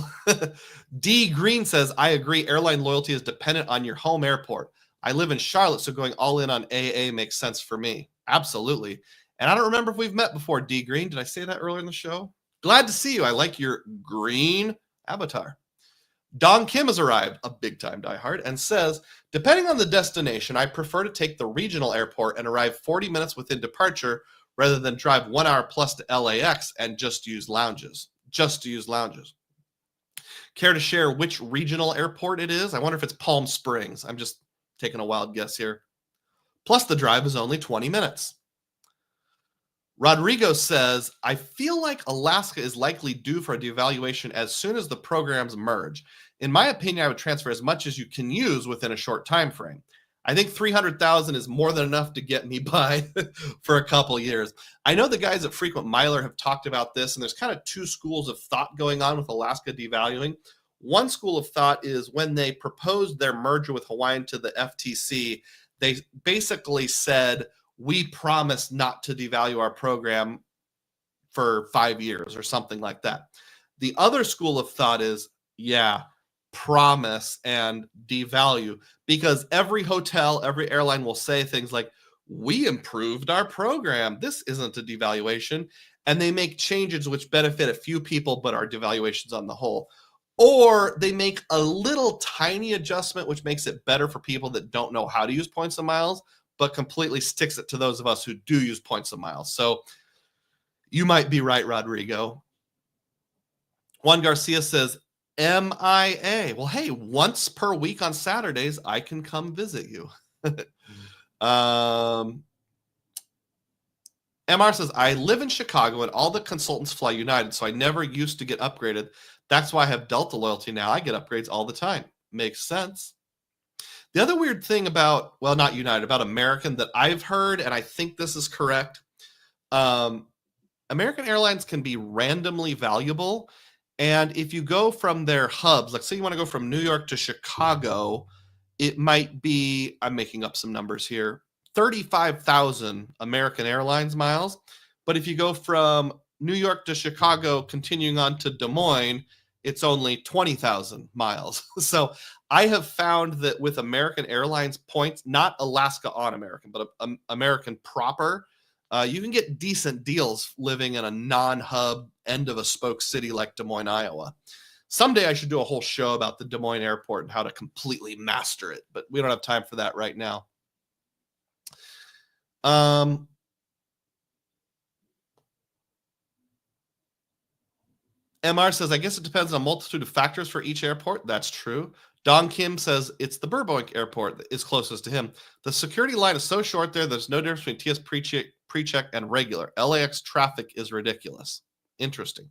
S1: D Green says, I agree. Airline loyalty is dependent on your home airport. I live in Charlotte, so going all in on AA makes sense for me. Absolutely. And I don't remember if we've met before, D Green. Did I say that earlier in the show? Glad to see you. I like your green avatar. Don Kim has arrived, a big-time diehard, and says, depending on the destination, I prefer to take the regional airport and arrive 40 minutes within departure rather than drive 1 hour plus to LAX and just use lounges. Care to share which regional airport it is? I wonder if it's Palm Springs. I'm just taking a wild guess here. Plus, the drive is only 20 minutes. Rodrigo says, I feel like Alaska is likely due for a devaluation as soon as the programs merge. In my opinion, I would transfer as much as you can use within a short time frame. I think 300,000 is more than enough to get me by for a couple years. I know the guys at Frequent Miler have talked about this, and there's kind of 2 schools of thought going on with Alaska devaluing. One school of thought is when they proposed their merger with Hawaiian to the FTC, they basically said, we promise not to devalue our program for 5 years or something like that. The other school of thought is, promise and devalue, because every hotel, every airline will say things like, we improved our program. This isn't a devaluation. And they make changes which benefit a few people, but are devaluations on the whole. Or they make a little tiny adjustment, which makes it better for people that don't know how to use points and miles, but completely sticks it to those of us who do use points and miles. So you might be right, Rodrigo. Juan Garcia says, MIA. Well, hey, once per week on Saturdays, I can come visit you. MR says, I live in Chicago and all the consultants fly United, so I never used to get upgraded. That's why I have Delta loyalty now. I get upgrades all the time. Makes sense. The other weird thing about, well, not United, about American that I've heard, and I think this is correct, American Airlines can be randomly valuable. And if you go from their hubs, like say you want to go from New York to Chicago, it might be, I'm making up some numbers here, 35,000 American Airlines miles. But if you go from New York to Chicago, continuing on to Des Moines, it's only 20,000 miles. So I have found that with American Airlines points, not Alaska on American, but American proper, you can get decent deals living in a non-hub end of a spoke city like Des Moines, Iowa. Someday I should do a whole show about the Des Moines airport and how to completely master it, but we don't have time for that right now. MR says, I guess it depends on a multitude of factors for each airport. That's true. Don Kim says it's the Burbank airport that is closest to him. The security line is so short there, there's no difference between TS pre-check and regular. LAX traffic is ridiculous. Interesting.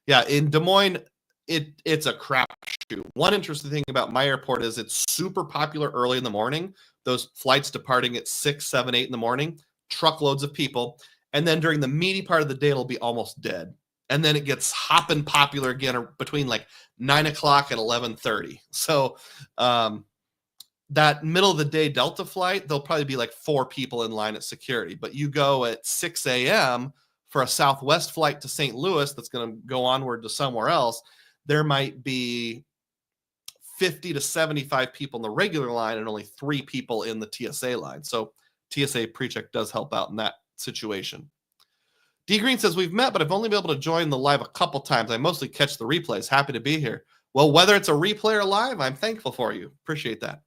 S1: Yeah, in Des Moines, it's a crapshoot. One interesting thing about my airport is it's super popular early in the morning. Those flights departing at 6, 7, 8 in the morning, truckloads of people. And then during the meaty part of the day, it'll be almost dead. And then it gets hopping popular again between like 9 o'clock and 11:30. So that middle of the day Delta flight, there'll probably be like 4 people in line at security. But you go at 6 a.m. for a Southwest flight to St. Louis that's going to go onward to somewhere else, there might be 50 to 75 people in the regular line and only 3 people in the TSA line. So TSA PreCheck does help out in that situation. D Green says, we've met, but I've only been able to join the live a couple times. I mostly catch the replays. Happy to be here. Well, whether it's a replay or live, I'm thankful for you. Appreciate that.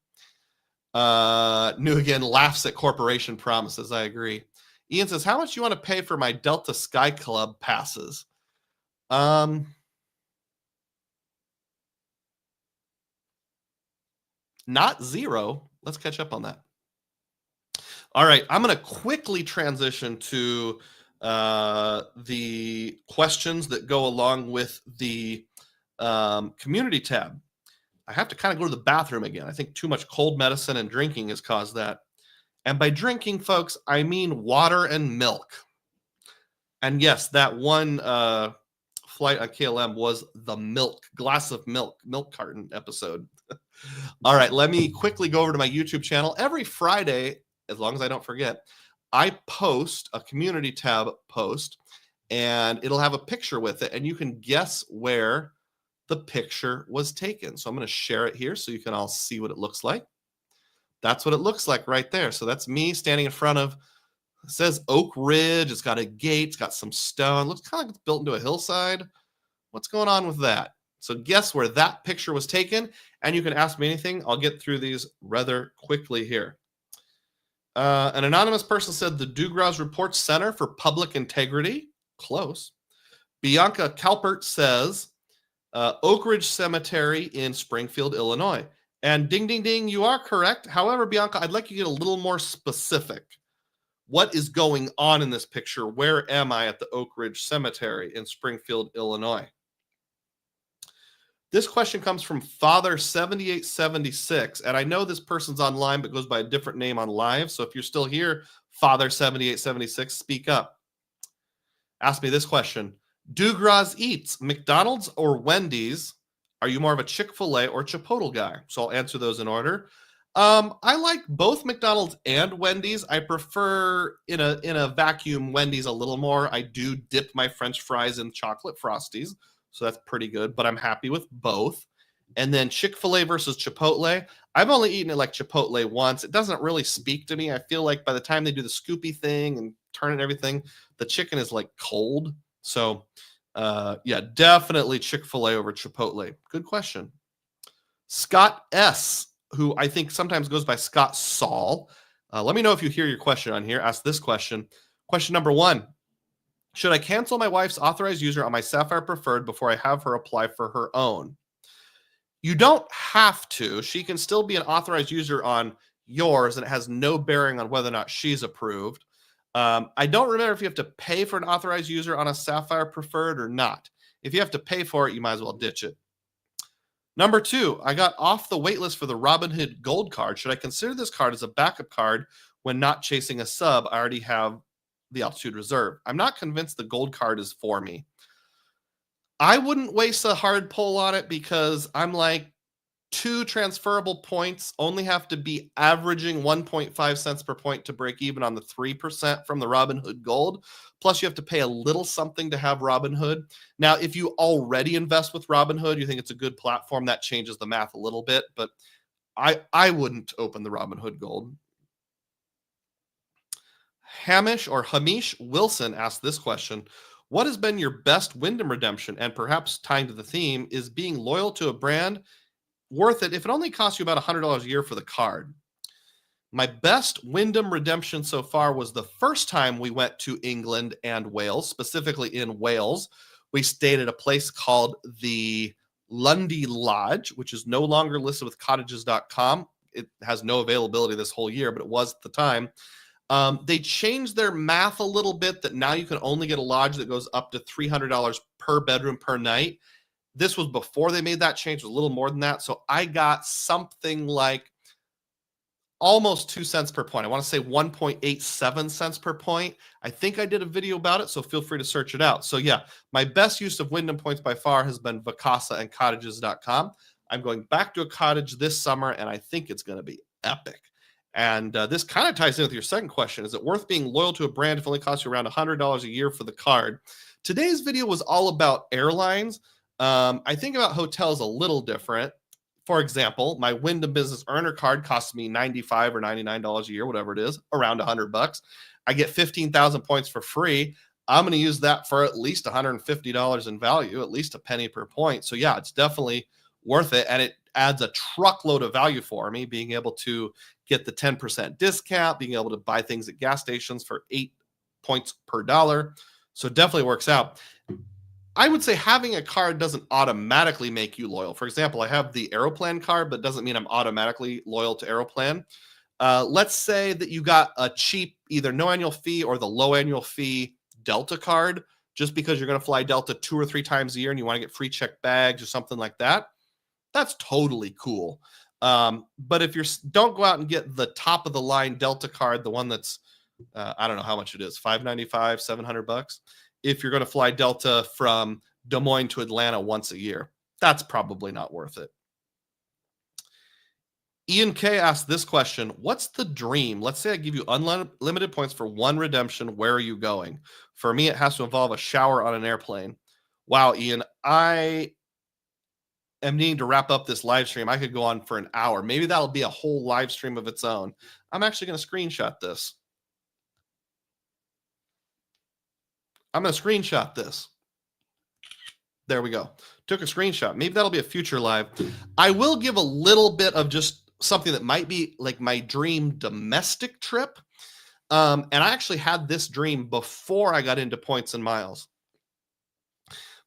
S1: New Again laughs at corporation promises. I agree. Ian says, how much do you want to pay for my Delta Sky Club passes? Not zero. Let's catch up on that. All right. I'm going to quickly transition to the questions that go along with the community tab. I have to kind of go to the bathroom again. I think too much cold medicine and drinking has caused that. And by drinking, folks, I mean water and milk. And yes, that one flight on KLM was the glass of milk carton episode. All right, let me quickly go over to my YouTube channel. Every Friday, as long as I don't forget, I post a community tab post, and it'll have a picture with it, and you can guess where the picture was taken. So I'm going to share it here so you can all see what it looks like. That's what it looks like right there. So that's me standing in front of, it says Oak Ridge. It's got a gate. It's got some stone. Looks kind of like it's built into a hillside. What's going on with that? So guess where that picture was taken, and you can ask me anything. I'll get through these rather quickly here. An anonymous person said the Dugroz Report Center for Public Integrity. Close. Bianca Calpert says Oak Ridge Cemetery in Springfield, Illinois. And ding, ding, ding, you are correct. However, Bianca, I'd like you to get a little more specific. What is going on in this picture? Where am I at the Oak Ridge Cemetery in Springfield, Illinois? This question comes from Father7876, and I know this person's online but goes by a different name on live. So if you're still here, Father7876, speak up. Ask me this question. Dugroz eats McDonald's or Wendy's? Are you more of a Chick-fil-A or Chipotle guy? So I'll answer those in order. I like both McDonald's and Wendy's. I prefer in a vacuum Wendy's a little more. I do dip my French fries in chocolate Frosties. So that's pretty good, but I'm happy with both. And then Chick-fil-A versus Chipotle. I've only eaten it like Chipotle once. It doesn't really speak to me. I feel like by the time they do the scoopy thing and turn and everything, the chicken is like cold. So yeah, definitely Chick-fil-A over Chipotle. Good question. Scott S., who I think sometimes goes by Scott Saul. Let me know if you hear your question on here. Ask this question. Question number 1. Should I cancel my wife's authorized user on my Sapphire Preferred before I have her apply for her own? You don't have to. She can still be an authorized user on yours, and it has no bearing on whether or not she's approved. I don't remember if you have to pay for an authorized user on a Sapphire Preferred or not. If you have to pay for it, you might as well ditch it. Number 2, I got off the waitlist for the Robinhood Gold card. Should I consider this card as a backup card when not chasing a sub? I already have the Altitude Reserve. I'm not convinced the Gold card is for me. I wouldn't waste a hard pull on it because I'm like, 2 transferable points only have to be averaging 1.5 cents per point to break even on the 3% from the Robinhood Gold. Plus, you have to pay a little something to have Robinhood. Now, if you already invest with Robinhood, you think it's a good platform, that changes the math a little bit, but I wouldn't open the Robinhood Gold. Hamish Wilson asked this question. What has been your best Wyndham redemption? And perhaps tying to the theme, is being loyal to a brand worth it if it only costs you about $100 a year for the card? My best Wyndham redemption so far was the first time we went to England and Wales, specifically in Wales. We stayed at a place called the Lundy Lodge, which is no longer listed with cottages.com. It has no availability this whole year, but it was at the time. They changed their math a little bit that now you can only get a lodge that goes up to $300 per bedroom per night. This was before they made that change. It was a little more than that. So I got something like almost 2 cents per point. I want to say 1.87 cents per point. I think I did a video about it, so feel free to search it out. So yeah, my best use of Wyndham points by far has been Vacasa and cottages.com. I'm going back to a cottage this summer, and I think it's going to be epic. And this kind of ties in with your second question. Is it worth being loyal to a brand if it only costs you around $100 a year for the card? Today's video was all about airlines. I think about hotels a little different. For example, my Wyndham Business Earner card costs me $95 or $99 a year, whatever it is, around $100. I get 15,000 points for free. I'm going to use that for at least $150 in value, at least a penny per point. So yeah, it's definitely worth it. And it adds a truckload of value for me, being able to get the 10% discount, being able to buy things at gas stations for 8 points per dollar. So it definitely works out. I would say having a card doesn't automatically make you loyal. For example, I have the Airline card, but doesn't mean I'm automatically loyal to Airline. Let's say that you got a cheap, either no annual fee or the low annual fee Delta card, just because you're going to fly Delta 2 or 3 times a year and you want to get free checked bags or something like that. That's totally cool. But if don't go out and get the top of the line Delta card, the one that's, I don't know how much it is, $595, $700. If you're going to fly Delta from Des Moines to Atlanta once a year, that's probably not worth it. Ian K asked this question. What's the dream? Let's say I give you unlimited points for one redemption. Where are you going? For me, it has to involve a shower on an airplane. Wow, Ian, I am needing to wrap up this live stream. I could go on for an hour. Maybe that'll be a whole live stream of its own. I'm actually going to screenshot this. I'm going to screenshot this. There we go. Took a screenshot. Maybe that'll be a future live. I will give a little bit of just something that might be like my dream domestic trip. And I actually had this dream before I got into points and miles.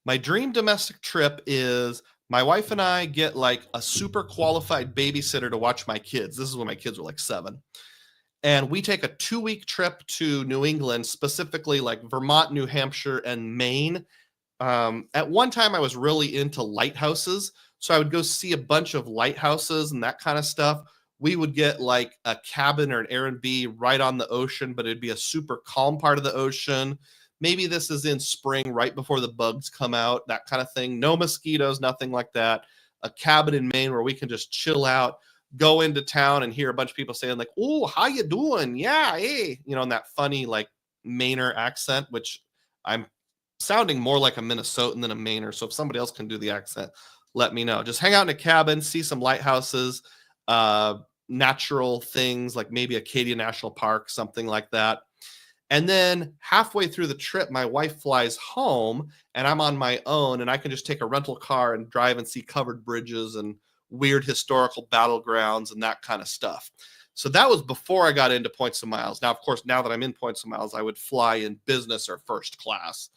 S1: My dream domestic trip is my wife and I get like a super qualified babysitter to watch my kids. This is when my kids were like 7. And we take a 2-week trip to New England, specifically like Vermont, New Hampshire, and Maine. At one time, I was really into lighthouses. So I would go see a bunch of lighthouses and that kind of stuff. We would get like a cabin or an Airbnb right on the ocean, but it'd be a super calm part of the ocean. Maybe this is in spring, right before the bugs come out, that kind of thing. No mosquitoes, nothing like that. A cabin in Maine where we can just chill out, go into town and hear a bunch of people saying like, "Oh, how you doing? Yeah, hey," in that funny like Mainer accent, which I'm sounding more like a Minnesotan than a Mainer. So if somebody else can do the accent, let me know. Just hang out in a cabin, see some lighthouses, natural things like maybe Acadia National Park, something like that. And then halfway through the trip, my wife flies home and I'm on my own, and I can just take a rental car and drive and see covered bridges and weird historical battlegrounds and that kind of stuff. So that was before I got into points and miles. Now, of course, now that I'm in points and miles, I would fly in business or first class.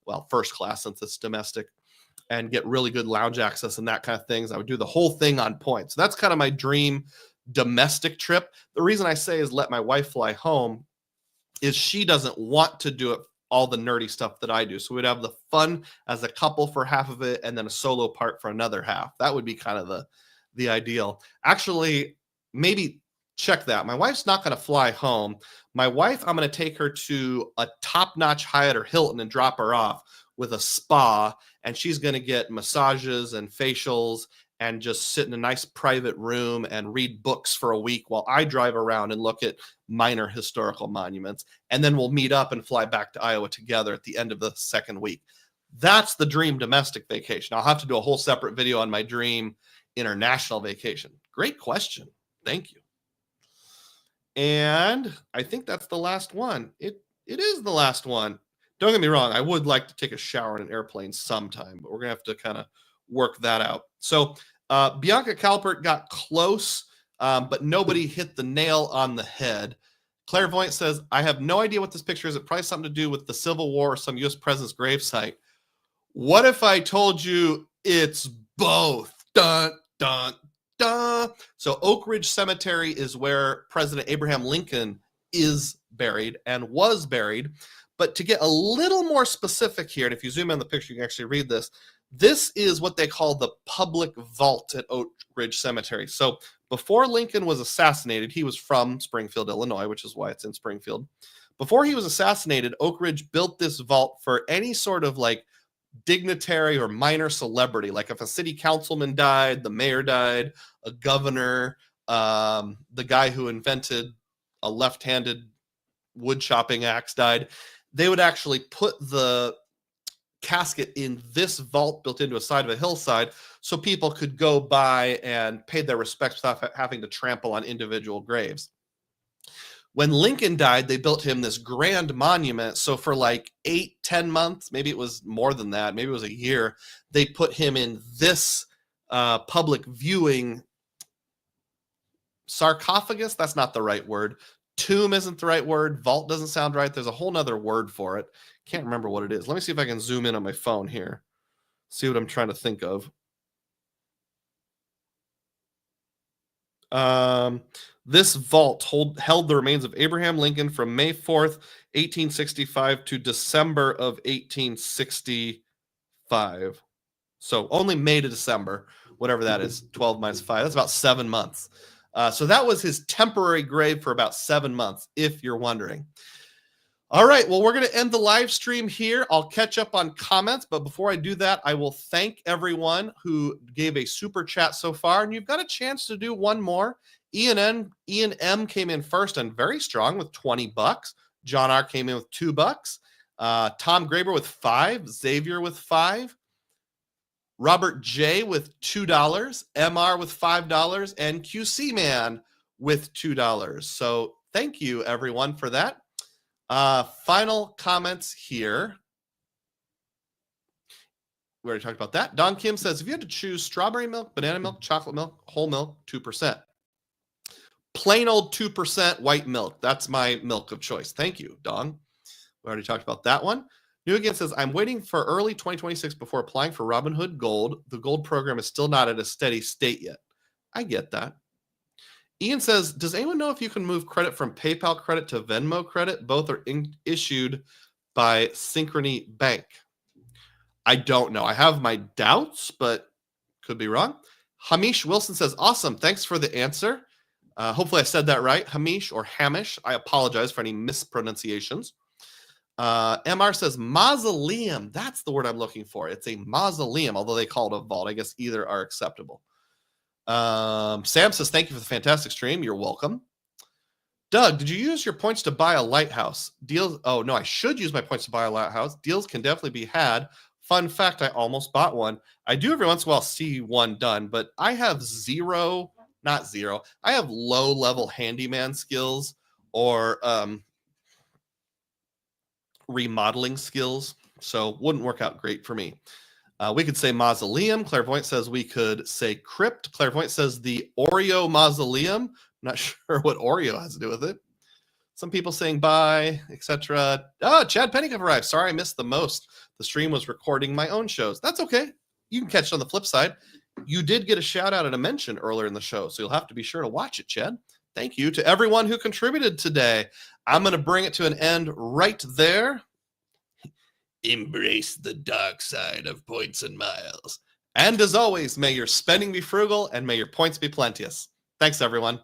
S1: Well, first class since it's domestic, and get really good lounge access and that kind of things. I would do the whole thing on points. So that's kind of my dream domestic trip. The reason I say is let my wife fly home is she doesn't want to do it all the nerdy stuff that I do. So we'd have the fun as a couple for half of it and then a solo part for another half. That would be kind of the ideal. Actually, maybe check that. My wife's not going to fly home. My wife, I'm going to take her to a top-notch Hyatt or Hilton and drop her off with a spa, and she's going to get massages and facials and just sit in a nice private room and read books for a week while I drive around and look at minor historical monuments. And then we'll meet up and fly back to Iowa together at the end of the second week. That's the dream domestic vacation. I'll have to do a whole separate video on my dream international vacation. Great question. Thank you. And I think that's the last one. It is the last one. Don't get me wrong. I would like to take a shower in an airplane sometime, but we're going to have to kind of work that out. So Bianca Calpert got close, but nobody hit the nail on the head. Clairvoyant says, I have no idea what this picture is. It probably something to do with the Civil War or some U.S. president's gravesite. What if I told you it's both? Dun, dun, dun. So Oak Ridge Cemetery is where President Abraham Lincoln is buried and was buried. But to get a little more specific here, and if you zoom in on the picture, you can actually read this. This is what they call the public vault at Oak Ridge Cemetery. So before Lincoln was assassinated, he was from Springfield, Illinois, which is why it's in Springfield. Before he was assassinated, Oak Ridge built this vault for any sort of like dignitary or minor celebrity. Like if a city councilman died, the mayor died, a governor, the guy who invented a left-handed wood chopping axe died, they would actually put the casket in this vault built into a side of a hillside so people could go by and pay their respects without having to trample on individual graves. When Lincoln died, they built him this grand monument. So for like 8-10 months, maybe it was more than that, maybe it was a year, they put him in this public viewing sarcophagus. That's not the right word. Tomb isn't the right word. Vault doesn't sound right. There's a whole nother word for it. Can't remember what it is. Let me see if I can zoom in on my phone here. See what I'm trying to think of. This vault held the remains of Abraham Lincoln from May 4th, 1865 to December of 1865. So only May to December, whatever that is, 12 minus 5. That's about 7 months. So that was his temporary grave for about 7 months, if you're wondering. All right, well, we're going to end the live stream here. I'll catch up on comments, but before I do that, I will thank everyone who gave a super chat so far, and you've got a chance to do one more. Ian M came in first and very strong with $20. John R came in with $2. Tom Graber with $5. Xavier with $5. Robert J with $2. MR with $5. And QC Man with $2. So thank you, everyone, for that. Final comments here. We already talked about that. Don Kim says, if you had to choose strawberry milk, banana milk, chocolate milk, whole milk, 2%. Plain old 2% white milk. That's my milk of choice. Thank you, Don. We already talked about that one. New Again says, I'm waiting for early 2026 before applying for Robinhood Gold. The Gold program is still not at a steady state yet. I get that. Ian says, does anyone know if you can move credit from PayPal credit to Venmo credit? Both are issued by Synchrony Bank. I don't know. I have my doubts, but could be wrong. Hamish Wilson says, awesome. Thanks for the answer. Hopefully I said that right. Hamish or Hamish. I apologize for any mispronunciations. MR says mausoleum. That's the word I'm looking for. It's a mausoleum, although they call it a vault. I guess either are acceptable. Sam says, thank you for the fantastic stream. You're welcome. Doug, did you use your points to buy a lighthouse? Deals. Oh, no, I should use my points to buy a lighthouse. Deals can definitely be had. Fun fact, I almost bought one. I do every once in a while see one done, but I have I have low-level handyman skills or remodeling skills, so wouldn't work out great for me. We could say mausoleum. Clairvoyant says we could say crypt. Clairvoyant says the Oreo mausoleum. I'm not sure what Oreo has to do with it. Some people saying bye, etc. Oh, Chad Pennicup arrived. Sorry, I missed the most. The stream was recording my own shows. That's okay. You can catch it on the flip side. You did get a shout out and a mention earlier in the show, so you'll have to be sure to watch it, Chad. Thank you to everyone who contributed today. I'm going to bring it to an end right there. Embrace the dark side of points and miles. And as always, may your spending be frugal and may your points be plenteous. Thanks, everyone.